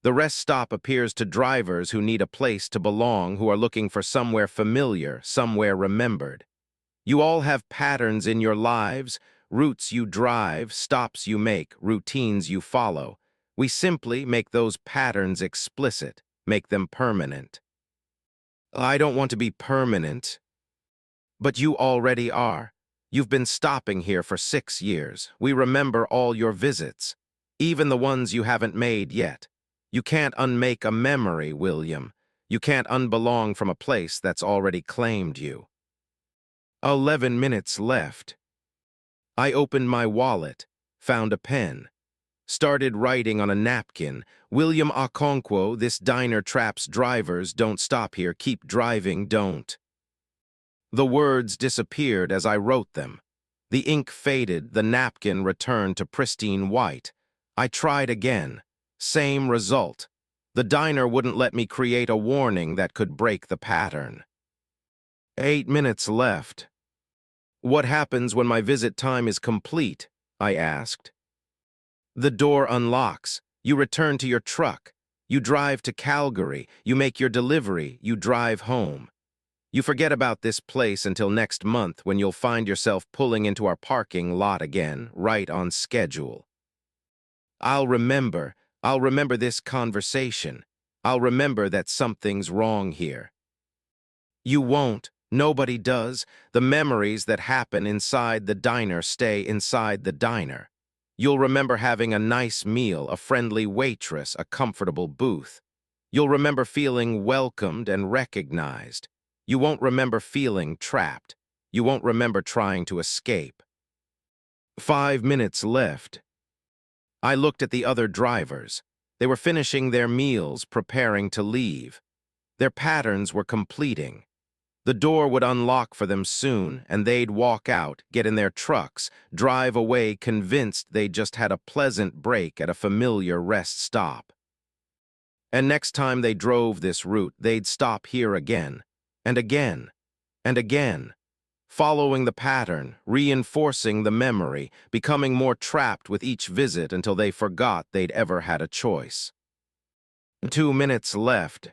The rest stop appears to drivers who need a place to belong, who are looking for somewhere familiar, somewhere remembered. You all have patterns in your lives, routes you drive, stops you make, routines you follow. We simply make those patterns explicit, make them permanent." "I don't want to be permanent." "But you already are. You've been stopping here for 6 years. We remember all your visits, even the ones you haven't made yet. You can't unmake a memory, William. You can't unbelong from a place that's already claimed you." 11 minutes left. I opened my wallet, found a pen, started writing on a napkin. "William Okonkwo, this diner traps drivers. Don't stop here. Keep driving, don't." The words disappeared as I wrote them. The ink faded, the napkin returned to pristine white. I tried again. Same result. The diner wouldn't let me create a warning that could break the pattern. 8 minutes left. "What happens when my visit time is complete?" I asked. "The door unlocks. You return to your truck. You drive to Calgary. You make your delivery. You drive home. You forget about this place until next month, when you'll find yourself pulling into our parking lot again, right on schedule. I'll remember this conversation. I'll remember that something's wrong here." "You won't. Nobody does. The memories that happen inside the diner stay inside the diner. You'll remember having a nice meal, a friendly waitress, a comfortable booth. You'll remember feeling welcomed and recognized. You won't remember feeling trapped. You won't remember trying to escape." 5 minutes left. I looked at the other drivers. They were finishing their meals, preparing to leave. Their patterns were completing. The door would unlock for them soon, and they'd walk out, get in their trucks, drive away convinced they'd just had a pleasant break at a familiar rest stop. And next time they drove this route, they'd stop here again, and again, and again, following the pattern, reinforcing the memory, becoming more trapped with each visit until they forgot they'd ever had a choice. 2 minutes left.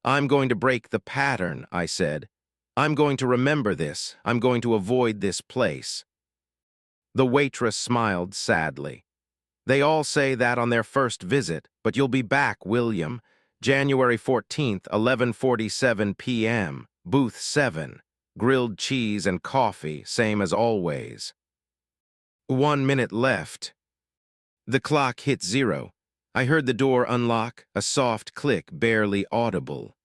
I'm going to break the pattern, I said. I'm going to remember this. I'm going to avoid this place. The waitress smiled sadly. They all say that on their first visit, but you'll be back, William. January 14th, 11:47 p.m., booth 7. Grilled cheese and coffee, same as always. 1 minute left. The clock hit 0. I heard the door unlock, a soft click barely audible.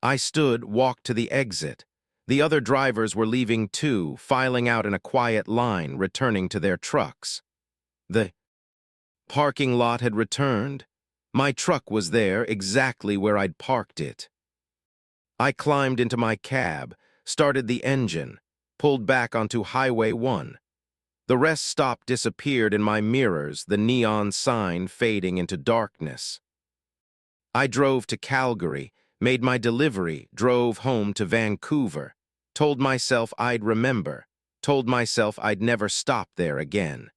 I stood, walked to the exit. The other drivers were leaving too, filing out in a quiet line, returning to their trucks. The parking lot had returned. My truck was there, exactly where I'd parked it. I climbed into my cab, started the engine, pulled back onto Highway 1. The rest stop disappeared in my mirrors, the neon sign fading into darkness. I drove to Calgary, made my delivery, drove home to Vancouver, told myself I'd remember, told myself I'd never stop there again.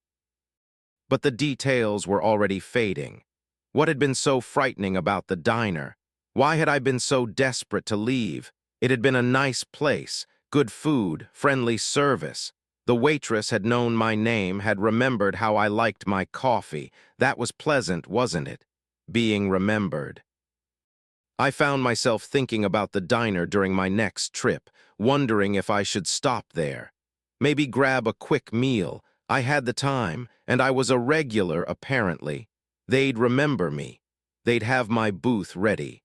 But the details were already fading. What had been so frightening about the diner? Why had I been so desperate to leave? It had been a nice place, good food, friendly service. The waitress had known my name, had remembered how I liked my coffee. That was pleasant, wasn't it? Being remembered. I found myself thinking about the diner during my next trip, wondering if I should stop there. Maybe grab a quick meal. I had the time, and I was a regular, apparently. They'd remember me. They'd have my booth ready.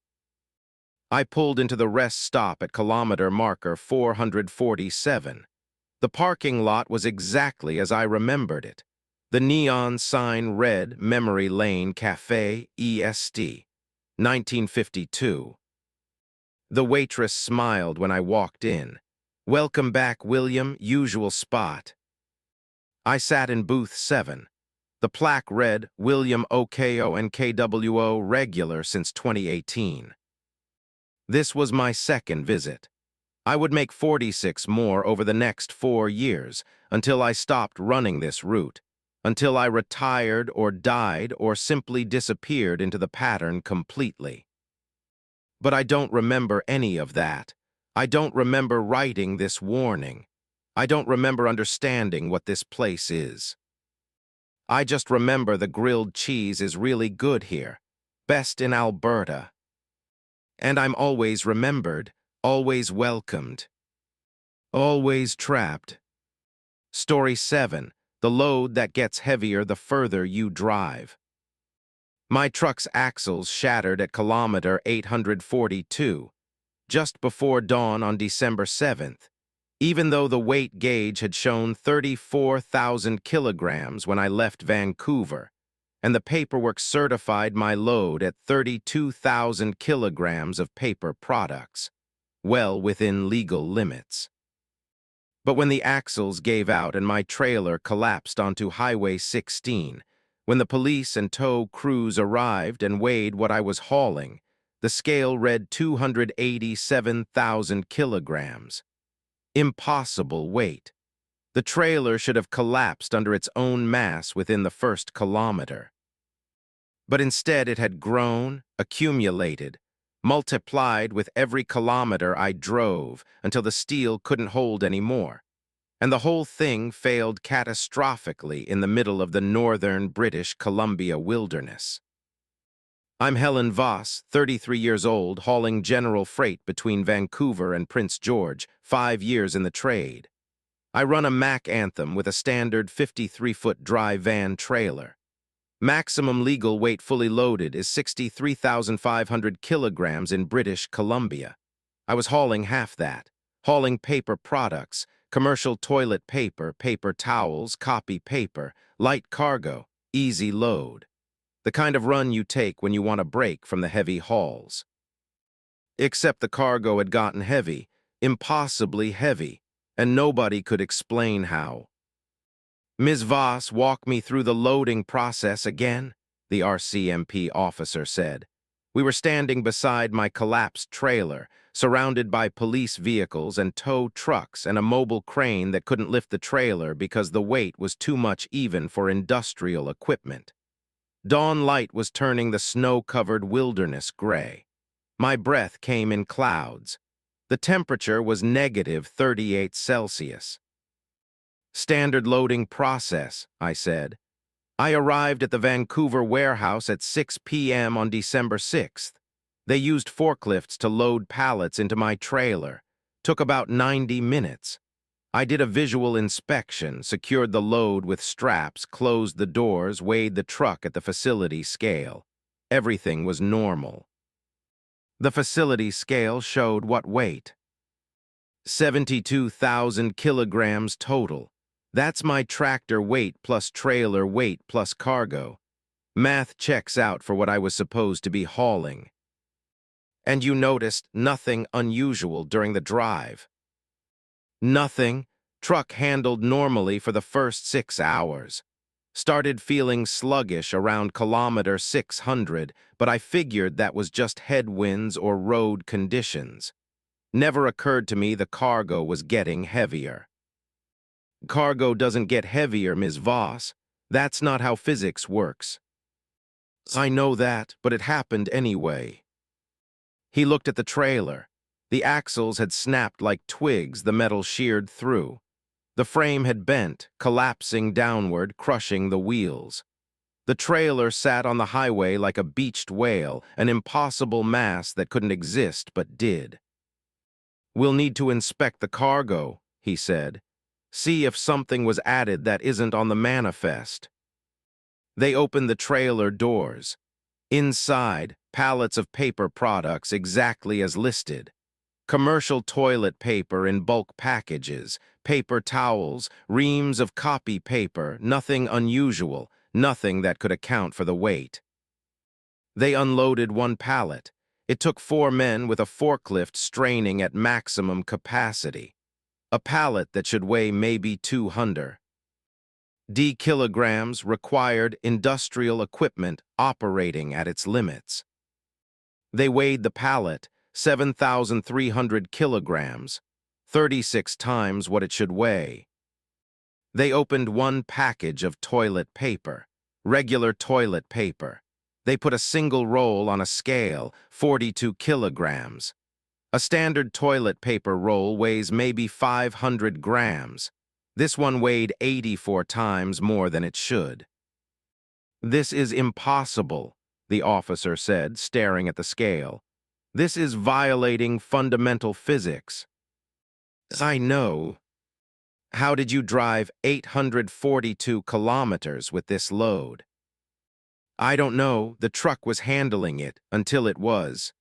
I pulled into the rest stop at kilometer marker 447. The parking lot was exactly as I remembered it. The neon sign read Memory Lane Cafe EST, 1952. The waitress smiled when I walked in. Welcome back, William, usual spot. I sat in booth 7. The plaque read William OKO and KWO regular since 2018. This was my second visit. I would make 46 more over the next 4 years until I stopped running this route, until I retired or died or simply disappeared into the pattern completely. But I don't remember any of that. I don't remember writing this warning. I don't remember understanding what this place is. I just remember the grilled cheese is really good here, best in Alberta. And I'm always remembered, always welcomed, always trapped. Story 7, the load that gets heavier the further you drive. My truck's axles shattered at kilometer 842, just before dawn on December 7th, even though the weight gauge had shown 34,000 kilograms when I left Vancouver, and the paperwork certified my load at 32,000 kilograms of paper products, well within legal limits. But when the axles gave out and my trailer collapsed onto Highway 16, when the police and tow crews arrived and weighed what I was hauling, the scale read 287,000 kilograms. Impossible weight. The trailer should have collapsed under its own mass within the first kilometer. But instead it had grown, accumulated, multiplied with every kilometer I drove until the steel couldn't hold any more. And the whole thing failed catastrophically in the middle of the northern British Columbia wilderness. I'm Helen Voss, 33 years old, hauling general freight between Vancouver and Prince George, 5 years in the trade. I run a Mack Anthem with a standard 53-foot dry van trailer. Maximum legal weight fully loaded is 63,500 kilograms in British Columbia. I was hauling half that, hauling paper products, commercial toilet paper, paper towels, copy paper, light cargo, easy load. The kind of run you take when you want a break from the heavy hauls. Except the cargo had gotten heavy, impossibly heavy, and nobody could explain how. Ms. Voss walked me through the loading process again, the RCMP officer said. We were standing beside my collapsed trailer, surrounded by police vehicles and tow trucks and a mobile crane that couldn't lift the trailer because the weight was too much even for industrial equipment. Dawn light was turning the snow-covered wilderness gray. My breath came in clouds. The temperature was -38 Celsius. Standard loading process, I said. I arrived at the Vancouver warehouse at 6 p.m. on December 6th. They used forklifts to load pallets into my trailer. Took about 90 minutes. I did a visual inspection, secured the load with straps, closed the doors, weighed the truck at the facility scale. Everything was normal. The facility scale showed what weight? 72,000 kilograms total. That's my tractor weight plus trailer weight plus cargo. Math checks out for what I was supposed to be hauling. And you noticed nothing unusual during the drive. Nothing. Truck handled normally for the first 6 hours. Started feeling sluggish around kilometer 600, but I figured that was just headwinds or road conditions. Never occurred to me the cargo was getting heavier. Cargo doesn't get heavier, Ms. Voss. That's not how physics works. I know that, but it happened anyway. He looked at the trailer. The axles had snapped like twigs the metal sheared through. The frame had bent, collapsing downward, crushing the wheels. The trailer sat on the highway like a beached whale, an impossible mass that couldn't exist but did. We'll need to inspect the cargo, he said. See if something was added that isn't on the manifest. They opened the trailer doors. Inside, pallets of paper products exactly as listed. Commercial toilet paper in bulk packages, paper towels, reams of copy paper, nothing unusual, nothing that could account for the weight. They unloaded one pallet. It took 4 men with a forklift straining at maximum capacity. A pallet that should weigh maybe 200 kilograms required industrial equipment operating at its limits. They weighed the pallet, 7,300 kilograms, 36 times what it should weigh. They opened one package of toilet paper, regular toilet paper. They put a single roll on a scale, 42 kilograms. A standard toilet paper roll weighs maybe 500 grams. This one weighed 84 times more than it should. This is impossible, the officer said, staring at the scale. This is violating fundamental physics. I know. How did you drive 842 kilometers with this load? I don't know. The truck was handling it until it was.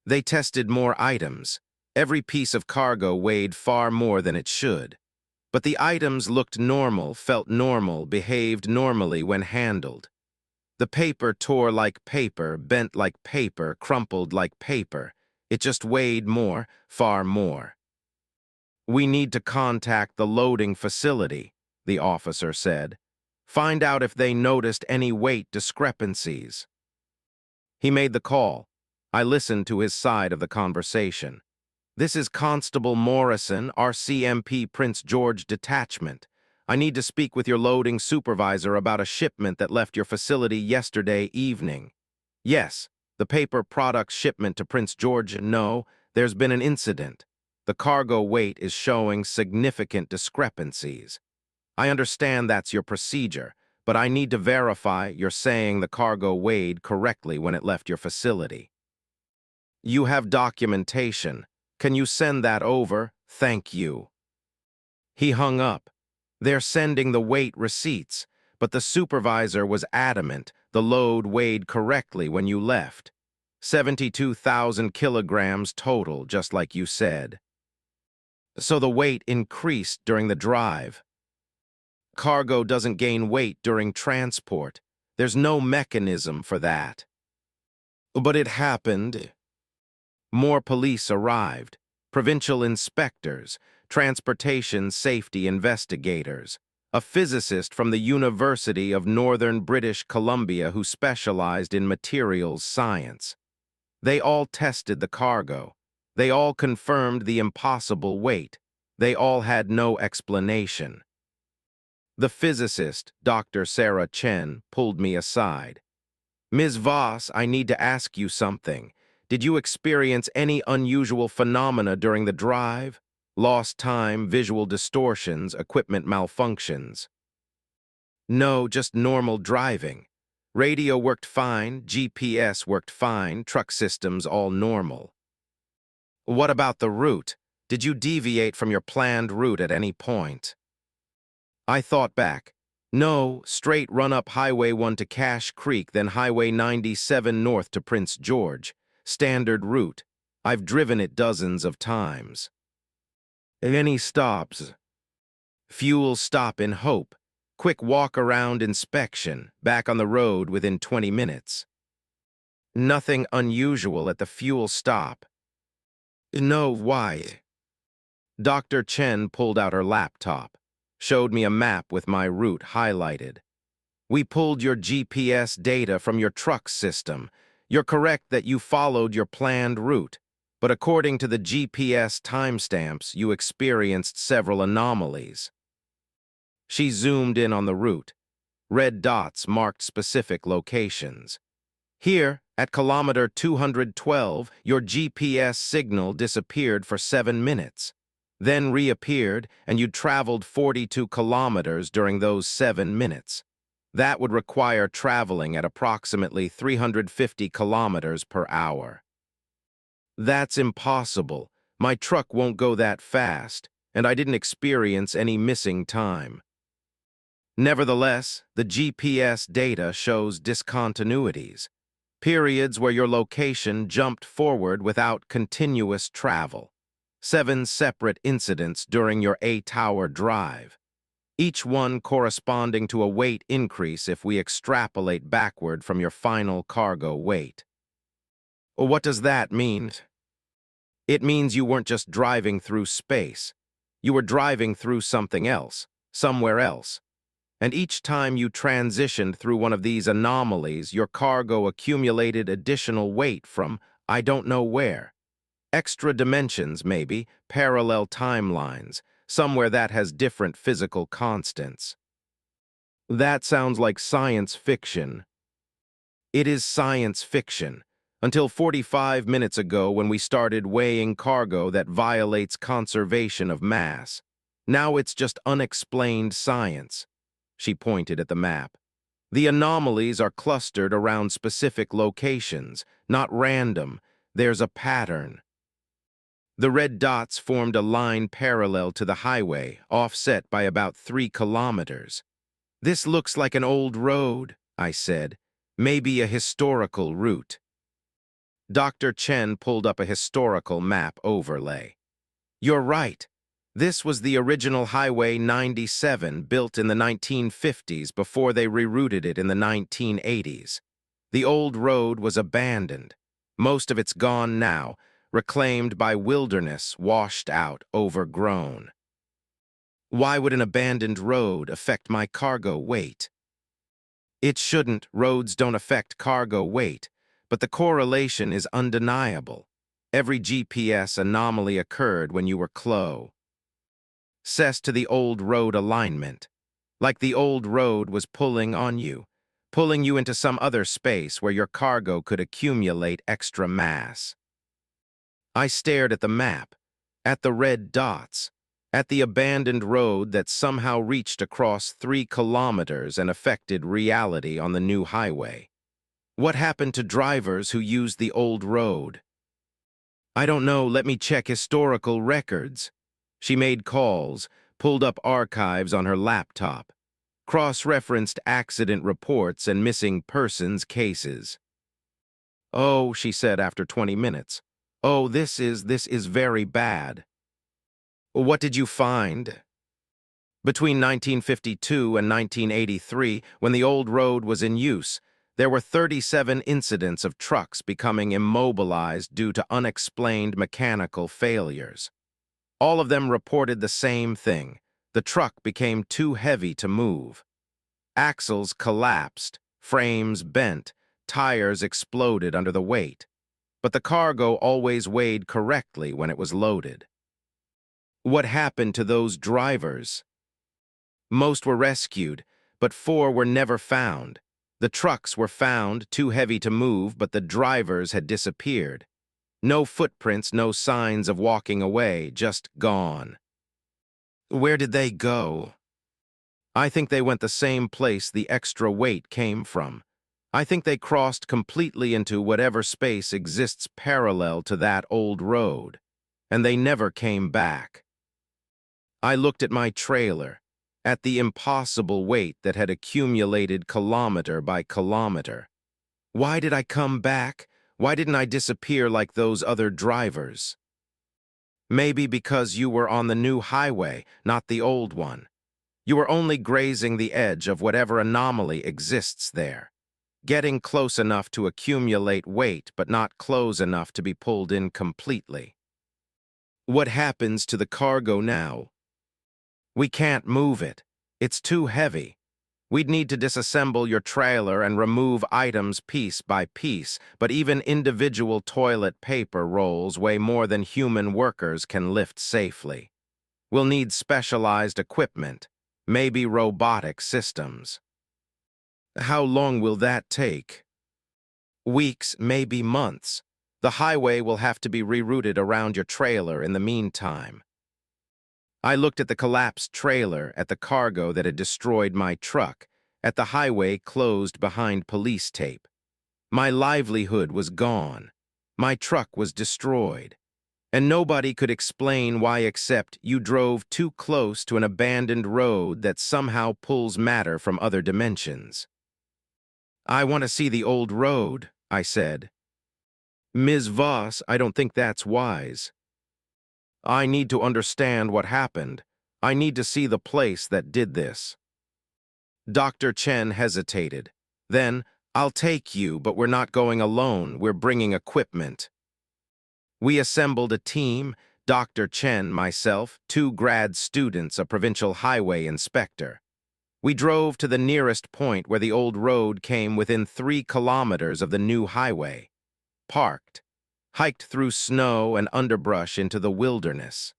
They tested more items. Every piece of cargo weighed far more than it should. But the items looked normal, felt normal, behaved normally when handled. The paper tore like paper, bent like paper, crumpled like paper. It just weighed more, far more. We need to contact the loading facility, the officer said. Find out if they noticed any weight discrepancies. He made the call. I listened to his side of the conversation. This is Constable Morrison, RCMP Prince George Detachment. I need to speak with your loading supervisor about a shipment that left your facility yesterday evening. Yes, the paper products shipment to Prince George. No, there's been an incident. The cargo weight is showing significant discrepancies. I understand that's your procedure, but I need to verify you're saying the cargo weighed correctly when it left your facility. You have documentation. Can you send that over? Thank you. He hung up. They're sending the weight receipts, but the supervisor was adamant the load weighed correctly when you left. 72,000 kilograms total, just like you said. So the weight increased during the drive. Cargo doesn't gain weight during transport. There's no mechanism for that. But it happened. More police arrived, provincial inspectors, transportation safety investigators, a physicist from the University of Northern British Columbia who specialized in materials science. They all tested the cargo. They all confirmed the impossible weight. They all had no explanation. The physicist, Dr. Sarah Chen, pulled me aside. "Ms. Voss, I need to ask you something. Did you experience any unusual phenomena during the drive? Lost time, visual distortions, equipment malfunctions?" "No, just normal driving. Radio worked fine, GPS worked fine, truck systems all normal." "What about the route? Did you deviate from your planned route at any point?" I thought back. "No, straight run up Highway 1 to Cache Creek, then Highway 97 north to Prince George. Standard route. I've driven it dozens of times." "Any stops?" "Fuel stop in Hope. Quick walk-around inspection, back on the road within 20 minutes. "Nothing unusual at the fuel stop." "No, why?" Dr. Chen pulled out her laptop, showed me a map with my route highlighted. "We pulled your GPS data from your truck system. You're correct that you followed your planned route, but according to the GPS timestamps, you experienced several anomalies." She zoomed in on the route. Red dots marked specific locations. "Here, at kilometer 212, your GPS signal disappeared for 7 minutes, then reappeared, and you traveled 42 kilometers during those 7 minutes. That would require traveling at approximately 350 kilometers per hour." "That's impossible. My truck won't go that fast, and I didn't experience any missing time." "Nevertheless, the GPS data shows discontinuities, periods where your location jumped forward without continuous travel. 7 separate incidents during your 8-hour drive, each one corresponding to a weight increase if we extrapolate backward from your final cargo weight." "What does that mean?" "It means you weren't just driving through space. You were driving through something else, somewhere else. And each time you transitioned through one of these anomalies, your cargo accumulated additional weight from I don't know where. Extra dimensions, maybe, parallel timelines, somewhere that has different physical constants." "That sounds like science fiction." "It is science fiction. Until 45 minutes ago when we started weighing cargo that violates conservation of mass. Now it's just unexplained science." She pointed at the map. "The anomalies are clustered around specific locations, not random. There's a pattern." The red dots formed a line parallel to the highway, offset by about 3 kilometers. "This looks like an old road," I said. "Maybe a historical route." Dr. Chen pulled up a historical map overlay. "You're right. This was the original Highway 97, built in the 1950s before they rerouted it in the 1980s. The old road was abandoned. Most of it's gone now, reclaimed by wilderness, washed out, overgrown." "Why would an abandoned road affect my cargo weight?" "It shouldn't. Roads don't affect cargo weight, but the correlation is undeniable. Every GPS anomaly occurred when you were close to the old road alignment. Like the old road was pulling on you, pulling you into some other space where your cargo could accumulate extra mass." I stared at the map, at the red dots, at the abandoned road that somehow reached across 3 kilometers and affected reality on the new highway. What happened to drivers who used the old road? "I don't know, let me check historical records." She made calls, pulled up archives on her laptop, cross-referenced accident reports and missing persons cases. "Oh," she said after 20 minutes. "Oh, this is very bad." "What did you find?" "Between 1952 and 1983, when the old road was in use, There were 37 incidents of trucks becoming immobilized due to unexplained mechanical failures. All of them reported the same thing. The truck became too heavy to move. Axles collapsed, frames bent, tires exploded under the weight. But the cargo always weighed correctly when it was loaded. What happened to those drivers? Most were rescued, but 4 were never found. The trucks were found, too heavy to move, but the drivers had disappeared. No footprints, no signs of walking away, just gone. Where did they go? I think they went the same place the extra weight came from. I think they crossed completely into whatever space exists parallel to that old road, and they never came back. I looked at my trailer, at the impossible weight that had accumulated kilometer by kilometer. Why did I come back? Why didn't I disappear like those other drivers? Maybe because you were on the new highway, not the old one. You were only grazing the edge of whatever anomaly exists there, getting close enough to accumulate weight but not close enough to be pulled in completely. What happens to the cargo now? We can't move it. It's too heavy. We'd need to disassemble your trailer and remove items piece by piece, but even individual toilet paper rolls weigh more than human workers can lift safely. We'll need specialized equipment, maybe robotic systems. How long will that take? Weeks, maybe months. The highway will have to be rerouted around your trailer in the meantime. I looked at the collapsed trailer, at the cargo that had destroyed my truck, at the highway closed behind police tape. My livelihood was gone. My truck was destroyed. And nobody could explain why except you drove too close to an abandoned road that somehow pulls matter from other dimensions. I want to see the old road, I said. Ms. Voss, I don't think that's wise. I need to understand what happened. I need to see the place that did this. Dr. Chen hesitated. Then, I'll take you, but we're not going alone. We're bringing equipment. We assembled a team, Dr. Chen, myself, 2 grad students, a provincial highway inspector. We drove to the nearest point where the old road came within 3 kilometers of the new highway. Parked. Hiked through snow and underbrush into the wilderness.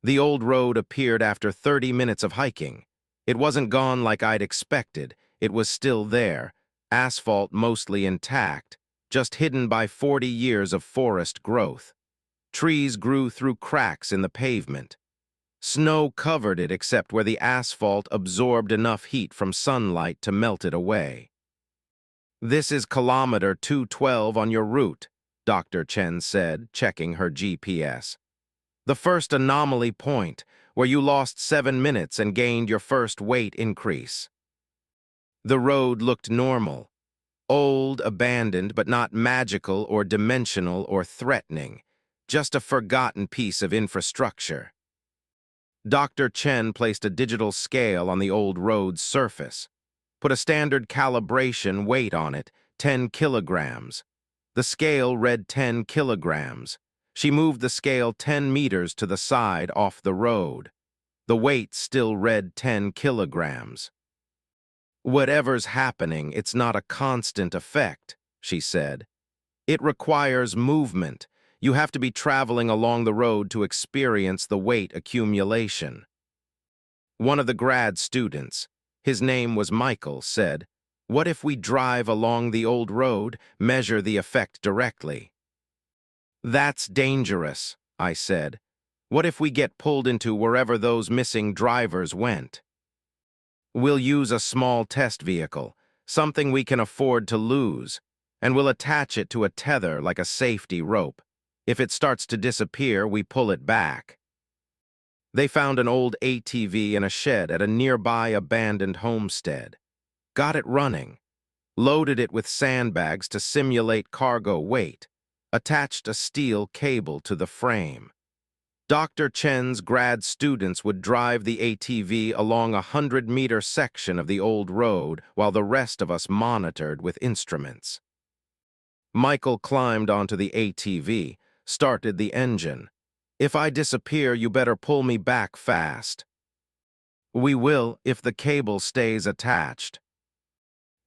The old road appeared after 30 minutes of hiking. It wasn't gone like I'd expected. It was still there, asphalt mostly intact, just hidden by 40 years of forest growth. Trees grew through cracks in the pavement. Snow covered it except where the asphalt absorbed enough heat from sunlight to melt it away. This is kilometer 212 on your route, Dr. Chen said, checking her GPS. The first anomaly point, where you lost 7 minutes and gained your first weight increase. The road looked normal. Old, abandoned, but not magical or dimensional or threatening. Just a forgotten piece of infrastructure. Dr. Chen placed a digital scale on the old road's surface. Put a standard calibration weight on it, 10 kilograms. The scale read 10 kilograms. She moved the scale 10 meters to the side off the road. The weight still read 10 kilograms. Whatever's happening, it's not a constant effect, she said. It requires movement. You have to be traveling along the road to experience the weight accumulation. One of the grad students, his name was Michael, said, "What if we drive along the old road, measure the effect directly?" That's dangerous, I said. What if we get pulled into wherever those missing drivers went? We'll use a small test vehicle, something we can afford to lose, and we'll attach it to a tether like a safety rope. If it starts to disappear, we pull it back. They found an old ATV in a shed at a nearby abandoned homestead. Got it running. Loaded it with sandbags to simulate cargo weight. Attached a steel cable to the frame. Dr. Chen's grad students would drive the ATV along a 100-meter section of the old road while the rest of us monitored with instruments. Michael climbed onto the ATV, started the engine. "If I disappear, you better pull me back fast." "We will if the cable stays attached."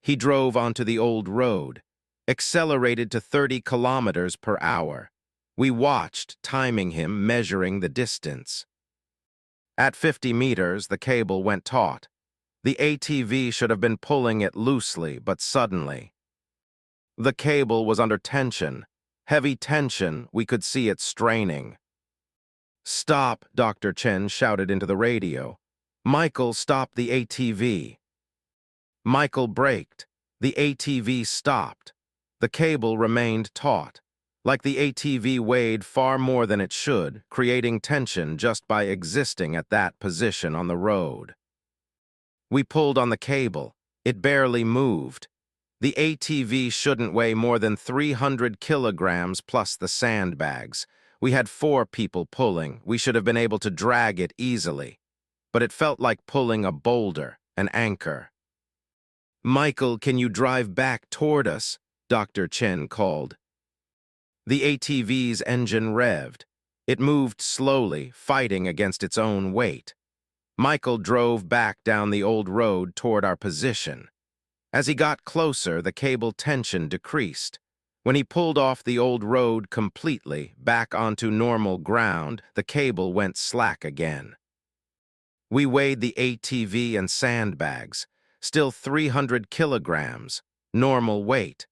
He drove onto the old road, accelerated to 30 kilometers per hour. We watched, timing him, measuring the distance. At 50 meters, the cable went taut. The ATV should have been pulling it loosely, but suddenly. The cable was under tension. Heavy tension, we could see it straining. "Stop," Dr. Chen shouted into the radio. "Michael, stop the ATV." Michael braked. The ATV stopped. The cable remained taut, like the ATV weighed far more than it should, creating tension just by existing at that position on the road. We pulled on the cable. It barely moved. The ATV shouldn't weigh more than 300 kilograms plus the sandbags. We had 4 people pulling. We should have been able to drag it easily. But it felt like pulling a boulder, an anchor. "Michael, can you drive back toward us?" Dr. Chen called. The ATV's engine revved. It moved slowly, fighting against its own weight. Michael drove back down the old road toward our position. As he got closer, the cable tension decreased. When he pulled off the old road completely, back onto normal ground, the cable went slack again. We weighed the ATV and sandbags, still 300 kilograms, normal weight.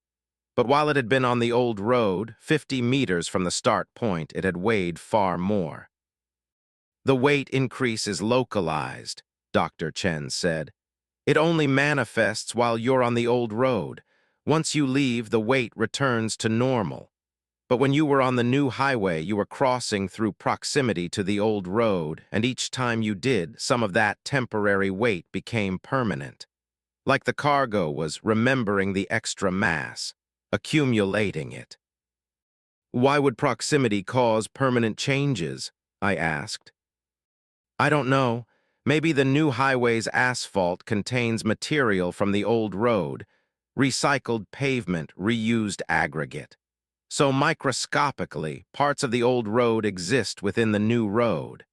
But while it had been on the old road, 50 meters from the start point, it had weighed far more. "The weight increase is localized," Dr. Chen said. "It only manifests while you're on the old road. Once you leave, the weight returns to normal. But when you were on the new highway, you were crossing through proximity to the old road, and each time you did, some of that temporary weight became permanent. Like the cargo was remembering the extra mass, accumulating it." "Why would proximity cause permanent changes?" I asked. "I don't know. Maybe the new highway's asphalt contains material from the old road, recycled pavement, reused aggregate. So microscopically, parts of the old road exist within the new road.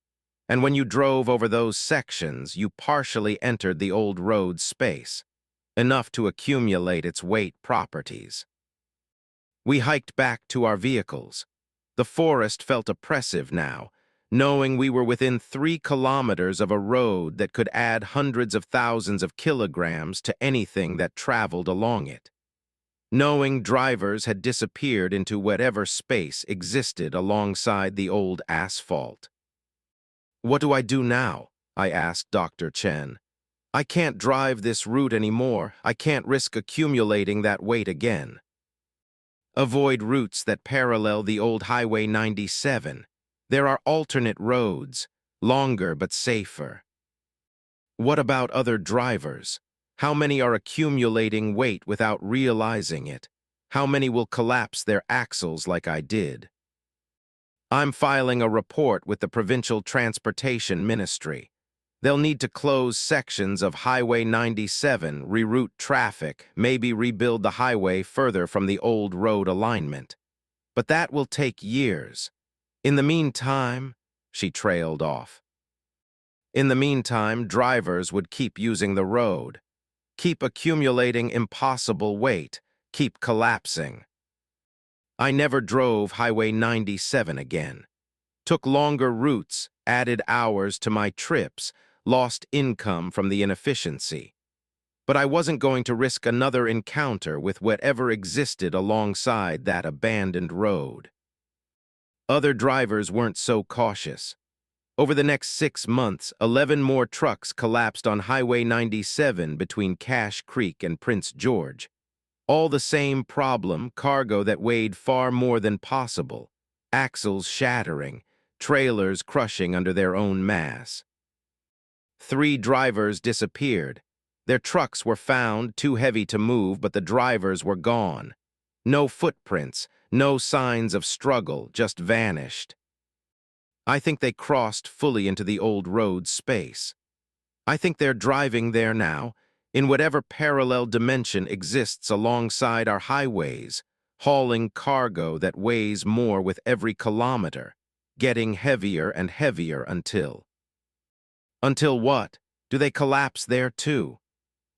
And when you drove over those sections, you partially entered the old road's space, enough to accumulate its weight properties." We hiked back to our vehicles. The forest felt oppressive now, knowing we were within 3 kilometers of a road that could add hundreds of thousands of kilograms to anything that traveled along it. Knowing drivers had disappeared into whatever space existed alongside the old asphalt. "What do I do now?" I asked Dr. Chen. "I can't drive this route anymore. I can't risk accumulating that weight again." "Avoid routes that parallel the old Highway 97. There are alternate roads, longer but safer." "What about other drivers? How many are accumulating weight without realizing it? How many will collapse their axles like I did?" "I'm filing a report with the Provincial Transportation Ministry. They'll need to close sections of Highway 97, reroute traffic, maybe rebuild the highway further from the old road alignment. But that will take years. In the meantime," she trailed off. "In the meantime, drivers would keep using the road, keep accumulating impossible weight, keep collapsing." I never drove Highway 97 again. Took longer routes, added hours to my trips, lost income from the inefficiency. But I wasn't going to risk another encounter with whatever existed alongside that abandoned road. Other drivers weren't so cautious. Over the next 6 months, 11 more trucks collapsed on Highway 97 between Cache Creek and Prince George. All the same problem, cargo that weighed far more than possible, axles shattering, trailers crushing under their own mass. 3 drivers disappeared. Their trucks were found, too heavy to move, but the drivers were gone. No footprints, no signs of struggle, just vanished. I think they crossed fully into the old road space. I think they're driving there now, in whatever parallel dimension exists alongside our highways, hauling cargo that weighs more with every kilometer, getting heavier and heavier until... Until what? Do they collapse there too?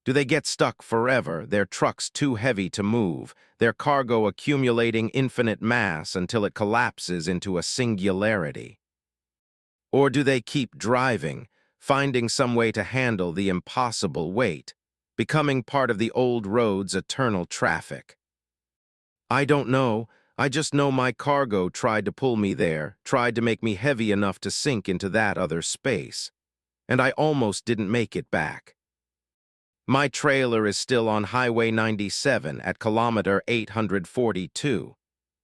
Do they get stuck forever, their trucks too heavy to move, their cargo accumulating infinite mass until it collapses into a singularity? Or do they keep driving, finding some way to handle the impossible weight, becoming part of the old road's eternal traffic? I don't know. I just know my cargo tried to pull me there, tried to make me heavy enough to sink into that other space. And I almost didn't make it back. My trailer is still on Highway 97 at kilometer 842.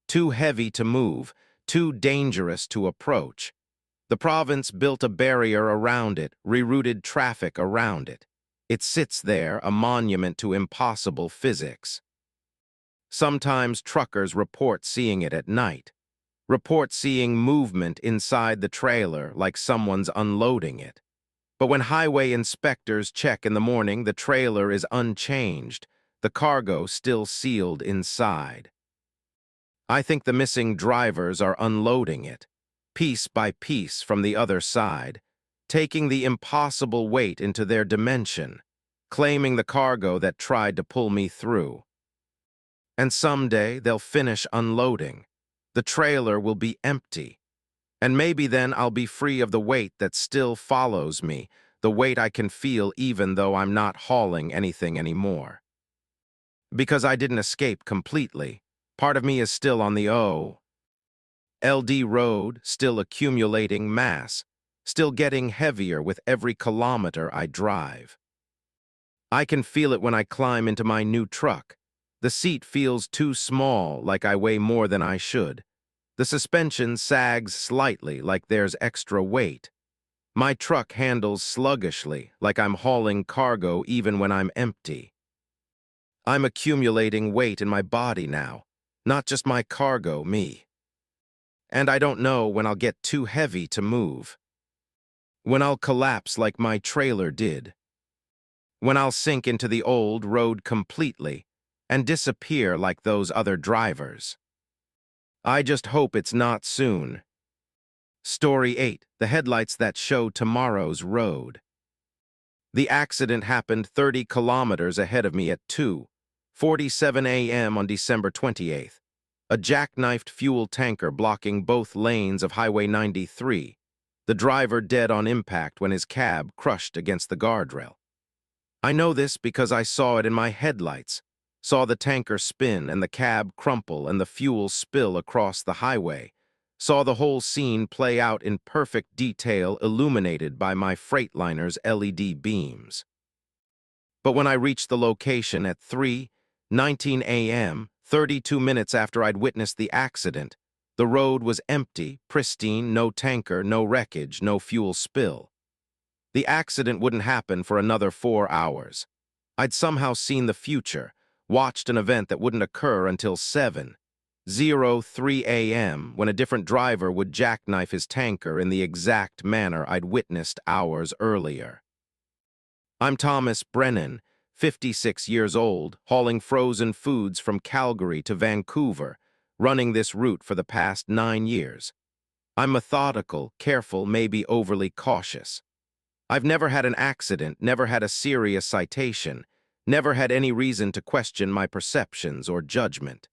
Too heavy to move, too dangerous to approach. The province built a barrier around it, rerouted traffic around it. It sits there, a monument to impossible physics. Sometimes truckers report seeing it at night. Report seeing movement inside the trailer like someone's unloading it. But when highway inspectors check in the morning, the trailer is unchanged, the cargo still sealed inside. I think the missing drivers are unloading it, piece by piece from the other side, taking the impossible weight into their dimension, claiming the cargo that tried to pull me through. And someday they'll finish unloading. The trailer will be empty. And maybe then I'll be free of the weight that still follows me, the weight I can feel even though I'm not hauling anything anymore. Because I didn't escape completely. Part of me is still on the LD road, still accumulating mass, still getting heavier with every kilometer I drive. I can feel it when I climb into my new truck. The seat feels too small, like I weigh more than I should. The suspension sags slightly, like there's extra weight. My truck handles sluggishly, like I'm hauling cargo even when I'm empty. I'm accumulating weight in my body now, not just my cargo, me. And I don't know when I'll get too heavy to move. When I'll collapse like my trailer did. When I'll sink into the old road completely and disappear like those other drivers. I just hope it's not soon. Story 8, the headlights that show tomorrow's road. The accident happened 30 kilometers ahead of me at 2:47 a.m. on December 28th. A jackknifed fuel tanker blocking both lanes of Highway 93. The driver dead on impact when his cab crushed against the guardrail. I know this because I saw it in my headlights, saw the tanker spin and the cab crumple and the fuel spill across the highway, saw the whole scene play out in perfect detail illuminated by my Freightliner's LED beams. But when I reached the location at 3:19 a.m., 32 minutes after I'd witnessed the accident, the road was empty, pristine, no tanker, no wreckage, no fuel spill. The accident wouldn't happen for another 4 hours. I'd somehow seen the future, watched an event that wouldn't occur until 7:03 a.m. when a different driver would jackknife his tanker in the exact manner I'd witnessed hours earlier. I'm Thomas Brennan, 56 years old, hauling frozen foods from Calgary to Vancouver, running this route for the past 9 years. I'm methodical, careful, maybe overly cautious. I've never had an accident, never had a serious citation, never had any reason to question my perceptions or judgment.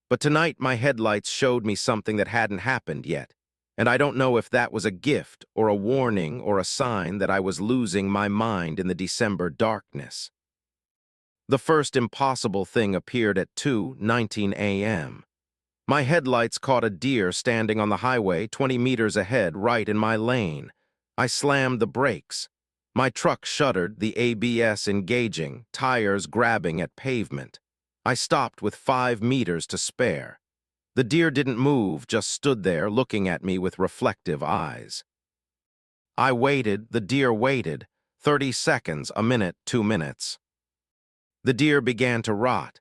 But tonight my headlights showed me something that hadn't happened yet, and I don't know if that was a gift or a warning or a sign that I was losing my mind in the December darkness. The first impossible thing appeared at 2:19 a.m. My headlights caught a deer standing on the highway 20 meters ahead, right in my lane. I slammed the brakes. My truck shuddered, the ABS engaging, tires grabbing at pavement. I stopped with 5 meters to spare. The deer didn't move, just stood there looking at me with reflective eyes. I waited, the deer waited, 30 seconds, a minute, 2 minutes. The deer began to rot.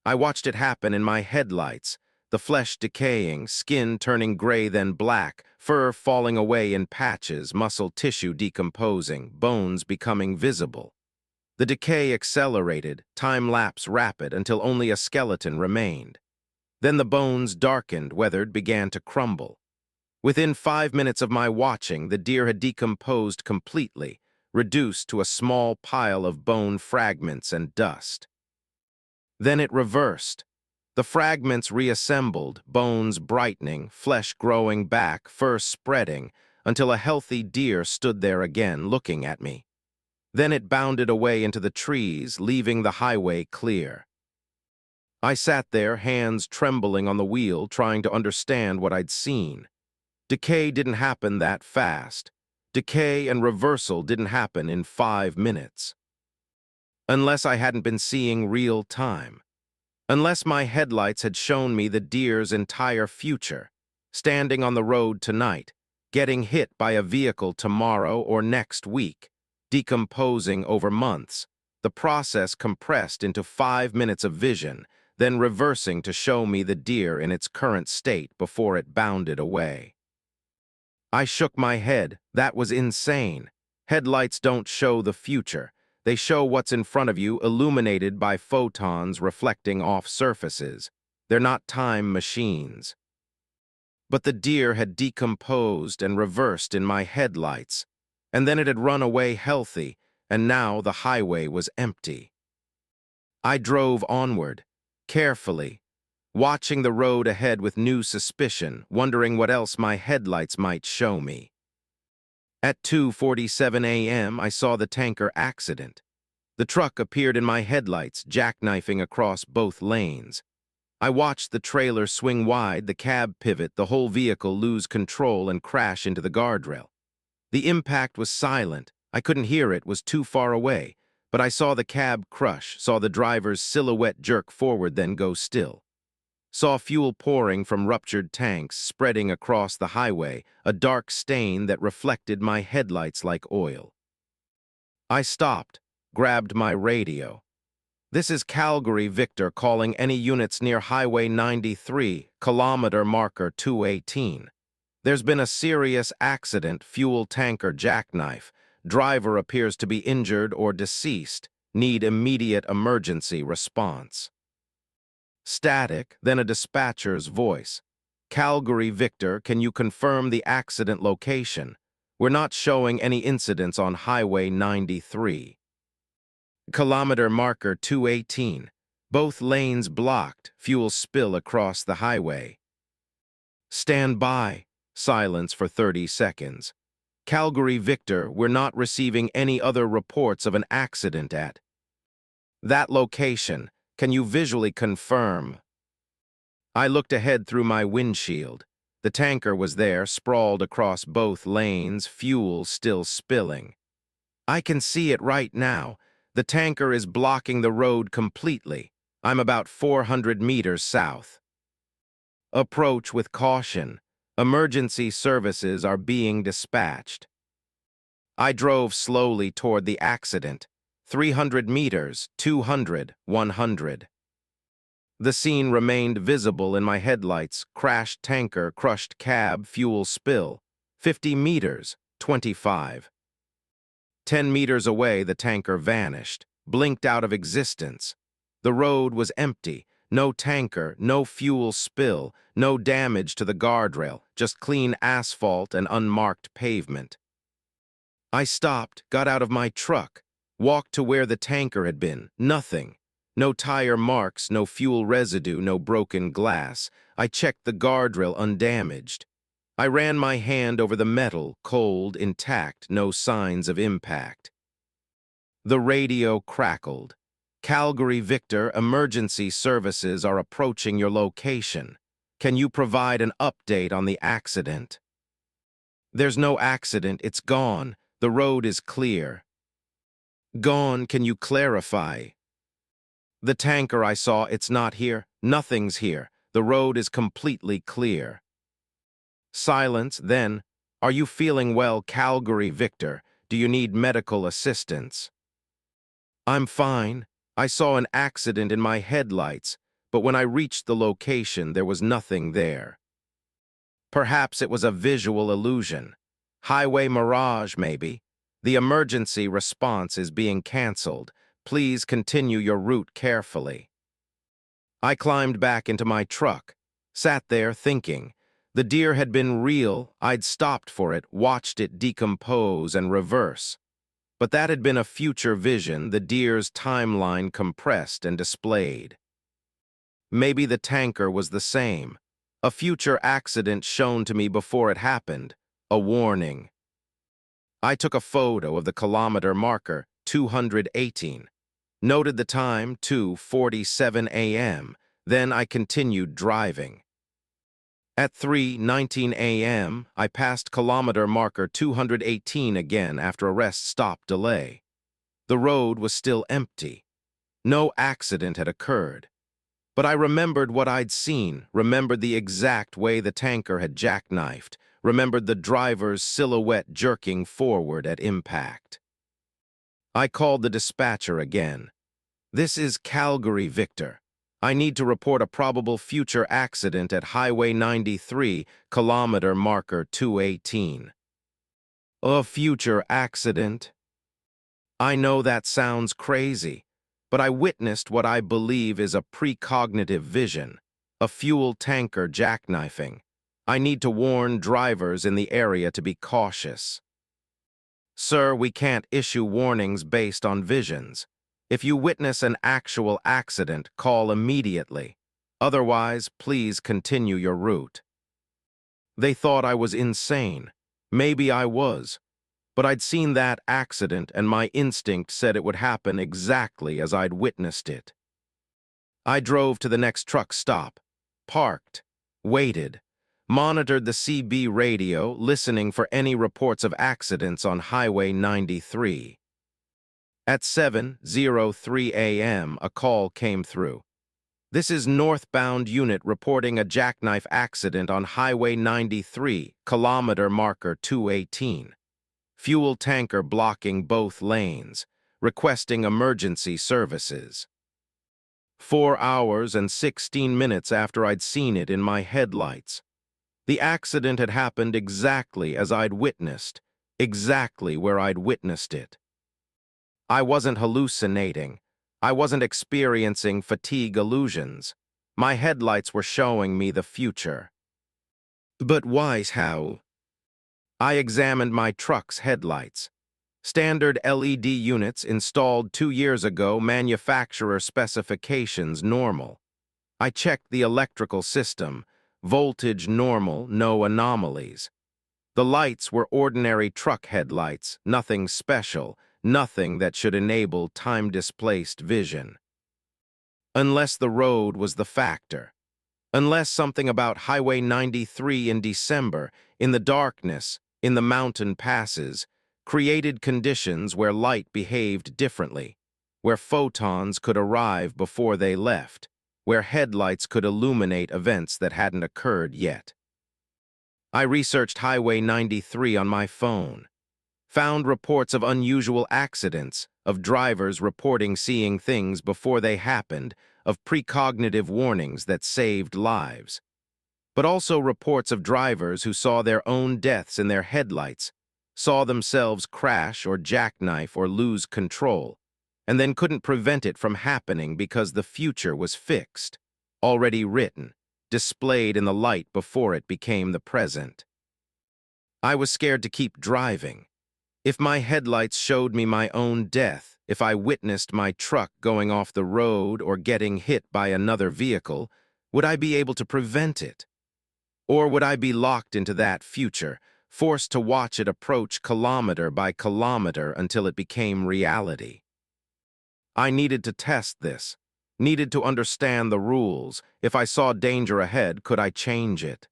I watched it happen in my headlights, the flesh decaying, skin turning gray then black, fur falling away in patches, muscle tissue decomposing, bones becoming visible. The decay accelerated, time-lapse rapid, until only a skeleton remained. Then the bones darkened, weathered, began to crumble. Within 5 minutes of my watching, the deer had decomposed completely, reduced to a small pile of bone fragments and dust. Then it reversed. The fragments reassembled, bones brightening, flesh growing back, fur spreading, until a healthy deer stood there again, looking at me. Then it bounded away into the trees, leaving the highway clear. I sat there, hands trembling on the wheel, trying to understand what I'd seen. Decay didn't happen that fast. Decay and reversal didn't happen in 5 minutes. Unless I hadn't been seeing real time. Unless my headlights had shown me the deer's entire future, standing on the road tonight, getting hit by a vehicle tomorrow or next week, decomposing over months, the process compressed into 5 minutes of vision, then reversing to show me the deer in its current state before it bounded away. I shook my head. That was insane. Headlights don't show the future. They show what's in front of you, illuminated by photons reflecting off surfaces. They're not time machines. But the deer had decomposed and reversed in my headlights, and then it had run away healthy, and now the highway was empty. I drove onward, carefully, watching the road ahead with new suspicion, wondering what else my headlights might show me. At 2:47 a.m., I saw the tanker accident. The truck appeared in my headlights, jackknifing across both lanes. I watched the trailer swing wide, the cab pivot, the whole vehicle lose control and crash into the guardrail. The impact was silent. I couldn't hear it, was too far away, but I saw the cab crush, saw the driver's silhouette jerk forward, then go still. Saw fuel pouring from ruptured tanks, spreading across the highway, a dark stain that reflected my headlights like oil. I stopped, grabbed my radio. This is Calgary Victor calling any units near Highway 93, kilometer marker 218. There's been a serious accident, fuel tanker jackknife. Driver appears to be injured or deceased. Need immediate emergency response. Static, then a dispatcher's voice. Calgary Victor, can you confirm the accident location? We're not showing any incidents on Highway 93. Kilometer marker 218. Both lanes blocked, fuel spill across the highway. Stand by. Silence for 30 seconds. Calgary Victor, we're not receiving any other reports of an accident at that location. Can you visually confirm? I looked ahead through my windshield. The tanker was there, sprawled across both lanes, fuel still spilling. I can see it right now. The tanker is blocking the road completely. I'm about 400 meters south. Approach with caution. Emergency services are being dispatched. I drove slowly toward the accident. 300 meters, 200, 100. The scene remained visible in my headlights. Crashed tanker, crushed cab, fuel spill. 50 meters, 25. 10 meters away, the tanker vanished, blinked out of existence. The road was empty. No tanker, no fuel spill, no damage to the guardrail, just clean asphalt and unmarked pavement. I stopped, got out of my truck, walked to where the tanker had been. Nothing. No tire marks, no fuel residue, no broken glass. I checked the guardrail undamaged. I ran my hand over the metal, cold, intact, no signs of impact. The radio crackled. Calgary Victor, emergency services are approaching your location. Can you provide an update on the accident? There's no accident, it's gone. The road is clear. Gone, can you clarify? The tanker I saw, it's not here. Nothing's here. The road is completely clear. Silence, then. Are you feeling well, Calgary Victor? Do you need medical assistance? I'm fine. I saw an accident in my headlights, but when I reached the location, there was nothing there. Perhaps it was a visual illusion. Highway mirage, maybe. The emergency response is being canceled. Please continue your route carefully. I climbed back into my truck, sat there thinking. The deer had been real, I'd stopped for it, watched it decompose and reverse. But that had been a future vision, the deer's timeline compressed and displayed. Maybe the tanker was the same. A future accident shown to me before it happened. A warning. I took a photo of the kilometer marker, 218. Noted the time, 2:47 a.m. Then I continued driving. At 3:19 a.m., I passed kilometer marker 218 again after a rest stop delay. The road was still empty. No accident had occurred. But I remembered what I'd seen, remembered the exact way the tanker had jackknifed, remembered the driver's silhouette jerking forward at impact. I called the dispatcher again. This is Calgary, Victor. I need to report a probable future accident at Highway 93, kilometer marker 218. A future accident? I know that sounds crazy, but I witnessed what I believe is a precognitive vision, a fuel tanker jackknifing. I need to warn drivers in the area to be cautious. Sir, we can't issue warnings based on visions. If you witness an actual accident, call immediately. Otherwise, please continue your route. They thought I was insane. Maybe I was. But I'd seen that accident and my instinct said it would happen exactly as I'd witnessed it. I drove to the next truck stop, parked, waited, monitored the CB radio, listening for any reports of accidents on Highway 93. At 7:03 a.m., a call came through. This is northbound unit reporting a jackknife accident on Highway 93, kilometer marker 218. Fuel tanker blocking both lanes, requesting emergency services. 4 hours and 16 minutes after I'd seen it in my headlights. The accident had happened exactly as I'd witnessed, exactly where I'd witnessed it. I wasn't hallucinating. I wasn't experiencing fatigue illusions. My headlights were showing me the future. But why, how? I examined my truck's headlights. Standard LED units installed 2 years ago, manufacturer specifications normal. I checked the electrical system, voltage normal, no anomalies. The lights were ordinary truck headlights, nothing special, nothing that should enable time-displaced vision. Unless the road was the factor. Unless something about Highway 93 in December, in the darkness, in the mountain passes, created conditions where light behaved differently, where photons could arrive before they left, where headlights could illuminate events that hadn't occurred yet. I researched Highway 93 on my phone, found reports of unusual accidents, of drivers reporting seeing things before they happened, of precognitive warnings that saved lives. But also reports of drivers who saw their own deaths in their headlights, saw themselves crash or jackknife or lose control, and then couldn't prevent it from happening because the future was fixed, already written, displayed in the light before it became the present. I was scared to keep driving. If my headlights showed me my own death, if I witnessed my truck going off the road or getting hit by another vehicle, would I be able to prevent it? Or would I be locked into that future, forced to watch it approach kilometer by kilometer until it became reality? I needed to test this, needed to understand the rules. If I saw danger ahead, could I change it?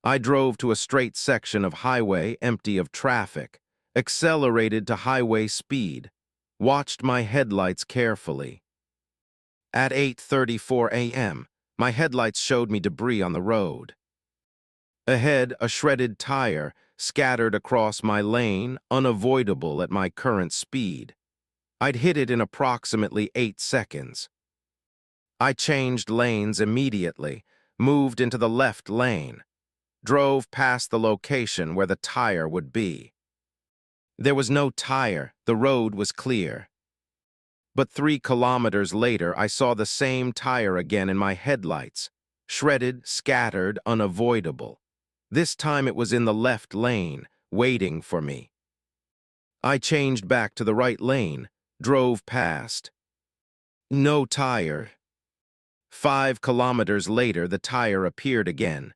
I drove to a straight section of highway empty of traffic, accelerated to highway speed, watched my headlights carefully. At 8:34 a.m., my headlights showed me debris on the road. Ahead, a shredded tire scattered across my lane, unavoidable at my current speed. I'd hit it in approximately 8 seconds. I changed lanes immediately, moved into the left lane, drove past the location where the tire would be. There was no tire, the road was clear. But 3 kilometers later, I saw the same tire again in my headlights, shredded, scattered, unavoidable. This time it was in the left lane, waiting for me. I changed back to the right lane, drove past. No tire. 5 kilometers later, the tire appeared again,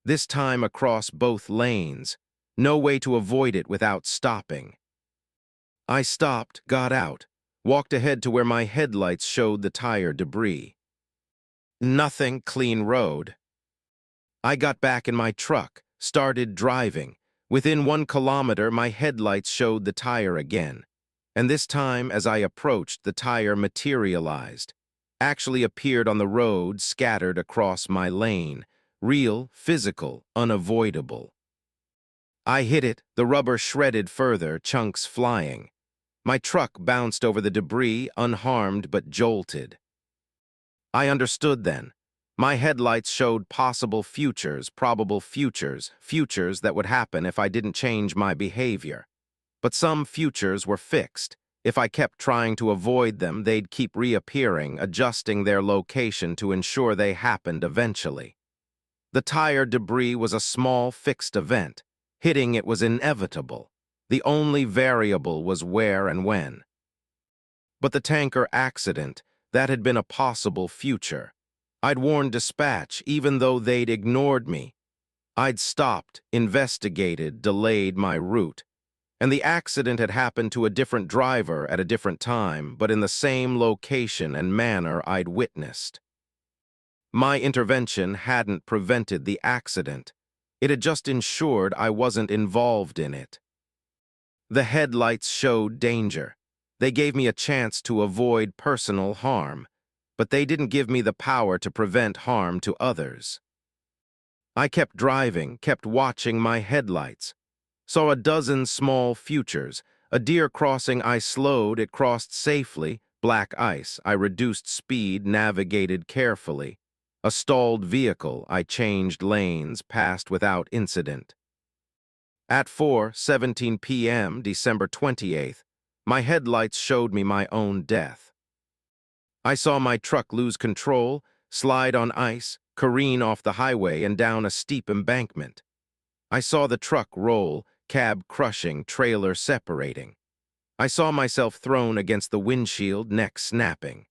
this time across both lanes. No way to avoid it without stopping. I stopped, got out, walked ahead to where my headlights showed the tire debris. Nothing, clean road. I got back in my truck, started driving. Within 1 kilometer, my headlights showed the tire again. And this time, as I approached, the tire materialized, actually appeared on the road, scattered across my lane. Real, physical, unavoidable. I hit it, the rubber shredded further, chunks flying. My truck bounced over the debris, unharmed but jolted. I understood then. My headlights showed possible futures, probable futures, futures that would happen if I didn't change my behavior. But some futures were fixed. If I kept trying to avoid them, they'd keep reappearing, adjusting their location to ensure they happened eventually. The tire debris was a small, fixed event. Hitting it was inevitable. The only variable was where and when. But the tanker accident, that had been a possible future. I'd warned dispatch, even though they'd ignored me. I'd stopped, investigated, delayed my route. And the accident had happened to a different driver at a different time, but in the same location and manner I'd witnessed. My intervention hadn't prevented the accident. It had just ensured I wasn't involved in it. The headlights showed danger. They gave me a chance to avoid personal harm, but they didn't give me the power to prevent harm to others. I kept driving, kept watching my headlights. Saw a dozen small futures. A deer crossing, I slowed, it crossed safely. Black ice, I reduced speed, navigated carefully. A stalled vehicle, I changed lanes, passed without incident. At 4:17 p.m., December 28th, my headlights showed me my own death. I saw my truck lose control, slide on ice, careen off the highway and down a steep embankment. I saw the truck roll, cab crushing, trailer separating. I saw myself thrown against the windshield, neck snapping.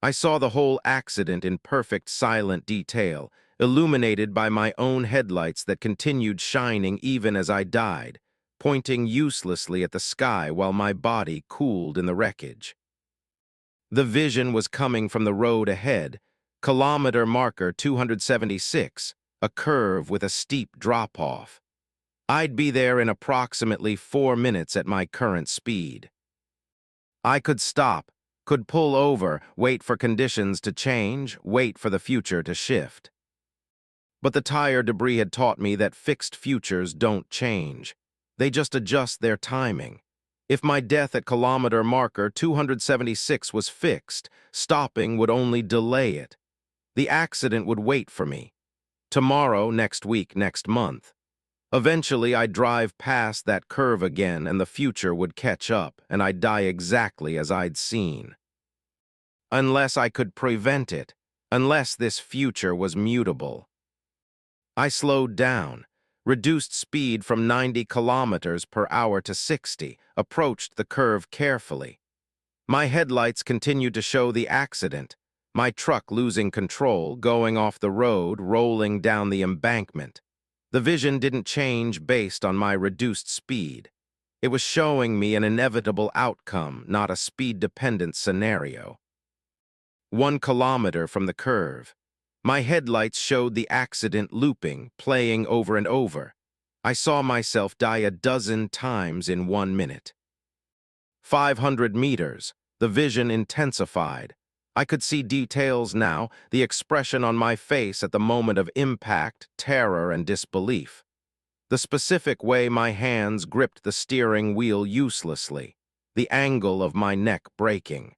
I saw the whole accident in perfect silent detail, illuminated by my own headlights that continued shining even as I died, pointing uselessly at the sky while my body cooled in the wreckage. The vision was coming from the road ahead, kilometer marker 276, a curve with a steep drop-off. I'd be there in approximately 4 minutes at my current speed. I could stop, could pull over, wait for conditions to change, wait for the future to shift. But the tire debris had taught me that fixed futures don't change. They just adjust their timing. If my death at kilometer marker 276 was fixed, stopping would only delay it. The accident would wait for me. Tomorrow, next week, next month. Eventually, I'd drive past that curve again and the future would catch up and I'd die exactly as I'd seen. Unless I could prevent it, unless this future was mutable. I slowed down, reduced speed from 90 kilometers per hour to 60, approached the curve carefully. My headlights continued to show the accident, my truck losing control, going off the road, rolling down the embankment. The vision didn't change based on my reduced speed. It was showing me an inevitable outcome, not a speed-dependent scenario. 1 kilometer from the curve. My headlights showed the accident looping, playing over and over. I saw myself die a dozen times in 1 minute. 500 meters. The vision intensified. I could see details now, the expression on my face at the moment of impact, terror, and disbelief. The specific way my hands gripped the steering wheel uselessly, the angle of my neck breaking.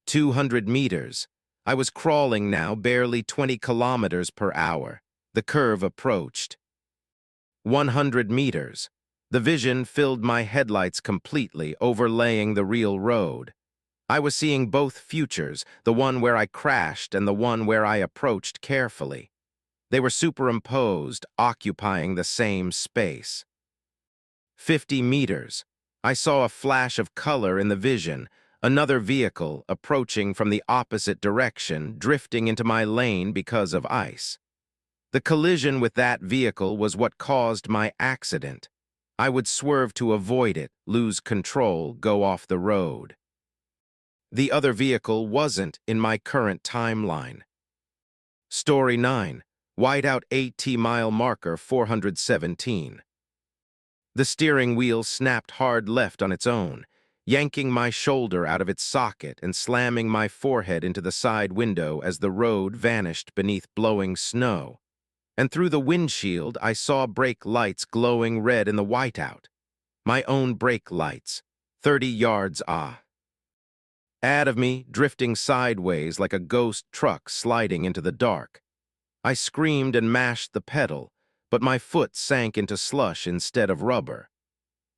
200 meters. I was crawling now, barely 20 kilometers per hour. The curve approached. 100 meters. The vision filled my headlights completely, overlaying the real road. I was seeing both futures, the one where I crashed and the one where I approached carefully. They were superimposed, occupying the same space. 50 meters. I saw a flash of color in the vision, another vehicle approaching from the opposite direction, drifting into my lane because of ice. The collision with that vehicle was what caused my accident. I would swerve to avoid it, lose control, go off the road. The other vehicle wasn't in my current timeline. Story 9. Whiteout 80-mile marker 417. The steering wheel snapped hard left on its own, yanking my shoulder out of its socket and slamming my forehead into the side window as the road vanished beneath blowing snow. And through the windshield, I saw brake lights glowing red in the whiteout. My own brake lights, 30 yards ahead of me, drifting sideways like a ghost truck sliding into the dark. I screamed and mashed the pedal, but my foot sank into slush instead of rubber.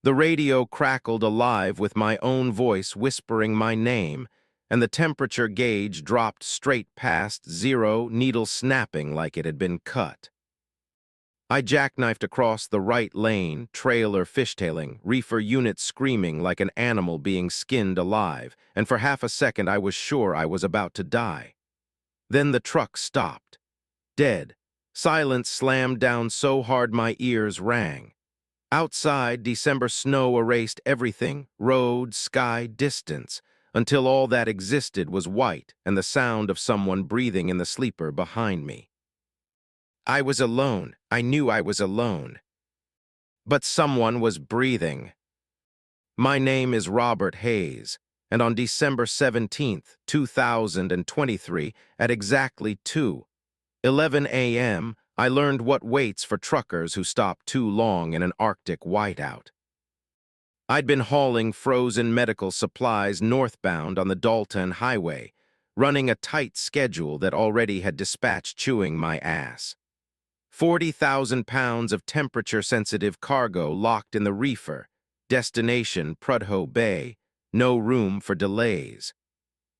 The radio crackled alive with my own voice whispering my name, and the temperature gauge dropped straight past 0, needle snapping like it had been cut. I jackknifed across the right lane, trailer fishtailing, reefer unit screaming like an animal being skinned alive, and for half a second I was sure I was about to die. Then the truck stopped. Dead. Silence slammed down so hard my ears rang. Outside, December snow erased everything, road, sky, distance, until all that existed was white and the sound of someone breathing in the sleeper behind me. I was alone. I knew I was alone. But someone was breathing. My name is Robert Hayes, and on December 17th, 2023, at exactly 2:11 a.m., I learned what waits for truckers who stop too long in an Arctic whiteout. I'd been hauling frozen medical supplies northbound on the Dalton Highway, running a tight schedule that already had dispatch chewing my ass. 40,000 pounds of temperature-sensitive cargo locked in the reefer, destination Prudhoe Bay, no room for delays.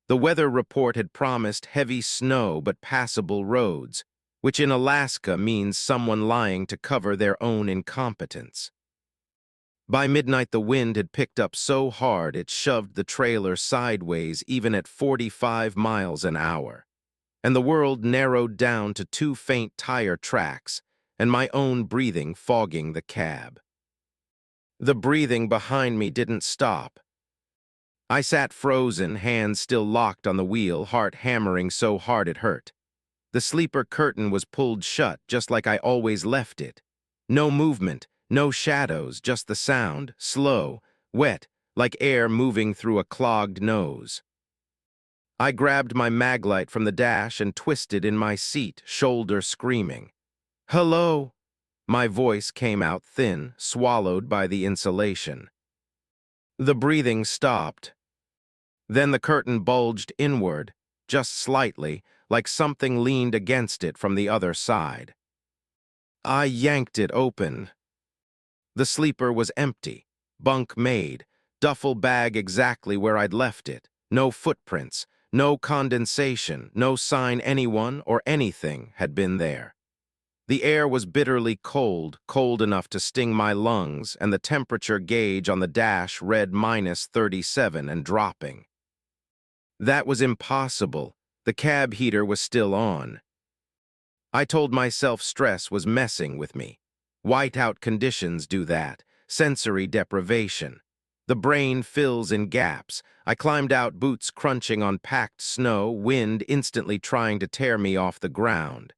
The weather report had promised heavy snow but passable roads, which in Alaska means someone lying to cover their own incompetence. By midnight, the wind had picked up so hard it shoved the trailer sideways even at 45 miles an hour. And the world narrowed down to 2 faint tire tracks, and my own breathing fogging the cab. The breathing behind me didn't stop. I sat frozen, hands still locked on the wheel, heart hammering so hard it hurt. The sleeper curtain was pulled shut just like I always left it. No movement, no shadows, just the sound, slow, wet, like air moving through a clogged nose. I grabbed my maglite from the dash and twisted in my seat, shoulder screaming. "Hello!" My voice came out thin, swallowed by the insulation. The breathing stopped. Then the curtain bulged inward, just slightly, like something leaned against it from the other side. I yanked it open. The sleeper was empty, bunk made, duffel bag exactly where I'd left it, no footprints, no condensation, no sign anyone or anything had been there. The air was bitterly cold, cold enough to sting my lungs, and the temperature gauge on the dash read -37 and dropping. That was impossible. The cab heater was still on. I told myself stress was messing with me. Whiteout conditions do that, sensory deprivation. The brain fills in gaps. I climbed out, boots crunching on packed snow, wind instantly trying to tear me off the ground.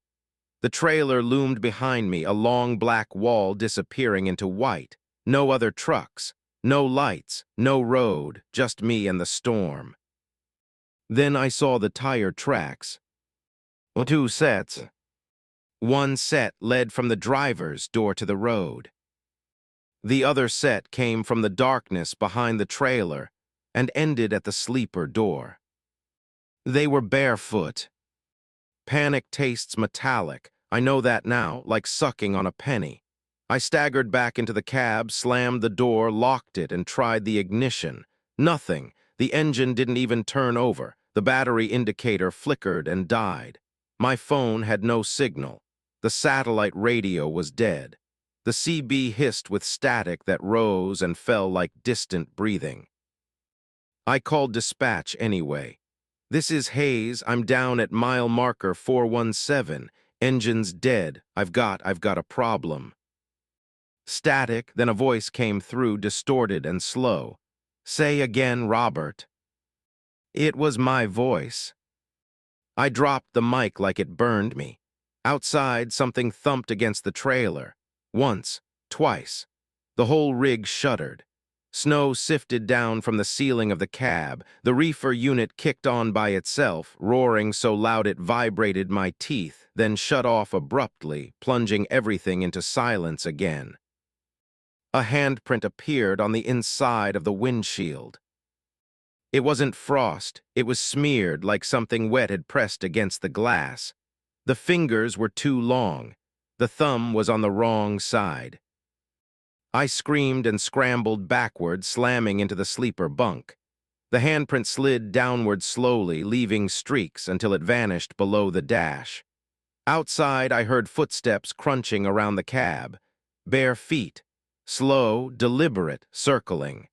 The trailer loomed behind me, a long black wall disappearing into white. No other trucks, no lights, no road, just me and the storm. Then I saw the tire tracks. 2 sets. One set led from the driver's door to the road. The other set came from the darkness behind the trailer and ended at the sleeper door. They were barefoot. Panic tastes metallic. I know that now, like sucking on a penny. I staggered back into the cab, slammed the door, locked it, and tried the ignition. Nothing. The engine didn't even turn over. The battery indicator flickered and died. My phone had no signal. The satellite radio was dead. The CB hissed with static that rose and fell like distant breathing. I called dispatch anyway. "This is Hayes. I'm down at mile marker 417. Engine's dead. I've got a problem." Static, then a voice came through, distorted and slow. "Say again, Robert." It was my voice. I dropped the mic like it burned me. Outside, something thumped against the trailer. Once, twice. The whole rig shuddered. Snow sifted down from the ceiling of the cab. The reefer unit kicked on by itself, roaring so loud it vibrated my teeth, then shut off abruptly, plunging everything into silence again. A handprint appeared on the inside of the windshield. It wasn't frost, it was smeared like something wet had pressed against the glass. The fingers were too long. The thumb was on the wrong side. I screamed and scrambled backward, slamming into the sleeper bunk. The handprint slid downward slowly, leaving streaks until it vanished below the dash. Outside, I heard footsteps crunching around the cab. Bare feet. Slow, deliberate, circling.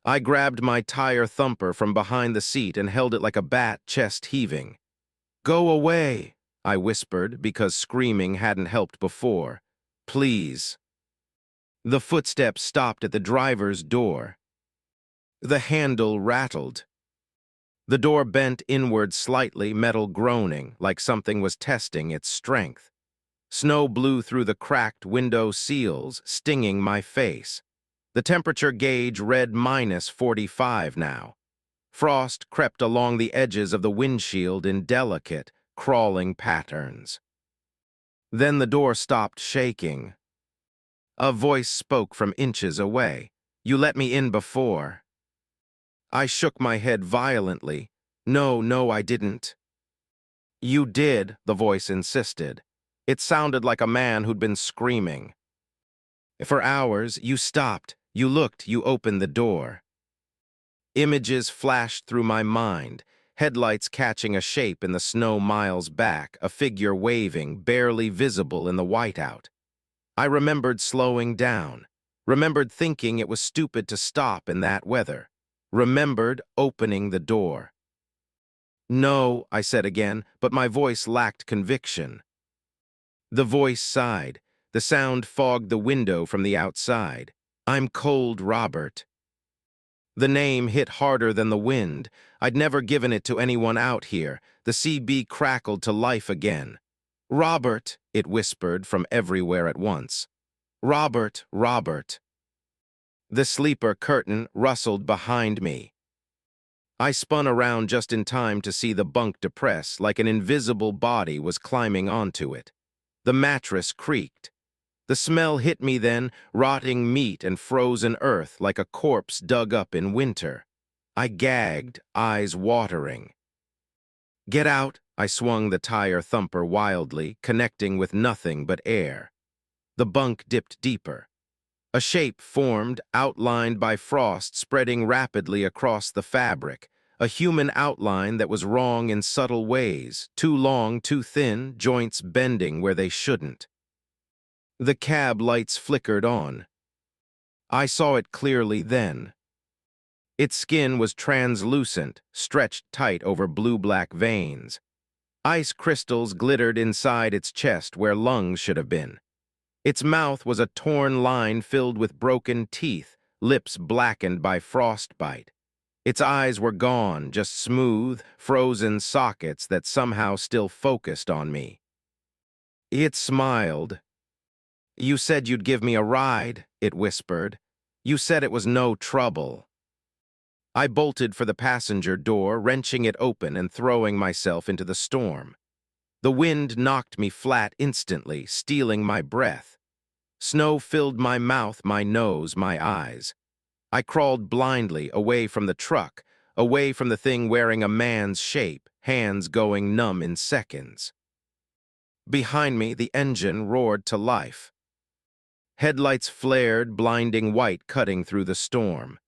I grabbed my tire thumper from behind the seat and held it like a bat, chest heaving. "Go away," I whispered, because screaming hadn't helped before. "Please." The footsteps stopped at the driver's door. The handle rattled. The door bent inward slightly, metal groaning, like something was testing its strength. Snow blew through the cracked window seals, stinging my face. The temperature gauge read -45 now. Frost crept along the edges of the windshield in delicate, crawling patterns. Then the door stopped shaking. A voice spoke from inches away. "You let me in before." I shook my head violently. No, I didn't." "You did," the voice insisted. It sounded like a man who'd been screaming. "For hours, you stopped. You looked, you opened the door." Images flashed through my mind, headlights catching a shape in the snow miles back, a figure waving, barely visible in the whiteout. I remembered slowing down, remembered thinking it was stupid to stop in that weather, remembered opening the door. "No," I said again, but my voice lacked conviction. The voice sighed. The sound fogged the window from the outside. "I'm cold, Robert." The name hit harder than the wind. I'd never given it to anyone out here. The CB crackled to life again. "Robert," it whispered from everywhere at once. "Robert, Robert." The sleeper curtain rustled behind me. I spun around just in time to see the bunk depress, like an invisible body was climbing onto it. The mattress creaked. The smell hit me then, rotting meat and frozen earth like a corpse dug up in winter. I gagged, eyes watering. "Get out!" I swung the tire thumper wildly, connecting with nothing but air. The bunk dipped deeper. A shape formed, outlined by frost spreading rapidly across the fabric, a human outline that was wrong in subtle ways, too long, too thin, joints bending where they shouldn't. The cab lights flickered on. I saw it clearly then. Its skin was translucent, stretched tight over blue-black veins. Ice crystals glittered inside its chest where lungs should have been. Its mouth was a torn line filled with broken teeth, lips blackened by frostbite. Its eyes were gone, just smooth, frozen sockets that somehow still focused on me. It smiled. "You said you'd give me a ride," it whispered. "You said it was no trouble." I bolted for the passenger door, wrenching it open and throwing myself into the storm. The wind knocked me flat instantly, stealing my breath. Snow filled my mouth, my nose, my eyes. I crawled blindly away from the truck, away from the thing wearing a man's shape, hands going numb in seconds. Behind me, the engine roared to life. Headlights flared, blinding white cutting through the storm.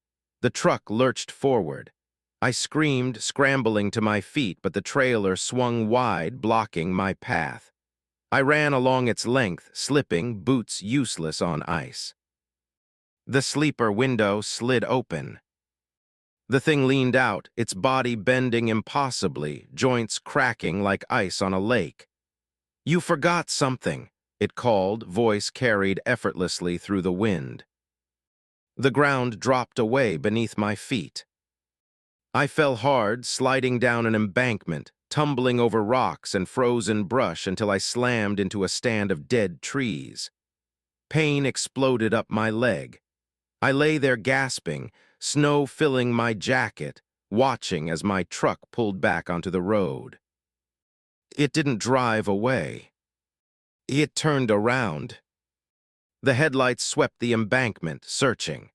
The truck lurched forward. I screamed, scrambling to my feet, but the trailer swung wide, blocking my path. I ran along its length, slipping, boots useless on ice. The sleeper window slid open. The thing leaned out, its body bending impossibly, joints cracking like ice on a lake. "You forgot something," it called, voice carried effortlessly through the wind. The ground dropped away beneath my feet. I fell hard, sliding down an embankment, tumbling over rocks and frozen brush until I slammed into a stand of dead trees. Pain exploded up my leg. I lay there gasping, snow filling my jacket, watching as my truck pulled back onto the road. It didn't drive away. It turned around. The headlights swept the embankment, searching.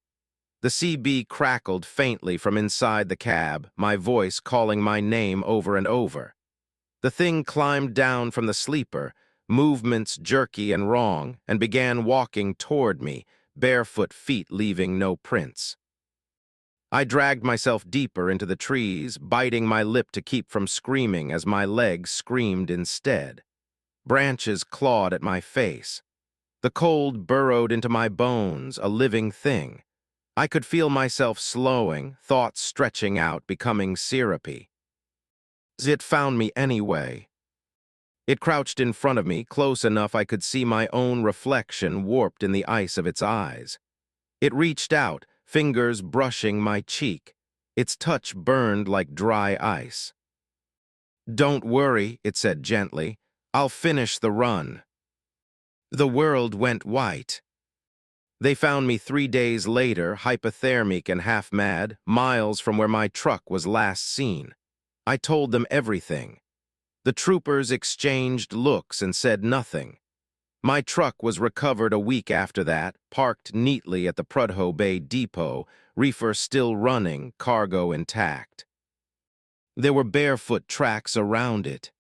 The CB crackled faintly from inside the cab, my voice calling my name over and over. The thing climbed down from the sleeper, movements jerky and wrong, and began walking toward me, barefoot feet leaving no prints. I dragged myself deeper into the trees, biting my lip to keep from screaming as my legs screamed instead. Branches clawed at my face. The cold burrowed into my bones, a living thing. I could feel myself slowing, thoughts stretching out, becoming syrupy. It found me anyway. It crouched in front of me, close enough I could see my own reflection warped in the ice of its eyes. It reached out, fingers brushing my cheek. Its touch burned like dry ice. "Don't worry," it said gently. "I'll finish the run." The world went white. They found me 3 days later, hypothermic and half-mad, miles from where my truck was last seen. I told them everything. The troopers exchanged looks and said nothing. My truck was recovered a week after that, parked neatly at the Prudhoe Bay depot, reefer still running, cargo intact. There were barefoot tracks around it.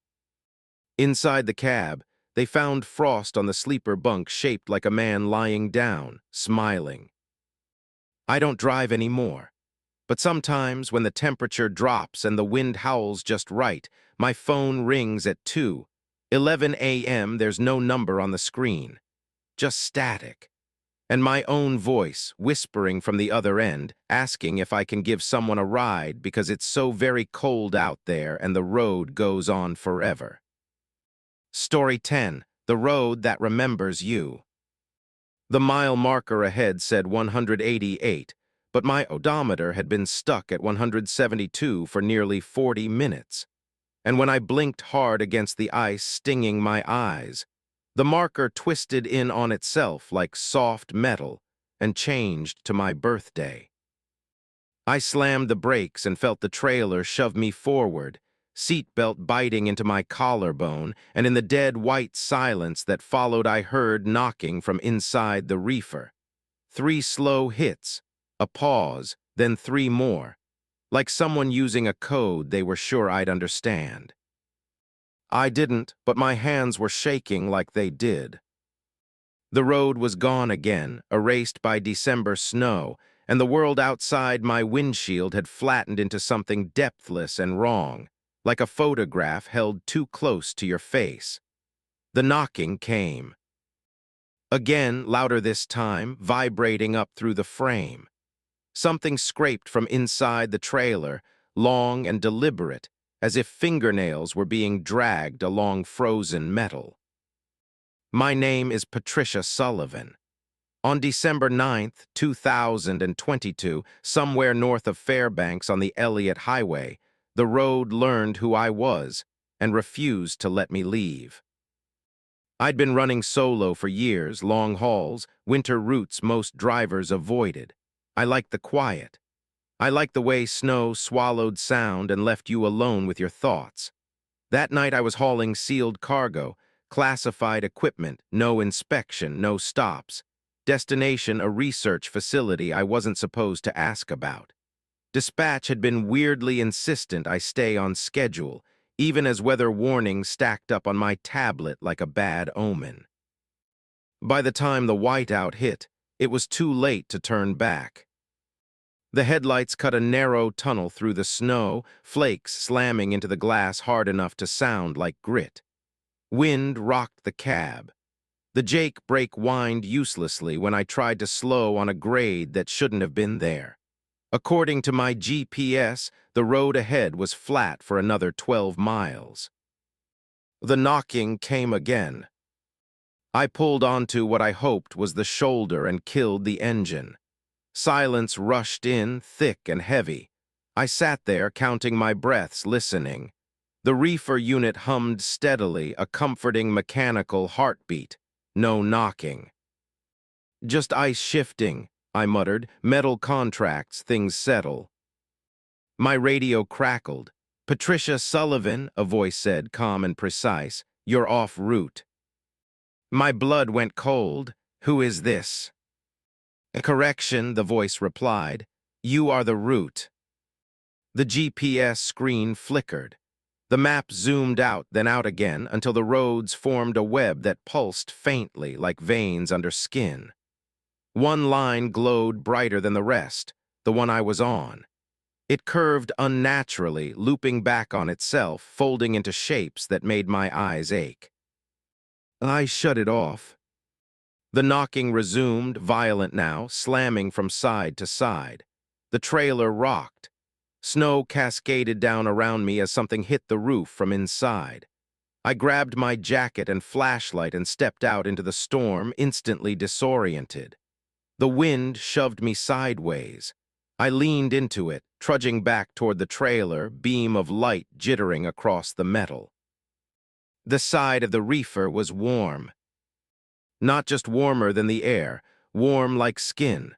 Inside the cab, they found frost on the sleeper bunk shaped like a man lying down, smiling. I don't drive anymore, but sometimes when the temperature drops and the wind howls just right, my phone rings at 2:11 a.m. There's no number on the screen, just static, and my own voice whispering from the other end, asking if I can give someone a ride because it's so very cold out there and the road goes on forever. Story 10. The Road That Remembers You. The mile marker ahead said 188, but my odometer had been stuck at 172 for nearly 40 minutes. And when I blinked hard against the ice stinging my eyes, the marker twisted in on itself like soft metal and changed to my birthday. I slammed the brakes and felt the trailer shove me forward, seatbelt biting into my collarbone, and in the dead white silence that followed I heard knocking from inside the reefer. 3 slow hits, a pause, then 3 more, like someone using a code they were sure I'd understand. I didn't, but my hands were shaking like they did. The road was gone again, erased by December snow, and the world outside my windshield had flattened into something depthless and wrong, like a photograph held too close to your face. The knocking came. Again, louder this time, vibrating up through the frame. Something scraped from inside the trailer, long and deliberate, as if fingernails were being dragged along frozen metal. My name is Patricia Sullivan. On December 9th, 2022, somewhere north of Fairbanks on the Elliott Highway, the road learned who I was and refused to let me leave. I'd been running solo for years, long hauls, winter routes most drivers avoided. I liked the quiet. I liked the way snow swallowed sound and left you alone with your thoughts. That night I was hauling sealed cargo, classified equipment, no inspection, no stops. Destination, a research facility I wasn't supposed to ask about. Dispatch had been weirdly insistent I stay on schedule, even as weather warnings stacked up on my tablet like a bad omen. By the time the whiteout hit, it was too late to turn back. The headlights cut a narrow tunnel through the snow, flakes slamming into the glass hard enough to sound like grit. Wind rocked the cab. The Jake brake whined uselessly when I tried to slow on a grade that shouldn't have been there. According to my GPS, the road ahead was flat for another 12 miles. The knocking came again. I pulled onto what I hoped was the shoulder and killed the engine. Silence rushed in, thick and heavy. I sat there, counting my breaths, listening. The reefer unit hummed steadily, a comforting mechanical heartbeat. No knocking. Just ice shifting, I muttered. Metal contracts, things settle. My radio crackled. Patricia Sullivan, a voice said, calm and precise. You're off route. My blood went cold. Who is this? Correction, the voice replied. You are the route. The GPS screen flickered. The map zoomed out, then out again, until the roads formed a web that pulsed faintly like veins under skin. One line glowed brighter than the rest, the one I was on. It curved unnaturally, looping back on itself, folding into shapes that made my eyes ache. I shut it off. The knocking resumed, violent now, slamming from side to side. The trailer rocked. Snow cascaded down around me as something hit the roof from inside. I grabbed my jacket and flashlight and stepped out into the storm, instantly disoriented. The wind shoved me sideways. I leaned into it, trudging back toward the trailer, beam of light jittering across the metal. The side of the reefer was warm. Not just warmer than the air, warm like skin.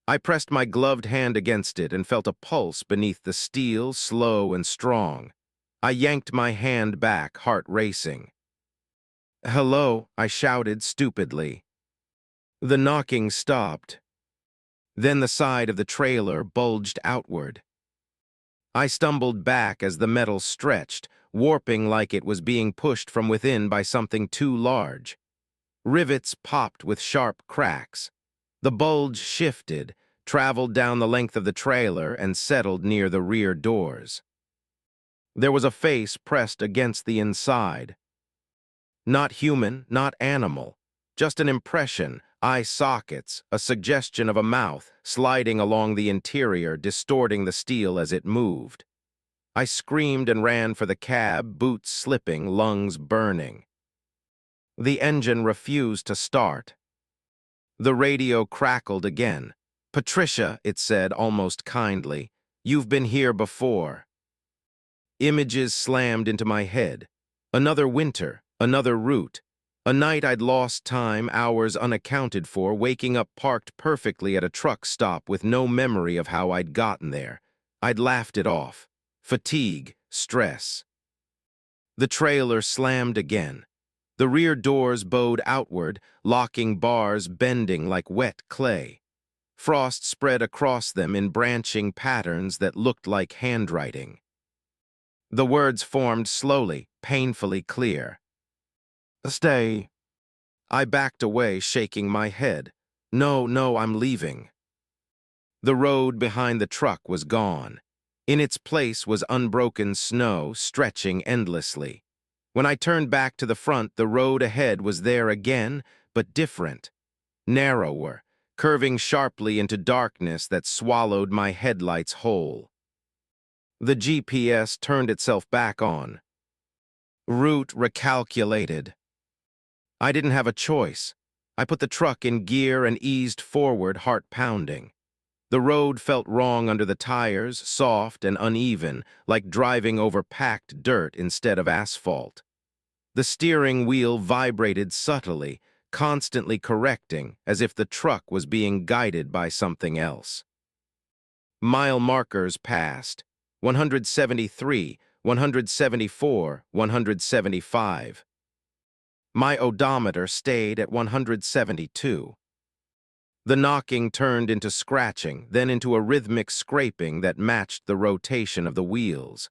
I pressed my gloved hand against it and felt a pulse beneath the steel, slow and strong. I yanked my hand back, heart racing. Hello, I shouted stupidly. The knocking stopped. Then the side of the trailer bulged outward. I stumbled back as the metal stretched, warping like it was being pushed from within by something too large. Rivets popped with sharp cracks. The bulge shifted, traveled down the length of the trailer, and settled near the rear doors. There was a face pressed against the inside. Not human, not animal, just an impression, eye sockets, a suggestion of a mouth sliding along the interior, distorting the steel as it moved. I screamed and ran for the cab, boots slipping, lungs burning. The engine refused to start. The radio crackled again. Patricia, it said almost kindly, you've been here before. Images slammed into my head. Another winter, another route. A night I'd lost time, hours unaccounted for, waking up parked perfectly at a truck stop with no memory of how I'd gotten there. I'd laughed it off. Fatigue, stress. The trailer slammed again. The rear doors bowed outward, locking bars bending like wet clay. Frost spread across them in branching patterns that looked like handwriting. The words formed slowly, painfully clear. Stay. I backed away, shaking my head. No, I'm leaving. The road behind the truck was gone. In its place was unbroken snow, stretching endlessly. When I turned back to the front, the road ahead was there again, but different. Narrower, curving sharply into darkness that swallowed my headlights whole. The GPS turned itself back on. Route recalculated. I didn't have a choice. I put the truck in gear and eased forward, heart pounding. The road felt wrong under the tires, soft and uneven, like driving over packed dirt instead of asphalt. The steering wheel vibrated subtly, constantly correcting, as if the truck was being guided by something else. Mile markers passed. 173, 174, 175. My odometer stayed at 172. The knocking turned into scratching, then into a rhythmic scraping that matched the rotation of the wheels.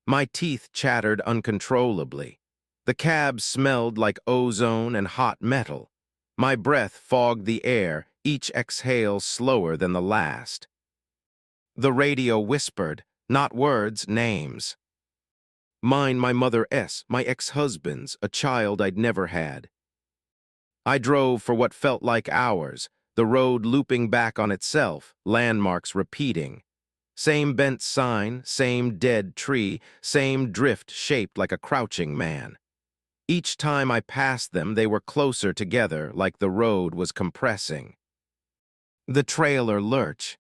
My teeth chattered uncontrollably. The cab smelled like ozone and hot metal. My breath fogged the air, each exhale slower than the last. The radio whispered, not words, names. Mine, my mother S, my ex-husband's, a child I'd never had. I drove for what felt like hours, the road looping back on itself, landmarks repeating. Same bent sign, same dead tree, same drift shaped like a crouching man. Each time I passed them, they were closer together, like the road was compressing. The trailer lurch.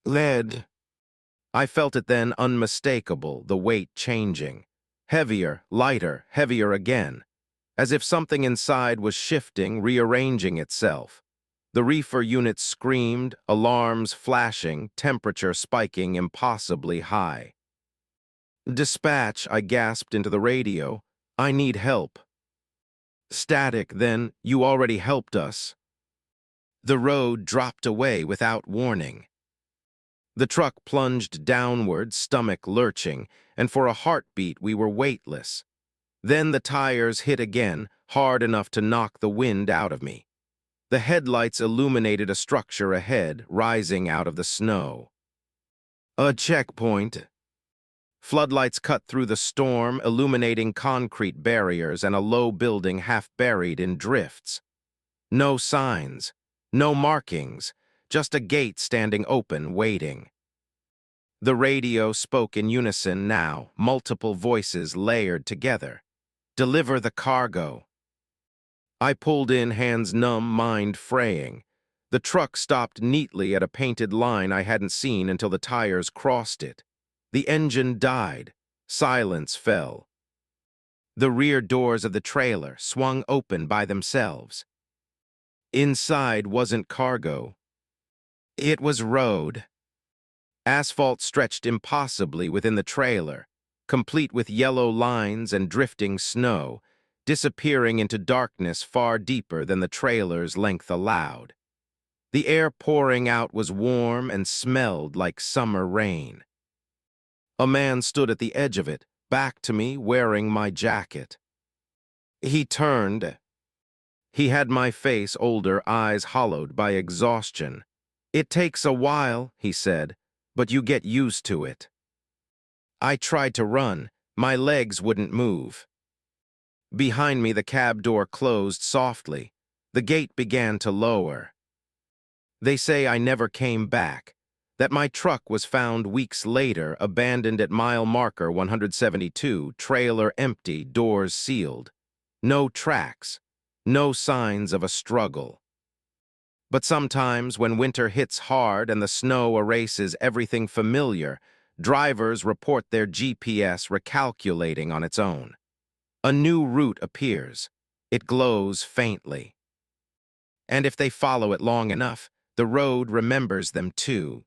Lead. I felt it then unmistakable, the weight changing. Heavier, lighter, heavier again. As if something inside was shifting, rearranging itself. The reefer unit screamed, alarms flashing, temperature spiking impossibly high. Dispatch, I gasped into the radio. I need help. Static, then, you already helped us. The road dropped away without warning. The truck plunged downward, stomach lurching, and for a heartbeat we were weightless. Then the tires hit again, hard enough to knock the wind out of me. The headlights illuminated a structure ahead, rising out of the snow. A checkpoint. Floodlights cut through the storm, illuminating concrete barriers and a low building half buried in drifts. No signs, no markings, just a gate standing open, waiting. The radio spoke in unison now, multiple voices layered together. Deliver the cargo. I pulled in, hands numb, mind fraying. The truck stopped neatly at a painted line I hadn't seen until the tires crossed it. The engine died. Silence fell. The rear doors of the trailer swung open by themselves. Inside wasn't cargo. It was road. Asphalt stretched impossibly within the trailer, complete with yellow lines and drifting snow, disappearing into darkness far deeper than the trailer's length allowed. The air pouring out was warm and smelled like summer rain. A man stood at the edge of it, back to me, wearing my jacket. He turned. He had my face, older, eyes hollowed by exhaustion. It takes a while, he said, but you get used to it. I tried to run. My legs wouldn't move. Behind me, the cab door closed softly. The gate began to lower. They say I never came back, that my truck was found weeks later, abandoned at mile marker 172, trailer empty, doors sealed. No tracks, no signs of a struggle. But sometimes, when winter hits hard and the snow erases everything familiar, drivers report their GPS recalculating on its own. A new route appears. It glows faintly. And if they follow it long enough, the road remembers them too.